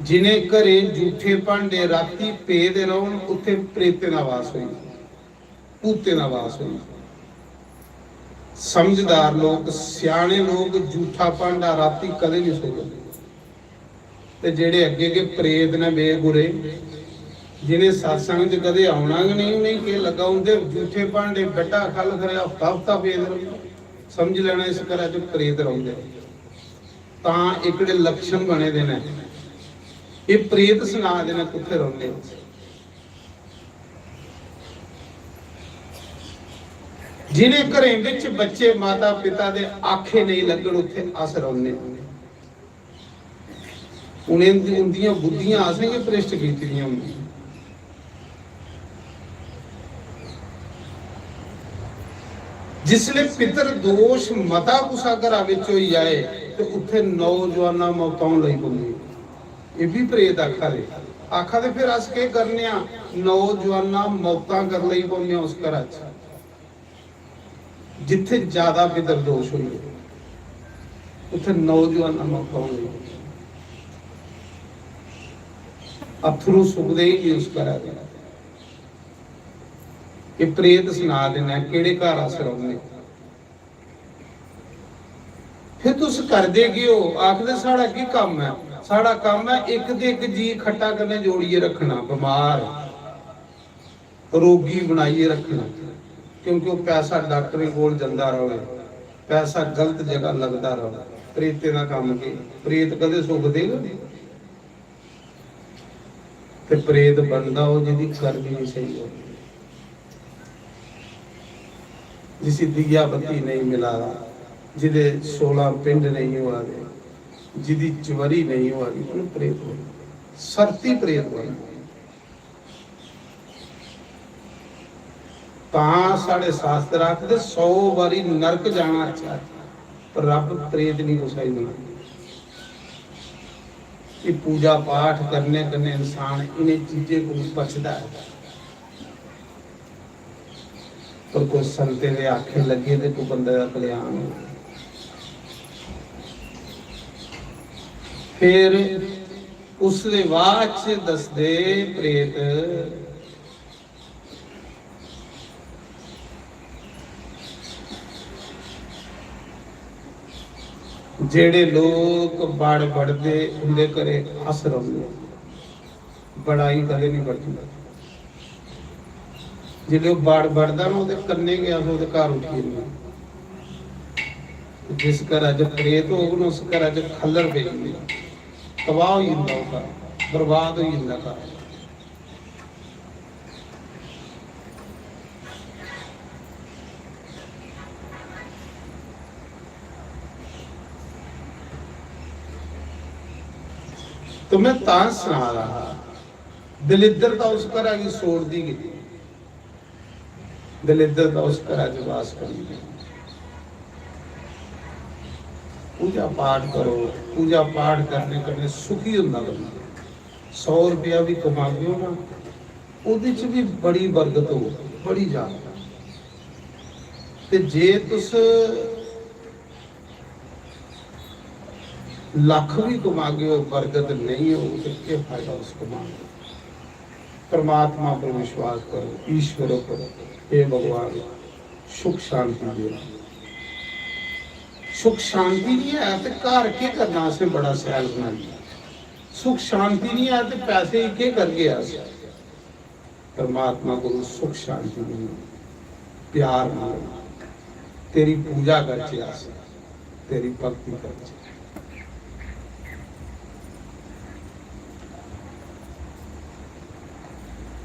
ਜਿਨੇ ਘਰੇ ਝੂਠੇ ਭਾਂਡੇ ਰਾਤੀ ਪਏ ਦੇ ਰਹਿਣ ਉੱਥੇ ਪ੍ਰੇਤੇ ਦਾ ਵਾਸ ਹੋਈ, ਭੂਤੇ ਦਾ ਵਾਸ ਹੋਈ। ਸਮਝਦਾਰ ਲੋਕ, ਸਿਆਣੇ ਲੋਕ ਝੂਠਾ ਭਾਂਡਾ ਰਾਤੀ ਕਦੇ ਨਹੀਂ ਸੋਦੇ। ਤੇ ਜਿਹੜੇ ਅੱਗੇ ਅੱਗੇ ਪ੍ਰੇਤ ਨੇ ਬੇਗੁਰੇ, ਜਿਹਨੇ satsang ਚ ਕਦੇ ਆਉਣਾ ਨਹੀਂ ਕਿ ਲੱਗਾ ਹੁੰਦੇ ਝੂਠੇ ਭਾਂਡੇ ਬੱਟਾ ਖਲ ਕਰਿਆ ਹਫਤਾ ਪਏ ਦੇ, ਸਮਝ ਲੈਣਾ ਇਸ ਘਰਾਂ ਚ ਪ੍ਰੇਤ ਰਹਿੰਦੇ। ਤਾਂ ਇਕੜੇ ਲੱਛਣ ਬਣੇ ਦੇ ਨੇ, ਇਹ ਪ੍ਰੇਤ ਸੁਣਾ ਦੇਣਾ ਕਿੱਥੇ ਰਹਿੰਦੇ। ਜਿਹਨੇ ਘਰੇ ਵਿੱਚ ਬੱਚੇ ਮਾਤਾ ਪਿਤਾ ਦੇ ਆਖੇ ਨਹੀਂ ਲੱਗਣ ਉੱਥੇ ਅਸਰ ਹੁੰਦੇ। ਉਹਦੀਆਂ ਬੁੱਧੀਆਂ ਆਸੇਗੇ ਪ੍ਰੇਸ਼ਟ ਕੀਤੀਆਂ ਹੁੰਦੀਆਂ। ਜਿਸਲੇ ਪਿਤਰ ਦੋਸ਼ ਮਤਾ ਕੁਸਾ ਘਰਾਂ ਵਿੱਚ ਹੋਈ ਜਾਏ ਤੇ ਉੱਥੇ ਨੌਜਵਾਨਾਂ ਮੌਤਾਂ ਲਈ ਪੈਂਦੀ। ਇਹ ਵੀ ਪ੍ਰੇਤ ਆਖਾ ਦੇ ਫਿਰ ਅਸ ਕੀ ਕਰਨੇ ਆ? ਨੌਜਵਾਨਾਂ ਮੌਤਾਂ ਕਰ ਲਈ ਪੈਂਦੀਆਂ ਉਸ ਘਰਾਂ 'ਚ ਜਿੱਥੇ ਜ਼ਿਆਦਾ ਪਿਤਰ ਦੋਸ਼ ਹੋਈ, ਉੱਥੇ ਨੌਜਵਾਨਾਂ ਮੌਤਾਂ ਲਈ ਅਥਰੂ ਸੁਖਦੇ ਹੀ ਉਸ ਘਰਾਂ ਦੇ। ਇਹ ਪ੍ਰੇਤ ਸੁਣਾ ਦੇਣਾ ਕਿਹੜੇ ਘਰ ਅਸਰ ਆਉਂਦੇ। ਫਿਰ ਤੁਸੀਂ ਕਰਦੇ ਕੀ ਹੋ? ਆਖਦੇ ਸਾਡਾ ਕੀ ਕੰਮ ਹੈ? ਸਾਡਾ ਕੰਮ ਹੈ ਇੱਕ ਤੇ ਇੱਕ ਜੀ ਇਕੱਠਾ ਕਰਨੇ ਜੋੜੀਏ ਰੱਖਣਾ, ਬਿਮਾਰ ਰੋਗੀ ਬਣਾਈਏ ਰੱਖਣਾ। ਕਿਉਂਕਿ ਉਹ ਪੈਸਾ ਡਾਕਟਰ ਕੋਲ ਜਾਂਦਾ ਰਹੇ, ਪੈਸਾ ਗਲਤ ਜਗ੍ਹਾ ਲੱਗਦਾ ਰਹੇ। ਪ੍ਰੇਤੇ ਦਾ ਕੰਮ ਕੀ? ਪ੍ਰੇਤ ਕਦੇ ਸੁਖ ਦੇਗਾ? ਤੇ ਪ੍ਰੇਤ ਬਣਦਾ ਉਹ ਜਿਹਦੀ ਕਰਮ ਨਹੀਂ ਸਹੀ ਹੋ, जिसी दिया बत्ती नहीं मिला, जिदे 16 पिंड नहीं हुआ, जिदी चवरी नहीं हुआ, प्रेत हो सरती प्रेत बन। साढ़े शास्त्र आखते 100 बारी नरक जाना अच्छा, पर रब प्रेत नहीं घुसाई बना। ये पूजा पाठ करने करने इंसान इन्हें चीजें को बचता है। पर कोई संते दे आखे लगे तो कोई बंदे का कल्याण हो। फिर उसले वाच दसदे प्रेत जेड़े लोग बाड़ बढ़ते उनके घरे असर होंगे, बड़ाई कदे नहीं बढ़ती। जिले बाड़ बढ़ता ना वो कन्ने गया तो घर उठी नहीं। जिस घर अज प्रेत हो उस घर अज खलर पे तबाह हो जाता, घर बर्बाद हो जाता घर। तो मैं तां सुना रहा दलिद्र का उस घर की सोड़ दी गई, दलिद्र का उस घर च वास करी। पूजा पाठ करो, पूजा पाठ करने करने सुखी होंदा बंदा। 100 रुपया भी कमा गयो ना, उहदे च भी बड़ी बरकत हो, बड़ी ज्यादा। ते जे तुस लाख भी कमा गयो बरकत नहीं हो तो क्या फायदा उस कमाने। परमात्मा पर विश्वास करो, ईश्वर पर, हे भगवान सुख शांति दे। सुख शांति नहीं है तो घर के करना से बड़ा सैल बना लिया। सुख शांति नहीं है तो पैसे के कर गया। परमात्मा को सुख शांति नहीं, प्यार मांगो, तेरी पूजा कर, तेरी भक्ति कर।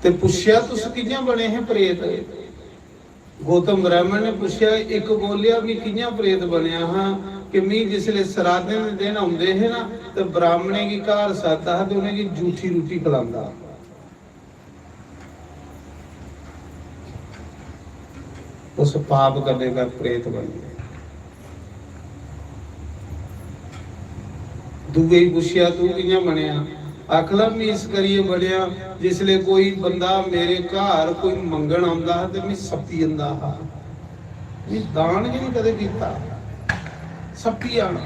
ते पुछया तुस कियां बने हैं प्रेत? गौतम ब्राह्मण ने पूछा, एक बोलिया भी कियां प्रेत बनया हाँ कि मी जिसले श्राद्धे दे दिन आउंदे है ना तो ब्राह्मणे की घर सादा है तो उन्हें की झूठी रोटी खिलांदा। उस पाप करने का प्रेत बन गया। दूजे ही पूछया तू कियां बनया? आखला मैं इस करिए बढ़िया जिसले कोई बंदा मेरे घर कोई मंगण आंदा ते मैं सप्पी जंदा हा, मैं दान ही नहीं कदे कीता, सप्पी आना।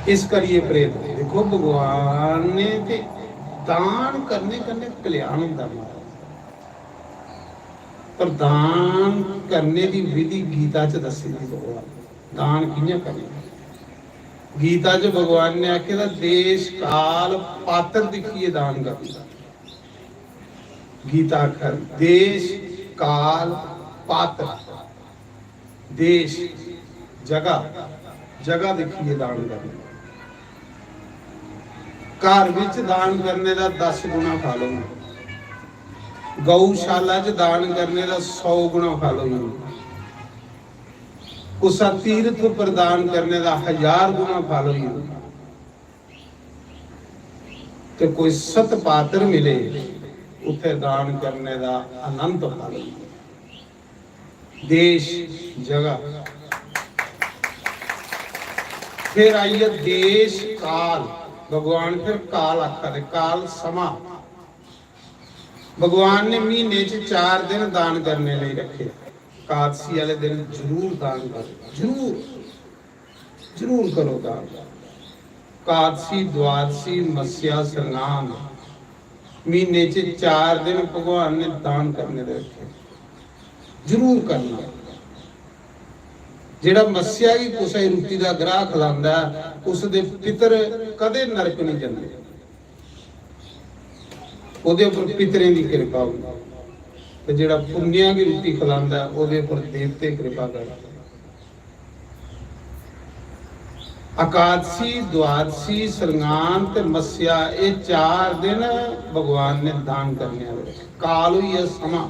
इस करिए प्रेत देखो भगवान ने ते दान करने कन्ने कल्याण हुंदा महाराज। पर दान करने की विधि गीता च दसी दी भगवान दान कियां करना। गीता च भगवान ने आखे देश काल पात्र दिखिए दान करना। गीता अखर देश काल पात्र, देश जगह जगह दिखिए दान करना। घर विच दान करने का 10 गुना फल होगा, गौशाला च दान करने का 100 गुना फल होगा, उस तीर्थ पर दान करने का 1000 गुना फल होगा। तो कोई सत पात्र मिले उथे दान करने का अनंत फल होगा। देश जगह फिर आइए देश काल। भगवान फिर काल आखा दे, काल समा। भगवान ने महीने च 4 दिन दान करने लिए रखे। कादसी वाले दिन जरूर दान करो, जरूर जरूर करो दान। कादसी, द्वादशी, मस्या, संगान महीने च 4 दिन भगवान ने दान करने दे रखे, जरूर करना। जेड़ा मस्या की कुछ रोटी का ग्राह खिलांदा उस दे पितर कदे नरक नहीं जांदे, ओदे उपर पितरें की कृपा होंदी। ते जेड़ा पुण्या की रोटी खिलांदा ओदे उपर देवते कृपा करदे। एकादशी, द्वादशी, सरगान ते मस्या ये 4 दिन भगवान ने दान करने वाले। काल हुई है समा।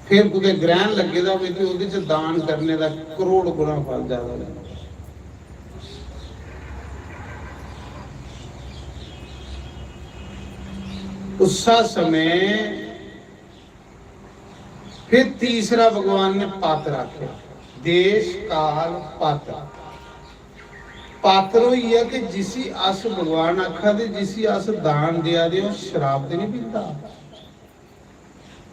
फिर कुछ ग्रहण लगे दा होवे ते ओदे च दान करने का करोड़ गुना फल ज्यादा है। उसा समय फिर तीसरा भगवान ने पात्र आख्या, देश काल पात्र। पात्र ही है कि जिसी अस भगवान आखा दे जिसी अस दान दिया दे शराब ते नहीं पीता।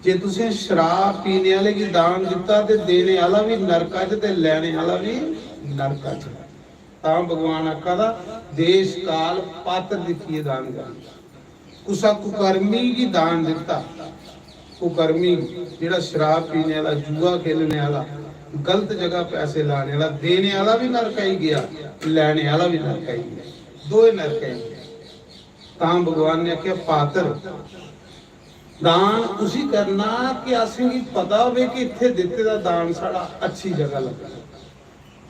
जे तुसें शराब पीने वाले की दान दिता ते देने वाला भी नरका च ते लेने वाला भी नरका च। तां भगवान आखा दा देश काल पात्र दिखिए दान करना। कुसा कुकर्मी की दान दिता, कुकर्मी जेड़ा शराब पीने वाला, जुआ खेलने वाला, गलत जगह पैसे लाने वाला, देने वाला भी नरका ही गया, लेने वाला भी नरका ही गया, दोए नरका ही गया। तां भगवान ने आख्या पात्र दान उसी करना कि असें गी पता होवे कि इत्थे दित्ते दा दान साड़ा अच्छी जगह लगा,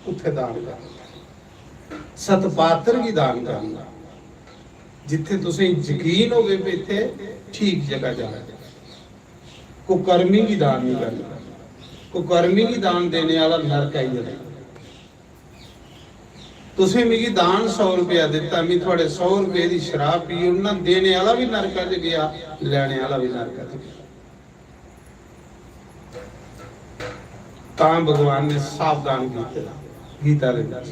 उत्थे दान करना। सतपात्र की दान करना जिथे तुसें यकीन होवे कि इत्थे ठीक जगह जाना। कुकर्मी की दान नहीं करना, कुकर्मी की दान देने वाला नरक आई जाए। तुसें मिगी दान 100 रुपया दिता, मैं थोड़े 100 रुपये की शराब पी, उन्ना देने वाला भी नरक च गया, लेने वाला भी नरक च गया। तां भगवान ने सावधान किया गीता दे विच।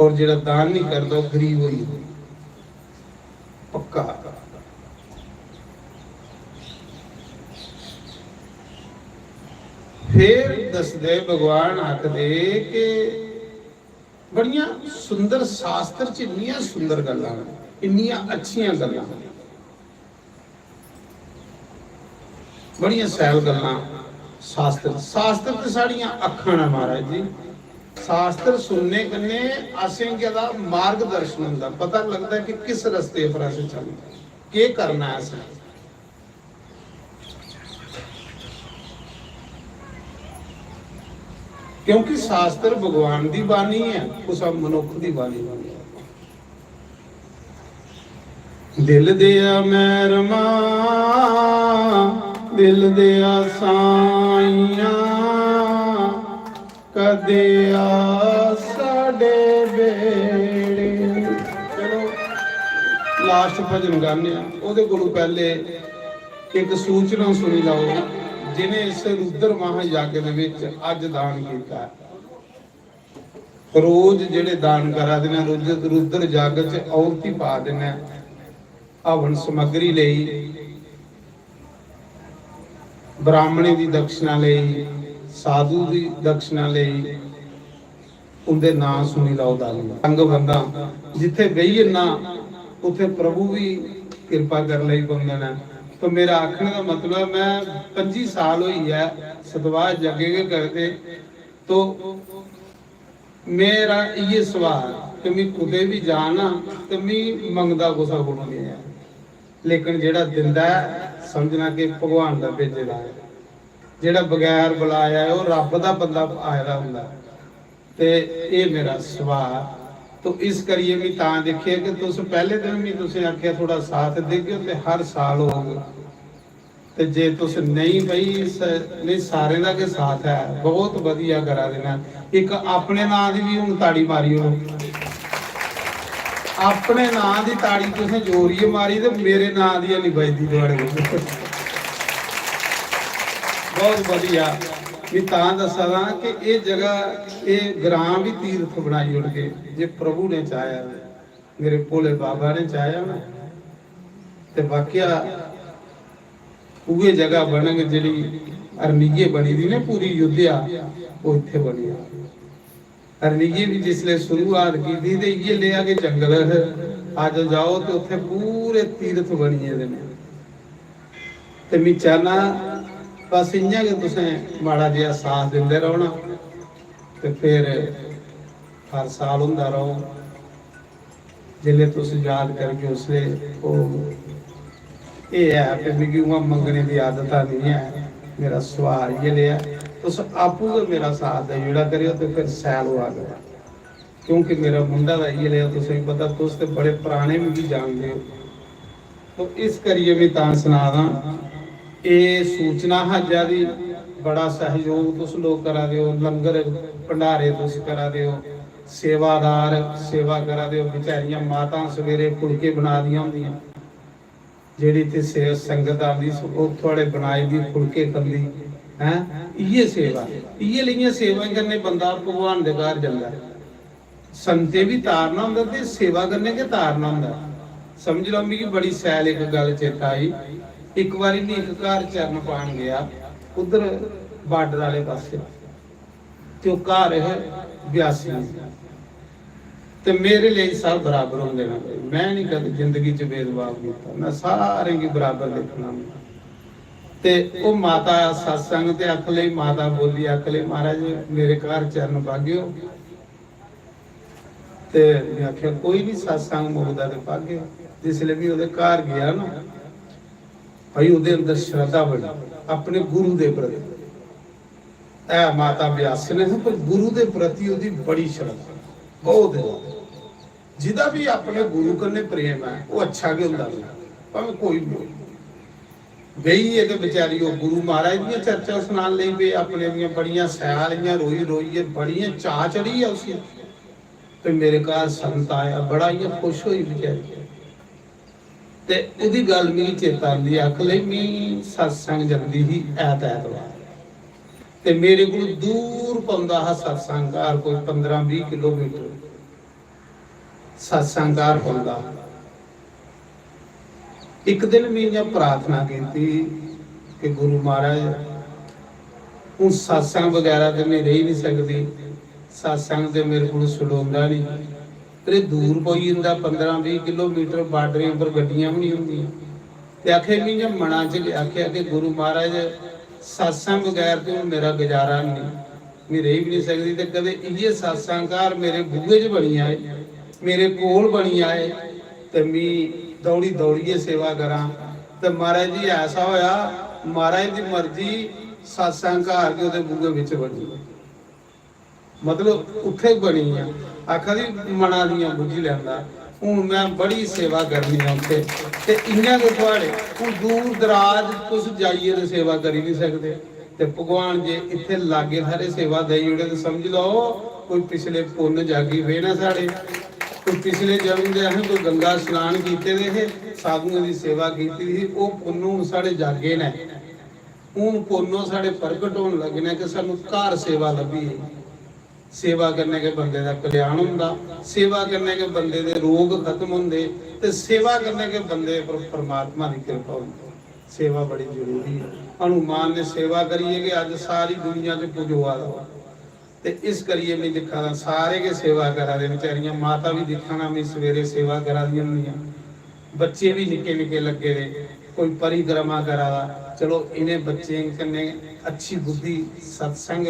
और जेड़ा दान नहीं करता गरीब होई पक्का। फिर दसदे भगवान आखदे कि बड़ियां सुंदर शास्त्र च इन्नियां सुंदर गल्लां, इन्नियां अच्छियां गल्लां, बड़ियां सैल गल्लां। शास्त्र शास्त्र ते साड़ियां अखां ने महाराज जी। शास्त्र सुनने कन्ने असें दा मार्गदर्शन होंदा, पता लगता है कि किस रस्ते पर असें चलना, के करना है असें। क्योंकि शास्त्र भगवान की बानी है, कुछ मनुख की बानी है। दिल दिया मैरमा दिल दिया साइया कदे आ साडे बेड़े। चलो लास्ट भजन गाने, ओदे कोलों पहले एक सूचना सुनी लाओ। ਜਿਹਨੇ ਇਸ ਰੁਦਰ ਮਹਾਯੱਗ ਦੇ ਵਿੱਚ ਅੱਜ ਦਾਨ ਕੀਤਾ। ਰੋਜ਼ ਜਿਹੜੇ ਦਾਨ ਕਰਾ ਦੇਣਾ ਰੁਦਰ ਜੱਗ 'ਚ ਔਰਤੀ ਪਾ ਦੇਣਾ ਹਵਨ ਸਮੱਗਰੀ ਲਈ, ਬ੍ਰਾਹਮਣੇ ਦੀ ਦਕਸ਼ਨਾ ਲਈ, ਸਾਧੂ ਦੀ ਦਕਸ਼ਨਾ ਲਈ, ਉਹਦੇ ਨਾਂ ਸੁਣੀ ਲਾਓ ਦਾਨ। ਸੰਗ ਬੰਦਾ ਜਿੱਥੇ ਗਈ ਨਾ ਉੱਥੇ ਪ੍ਰਭੂ ਵੀ ਕਿਰਪਾ ਕਰ ਲਈ ਬੰਦੇ ਨੇ। तो मेरा आखने का मतलब मैं 25 साल हुई है सतवाह जगे के करते, तो मेरा ये सवाल कि मैं कुते भी जाना तो मैं मंगदा कुछ गुण नहीं है, लेकिन जेड़ा दिंदा है समझना कि भगवान का भेजेदा है, जेड़ा बगैर बुलाया है वो रब दा बंदा आया हुंदा। ते ये मेरा सवाल तो इस करिए भी तां देखिए कि तुस पहले दिन भी तुसें आख्या थोड़ा साथ देगे ते हर साल होगे, ते जे तुस नहीं भाई नहीं सारे दा के साथ है बहुत वधिया करा देना। एक अपने नां दी भी हुण ताड़ी मारी हो, अपने नां दी ताड़ी तुसें जोरिए मारी ते मेरे नां दी नहीं बजदी तुहाडे कोल। बहुत वधिया भी तां दसां कि ये जगह ये ग्राम भी तीर्थ बनाई उड़ के जे प्रभु ने चाहया, मेरे भोले बाबा ने चाहया ना ते वाकया उहे जगह बन गई जिहड़ी अरनीए बनी थी ना पूरी युद्धिया वो इत्थे बनी। अरनीए भी जिसले शुरुआत की थी ते ये ले आके जंगल आज जाओ तो उत्थे पूरे तीर्थ बनिए दे ने। ते मैं चाहना बस इ'यां कि तुसें माड़ा जिहा साथ दिंदे रहो ना ते फिर हर साल हुंदा रहो, जिसले तुस याद करके उसले ये है कि मिगी उ'आं मंगने की आदत नहीं है। मेरा सवाल ये लिया तुस आपू गै मेरा साथ है जेड़ा करियो तो फिर सैल हो गया, क्योंकि मेरा मुंडा दा ये लिया तुसें पता तुस ते बड़े पुराने मिगी जानदे हो। तो इस करिए मैं तां सुना दा ये सूचना हजा दी बड़ा सहयोग तुस लोग करा दे हो, लंगर भंडारे तुस करा दे हो, सेवादार सेवा करा दे हो, बेचारियां माता सवेरे फुलके बना दियां होंदियां जेड़ी ते से संगत आंदी ओह थोड़े बनाई दी फुलके खंदी हैं। इये सेवा इये लियां सेवा करने बंदा भगवान दे घर जांदा है। संते भी तारना हुंदा ते सेवा करने के तारना हुंदा। समझ लो मिगी बड़ी सैल एक गल चेता आई। एक बारी मैं एक घर चरण पान गया उधर बार्डर वाले पासे, तो घर है 82 ते मेरे लिए सब बराबर होंगे ना। मैं नहीं कभी जिंदगी च भेदभाव किया, मैं सारे की बराबर देखना। ते ओ माता सत्संग ते आख लई माता बोली आख लई महाराज मेरे घर चरण पागियो। ते मैं आख्या कोई नहीं सत्संग मुकदा ते पागे। जिसले भी ओदे घर गया ना भाई ਉਹਦੇ अंदर श्रद्धा बड़ी अपने गुरु दे प्रति। ऐ माता व्यास ने पर गुरु दे प्रति ਉਹਦੀ बड़ी श्रद्धा बहुत है। जिदा भी अपने गुरु कन्ने प्रेम है वो अच्छा के ਹੁੰਦਾ भाਵੇਂ कोई भी गई है कि बेचारी वो गुरु महाराज दी चर्चा सुनान लई पे अपने दी बड़ियां सयालियां रोई रोई बड़ियां चाह चढ़ी है उसी ते मेरे घर संत आया बड़ा ही खुश हुई बेचारी। ते उदी गल मेरी चेता आंदी आख लई मैं सत्संग जल्दी ही ऐतवार ते मेरे को दूर पौंदा हा सत्संग घर कोई 15-20 किलोमीटर सत्संग घर पौंदा। एक दिन मैं प्रार्थना की कि गुरु महाराज हूँ सत्संग वगैरह तो मैं रही नहीं सकती, सत्संग तो मेरे को छुड़ाउंदा नहीं, तेरे दूर पई जांदा 15-20 किलोमीटर बार्डरें पर गड्डियां भी नहीं होंदियां। ते आखे मैं मना च आख्या कि गुरु महाराज सत्संग बगैर तो मेरा गुजारा नहीं, मैं रही भी नहीं सकती। ते कदे इये सत्संग घर मेरे बूहे च बनी आए, मेरे कोल बनी आए ते मैं दौड़ी दौड़िए सेवा करा। ते महाराज जी ऐसा होया महाराज दी मर्जी सत्संग घर के ओदे बूहे विच बनी, मतलब उत्थे बनी है। आखा दी मना दियां बुझी लैंदा। हूँ मैं बड़ी सेवा करनी है उत्थे ते इयां के थोड़े हूँ दूर दराज तुस जाइए तो सेवा करी नहीं सकते। ते भगवान जे इत्थे लागे सारे सेवा देई उड़े तो समझ लो कोई पिछले पुण्य जागी वे ना साढ़े, कोई पिछले जन्म दे असें कोई गंगा स्नान कीते दे हे, साधुओं की सेवा कीती थी, वो पुण्य हुण साढ़े जागे ने। ਹੁਣ ਪੁੰਨੋਂ ਸਾਡੇ ਪ੍ਰਗਟ ਹੋਣ ਲੱਗੇ ਨੇ कि सानू घर सेवा लभी है। सेवा करने के बंदे का कल्याण होंदा, सेवा करने के बंदे दे रोग खत्म होंदे ते सेवा करने के बंदे पर परमात्मा की कृपा होंदी। सेवा बड़ी जरूरी है। हनुमान ने सेवा करी है कि आज सारी दुनिया च कुछ हुआ दा ते इस करिए मैं दिखा सारे के सेवा करा दे बेचारियां माता भी दिखाना मैं सवेरे सेवा करा दी होंदियां, बच्चे भी निके निके लगे रहे, कोई परिक्रमा करा दा। चलो इन्हें बच्चे कन्ने अच्छी बुद्धि सत्संग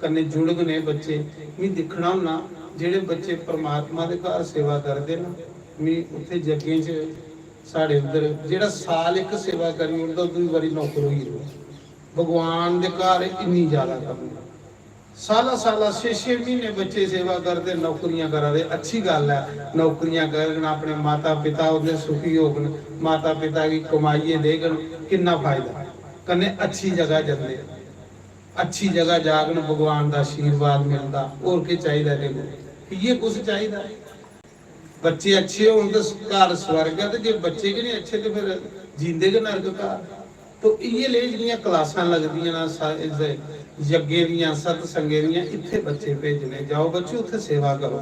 कन्ने जुड़ गए बच्चे मैं दिखना होना जेड़े बच्चे परमात्मा के घर सेवा करते ना मैं उत्थे जगे च साढ़े उधर जेड़ा साल एक सेवा करी उनका दूसरी बारी नौकर होई भगवान के घर इन्नी ज्यादा कम साला साला 6-6 महीने बच्चे सेवा करते नौकरियां करा दे। अच्छी गल है नौकरियां करन अपने माता पिता उनके सुखी होगन माता पिता की कमाइए देगन कितना फायदा कन्ने अच्छी जगह जाते अच्छी जगह जागन भगवान का आशीर्वाद मिलता और क्या चाहिए देखो ये कुछ चाहिए बच्चे अच्छे हो तो घर स्वर्ग है तो जो बच्चे के नहीं अच्छे तो फिर जींदे के नरक घर। तो ये ले जिहड़ियां क्लासां लगदियां ना जग्गे दियां सतसंगे दियां इत्थे बच्चे भेजने जाओ बच्चे उत्थे सेवा करो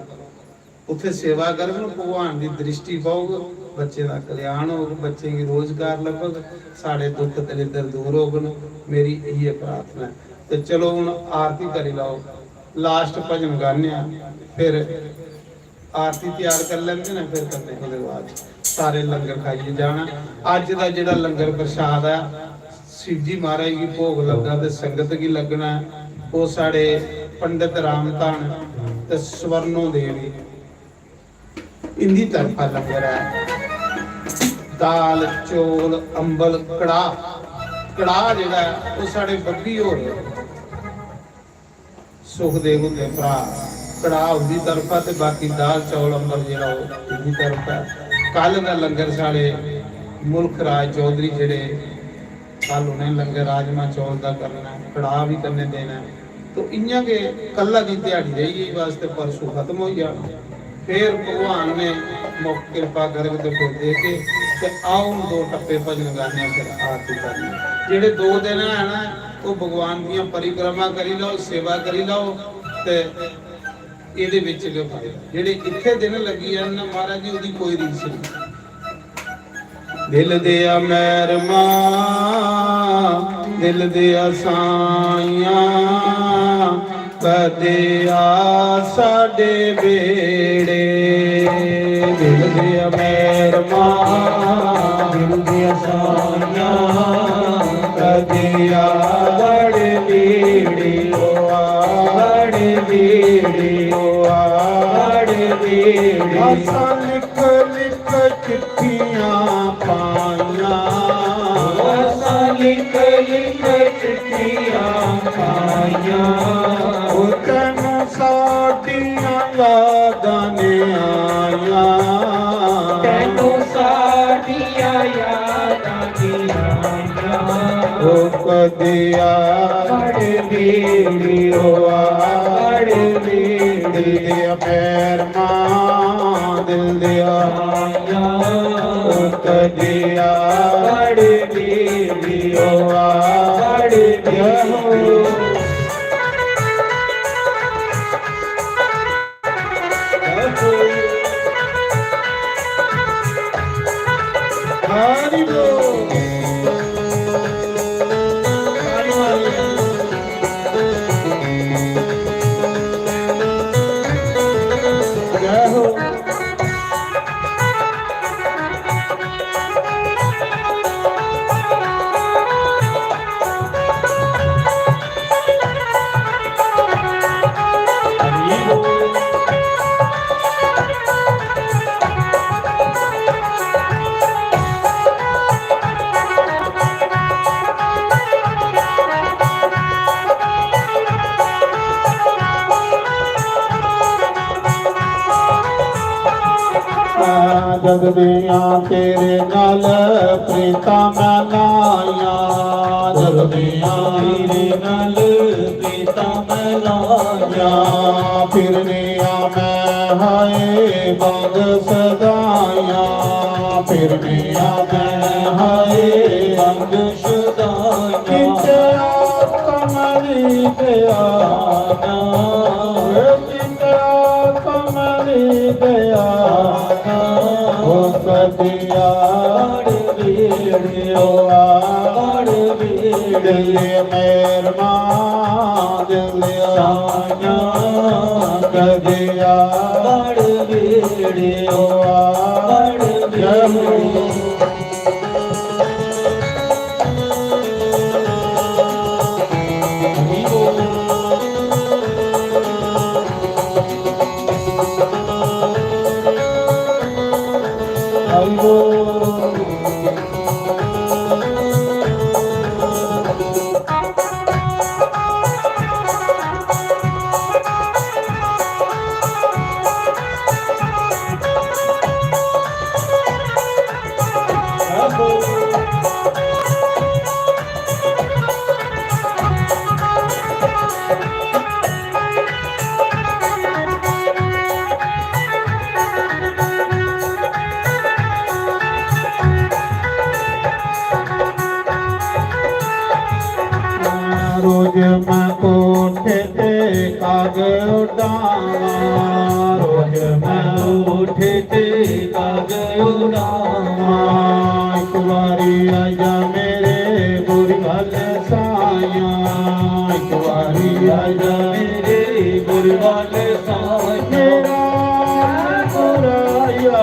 उत्थे सेवा करन भगवान की दृष्टि पाओगे बच्चे का कल्याण होगा बच्चे की रोजगार लगभग साढ़े दुख दरिद्र दूर होगन मेरी यही प्रार्थना है। तो चलो हुण आरती करी लाओ लास्ट भजन गाने फिर आरती तैयार कर लेंगे ना फिर करने के बाद सारे लंगर खाइए जाना। अज का जिहड़ा लंगर प्रसाद है शिव जी महाराज की भोग लगा तो संगत की लगना वो साढ़े पंडित रामधन ते स्वर्णो देवी इनकी तरफा लंगर है। दाल चौल अंबल कड़ाह जिहड़ा वो साढ़े बग्गी हो रहे सुखदेव होंदे भरा कड़ाह उनकी तरफा ते बाकी दाल चौल अंबल जिहड़ा उनकी तरफा। कल का लंगर साढ़े मुल्क राज चौधरी जिहड़े कल उन्हें लंगर राजमा चौल का करना कड़ाह भी करने देना तो इयां के कल्ला की दिहाड़ी रही वास्ते परसों खत्म हो जाना फिर भगवान ने मौके कृपा करके तो फिर दे के ते आओ 2 टप्पे भजन गाने फिर आरती करनी जेडे 2 दिन है ना वो भगवान दी परिक्रमा करी लो सेवा करी लो ते ਇਹਦੇ ਵਿੱਚ ਜੋ ਜਿਹੜੇ ਇੱਥੇ ਦਿਨ ਲੱਗੀ ਹਨ ਨਾ ਮਹਾਰਾਜ ਜੀ ਉਹਦੀ ਕੋਈ ਰੀਸ ਨਹੀਂ। ਦਿਲ ਦੇ ਆ ਮਹਿਰਮਾ ਦਿਲ ਦੇ ਆ ਸਾਈਆਂ ਕਦੇ ਆ ਸਾਡੇ ਬੇੜੇ ਦਿਲ ਦੇ ਆ ਮਹਿਰਮਾ ਦਿਲ ਦੇ ਆ ਸਾਈਆਂ ਕਦੇ ਆ ਸਾਡੇ ਬੇੜੇ ਆੜੇ ਬੇੜੇ आसा लिख लिख चिट्ठियां पाइयां आसा लिख लिख चिट्ठियां पाइयां ओ तैनू साडियां यादां ने आइयां तैनू साडियां यादां ने आइयां ओ कदे आड़ बेड़ी ओ आड़ बेड़ी पैर दिल दिया कदिया आड़ बेड़ी ओ आड़ बेड़ी हरि बोल जग दिया तेरे नाल प्रीता मैं लाया जग दिया तेरे नाल प्रीता मैं लाया फिरने मैं हाय बंग सदाया फिरने मैं हाय बंग सदाया दिल मेर मां दिल आया कदिया बड़ बेड़े बड़ बेड़े रोज मैं कोठे ते काग उड़ावा रोज मैं कोठे ते काग उड़ावा एक बारी आजा मेरे बुरी वाल साया एक बारी आजा मेरे बुरी वाल साया मेरा बुराया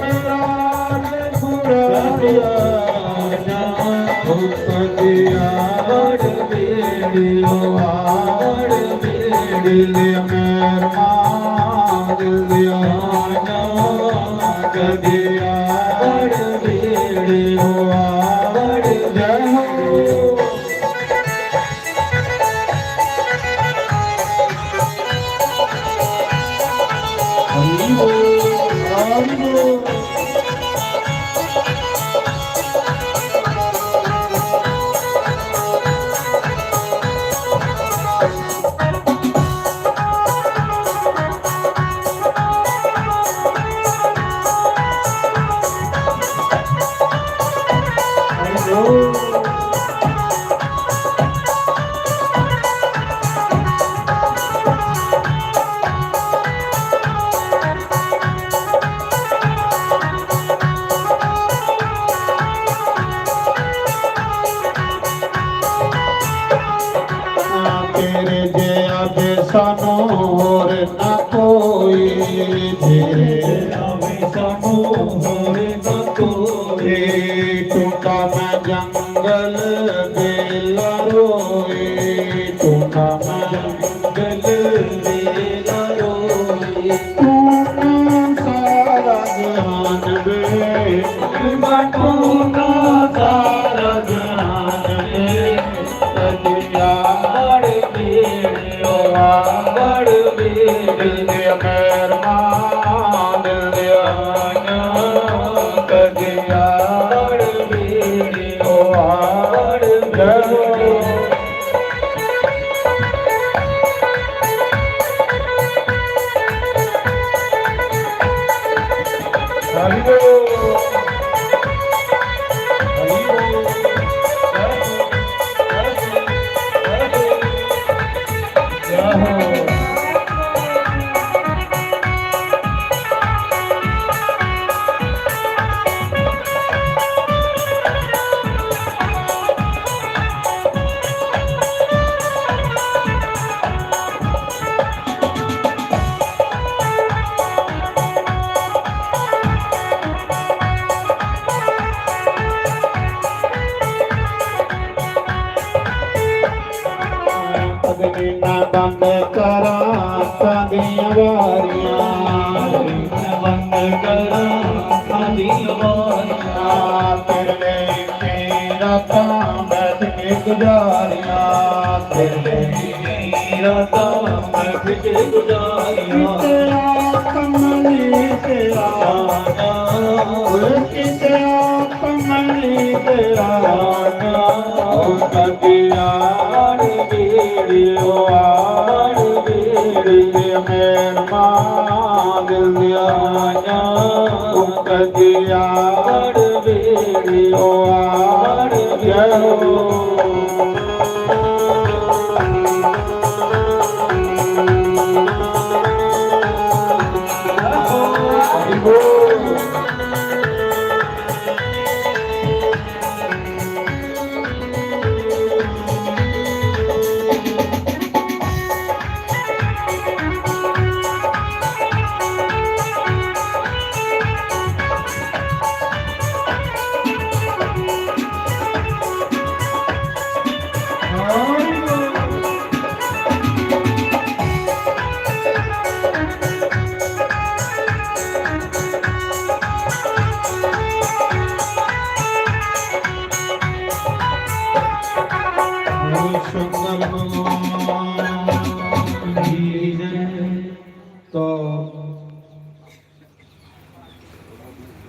मेरा बुराया दिल मेर मां दिल आना कदिया बड़ बेड़े बड़ जय हो हरि बोल तेरे जया बेसानो और न कोई तेरे बेसानो और न कोई टूटा मैं जंगल बेला रोए टूटा मैं जंगल बेला रोए तूने सारा ज्ञान बे टूटा सारा ज्ञान बे कदिया बड़ बेड़े मेर मां दिल आया कदिया बड़ बेड़े बड़ बेड़े हरि बोल हरि बोल ना बंद करा सादियां वारियां बंद करा सादियां वारियां तेरे तेरा काम बैठ के गुजारियां तेरे तेरा काम बैठ के गुजारियां तेरा कमली तेरा तेरा कमली तेरा कदिया मेर मां दिल आया कदिया बड़ बेड़े जय हो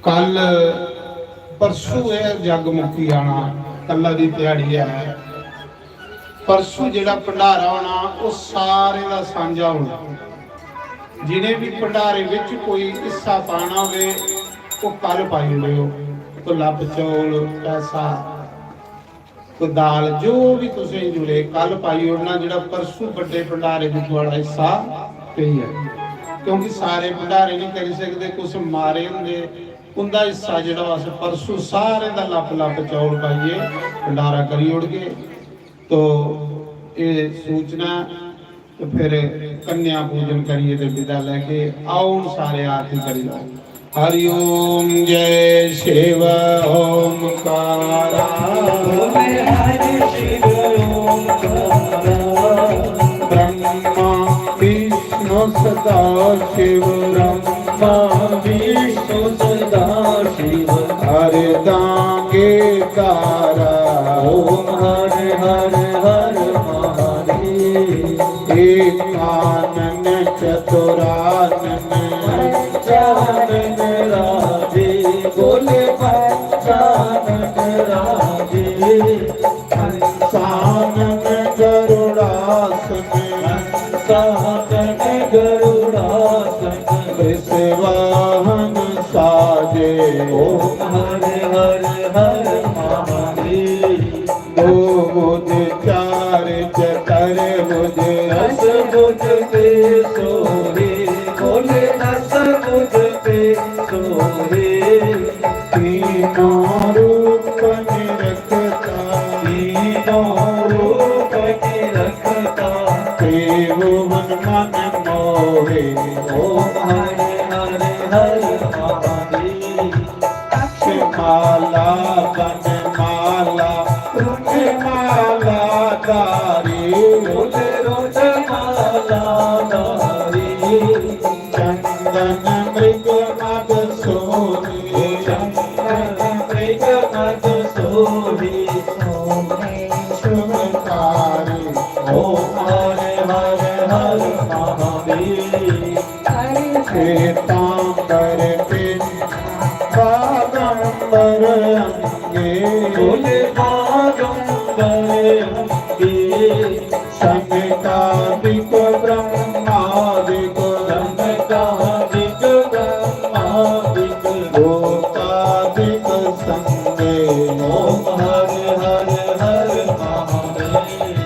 कल परसों है जग मुक्ति आना, कल की दिहाड़ी है। परसों जिहड़ा भंडारा होना वो सारे का सांझा होना। जिन्हें भी भंडारे विच कोई हिस्सा पाना होवे वो कल पाई लियो। तो लभ चौल पैसा कोई दाल जो भी तुसीं जुड़े कल पाई उड़ना, जिहड़ा परसों बड़े भंडारे में तुहाड़ा हिस्सा पई है। क्योंकि सारे भंडारे नहीं कर सकते, कुछ मारे होंगे उनका हिस्सा जिहड़ा अस परसों सारे का लप लप चौल पाइए भंडारा करी उड़ गए। तो ये सूचना तो फिर कन्या पूजन करिए तो विदा लेके आओ सारे आरती करी लो। हरि ओम जय शिव ओमकार ब्रह्मा विष्णु सदा शिव ब्रह्मा विष्णु सदा शिव हरे दांगे तारा ओम हरे हरे हर महादेव एक आनन चतुरानन पंचानन राजे बोले पंचानन राजे पंचानन गरुड़ासन पंचानन गरुड़ासन कृष्णवाहन साजे ओम हरे हरे हर महादेव दो बुध चार चतर बुध दस बुध के सोहे बोले दस बुध के सोहे तीनों रूप निरखता तीनों रूप निरखता त्रिभुवन मन मोहे ओम हरे हरे हर महादेव अक्षमाला बनमाला रुद्रमाला धारी रुद्रमाला धारी चंदन मृग मद सोही चंदन मृग मद सोही शुभकारी ओम हरे हरे हर महादेव श्वेतांबर बागंबर अंगे बोले बागंबर अंगे समकालिक ब्रह्मादिक समकालिक ब्रह्मादिक लोकादिक संगे ओम हरे हरे हर महादेव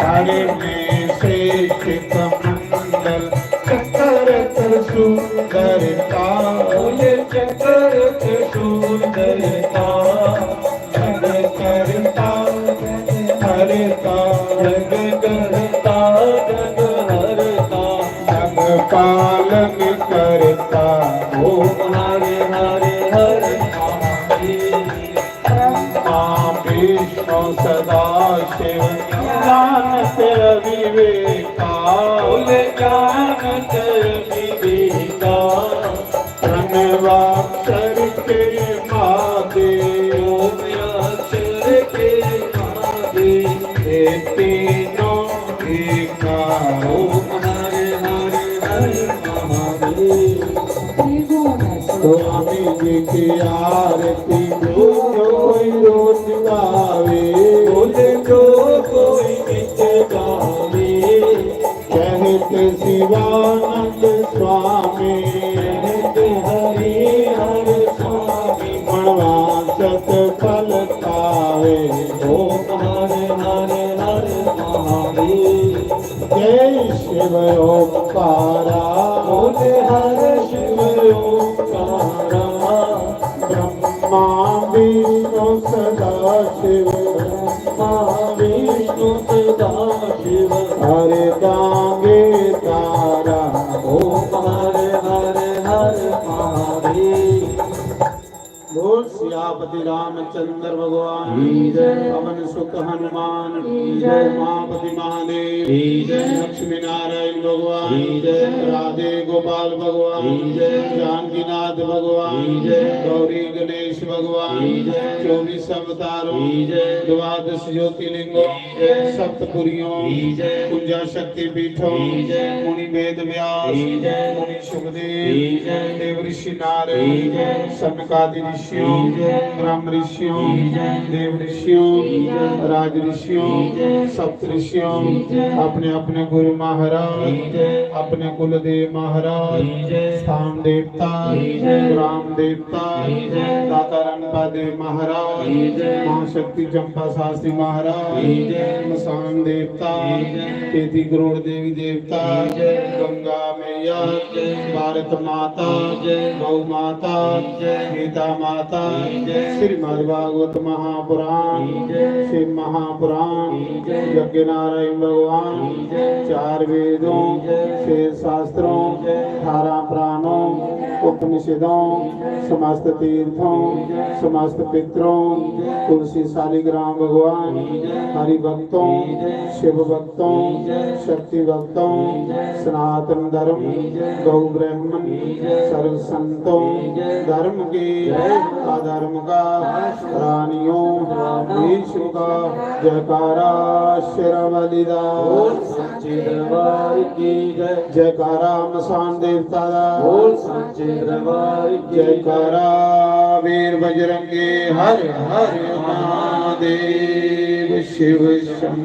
हरे में श्रेष्ठ मंडल चक्कर त्रिशूलधरता बोले चक्कर त्रिशूलधरता जग करता हरता जग करता जग हरता जग पालन करता ओम हरे हरे हर महादेव ब्रह्मा विष्णु सदा शिव जानत विवेका बोले जानत विवेका प्रणवाक्षर के मादे ओम अक्षर के मादे तीनों एका ओम हरे हरे हर महादेव स्वामी जी की आरती जो कोई रोज गावे बोले जो कोई नित गावे कहते शिवानंद स्वामी कहते हरि हर स्वामी मनवासत फल पावे ओम हरे हरे हर महादेव जय शिव ओंकारा बोले हर शिव ओंकारा ब्रह्मा विष्णु सदा शिव ब्रह्मा विष्णु सदा शिव हरे दांगे तारा ओम हरे हरे हर महादेव बोल सिया उमापति रामचंद्र भगवान की जय। पवन सुत हनुमान की जय। उमापति महादेव की जय। लक्ष्मी नारायण भगवान की जय। राधे गोपाल भगवान की जय। जानकीनाथ भगवान की जय। गौरी गणेश भगवान की जय। 24 अवतारों की जय। 12 ज्योतिर्लिंगों की जय। सप्तपुरियों की जय। कुंजा शक्ति पीठों की जय। मुनि वेद व्यास की जय। मुनि सुखदेव की जय। देव ऋषि की नारद जय। सनकादि ऋषियों की जय। ब्रह्म ऋषियों की जय। देव ऋषियों की जय। राज ऋषियों की जय। सप्त ऋषियों की जय। अपने अपने गुरु महाराज की जय। अपने कुलदेव महाराज की जय। स्थान देवता की जय। ग्राम देवता की जय। दाता रणपा देव महाराज की जय। महाशक्ति चंपा शास्त्री महाराज की जय। मसान देवता की जय। 33 करोड़ देवी देवता की जय। गंगा मैया की जय। भारत माता की जय। गौ माता की जय। गीता माता की जय। श्रीमद् भागवत महापुराण की जय। शिव महापुराण की जय। यज्ञ नारायण भगवान की जय। 4 वेदों की जय। 6 शास्त्रों की जय। 18 प्राणों उपनिषदों समस्त तीर्थों समस्त पितरों तुलसी शालिग्राम भगवान हरि भक्तों शिव भक्तों शक्ति भक्तों सनातन धर्म गौ ब्राह्मण सर्व संतों धर्म के अधर्म का रानियों विश्व का जयकारा शेरवालीदा सच्चे दरबार की जय। जयकारा मसान देवता दा बोल सच्चे दरबार की जय। जयकारा वीर बजरंगी हर हर महादेव शिव शंभु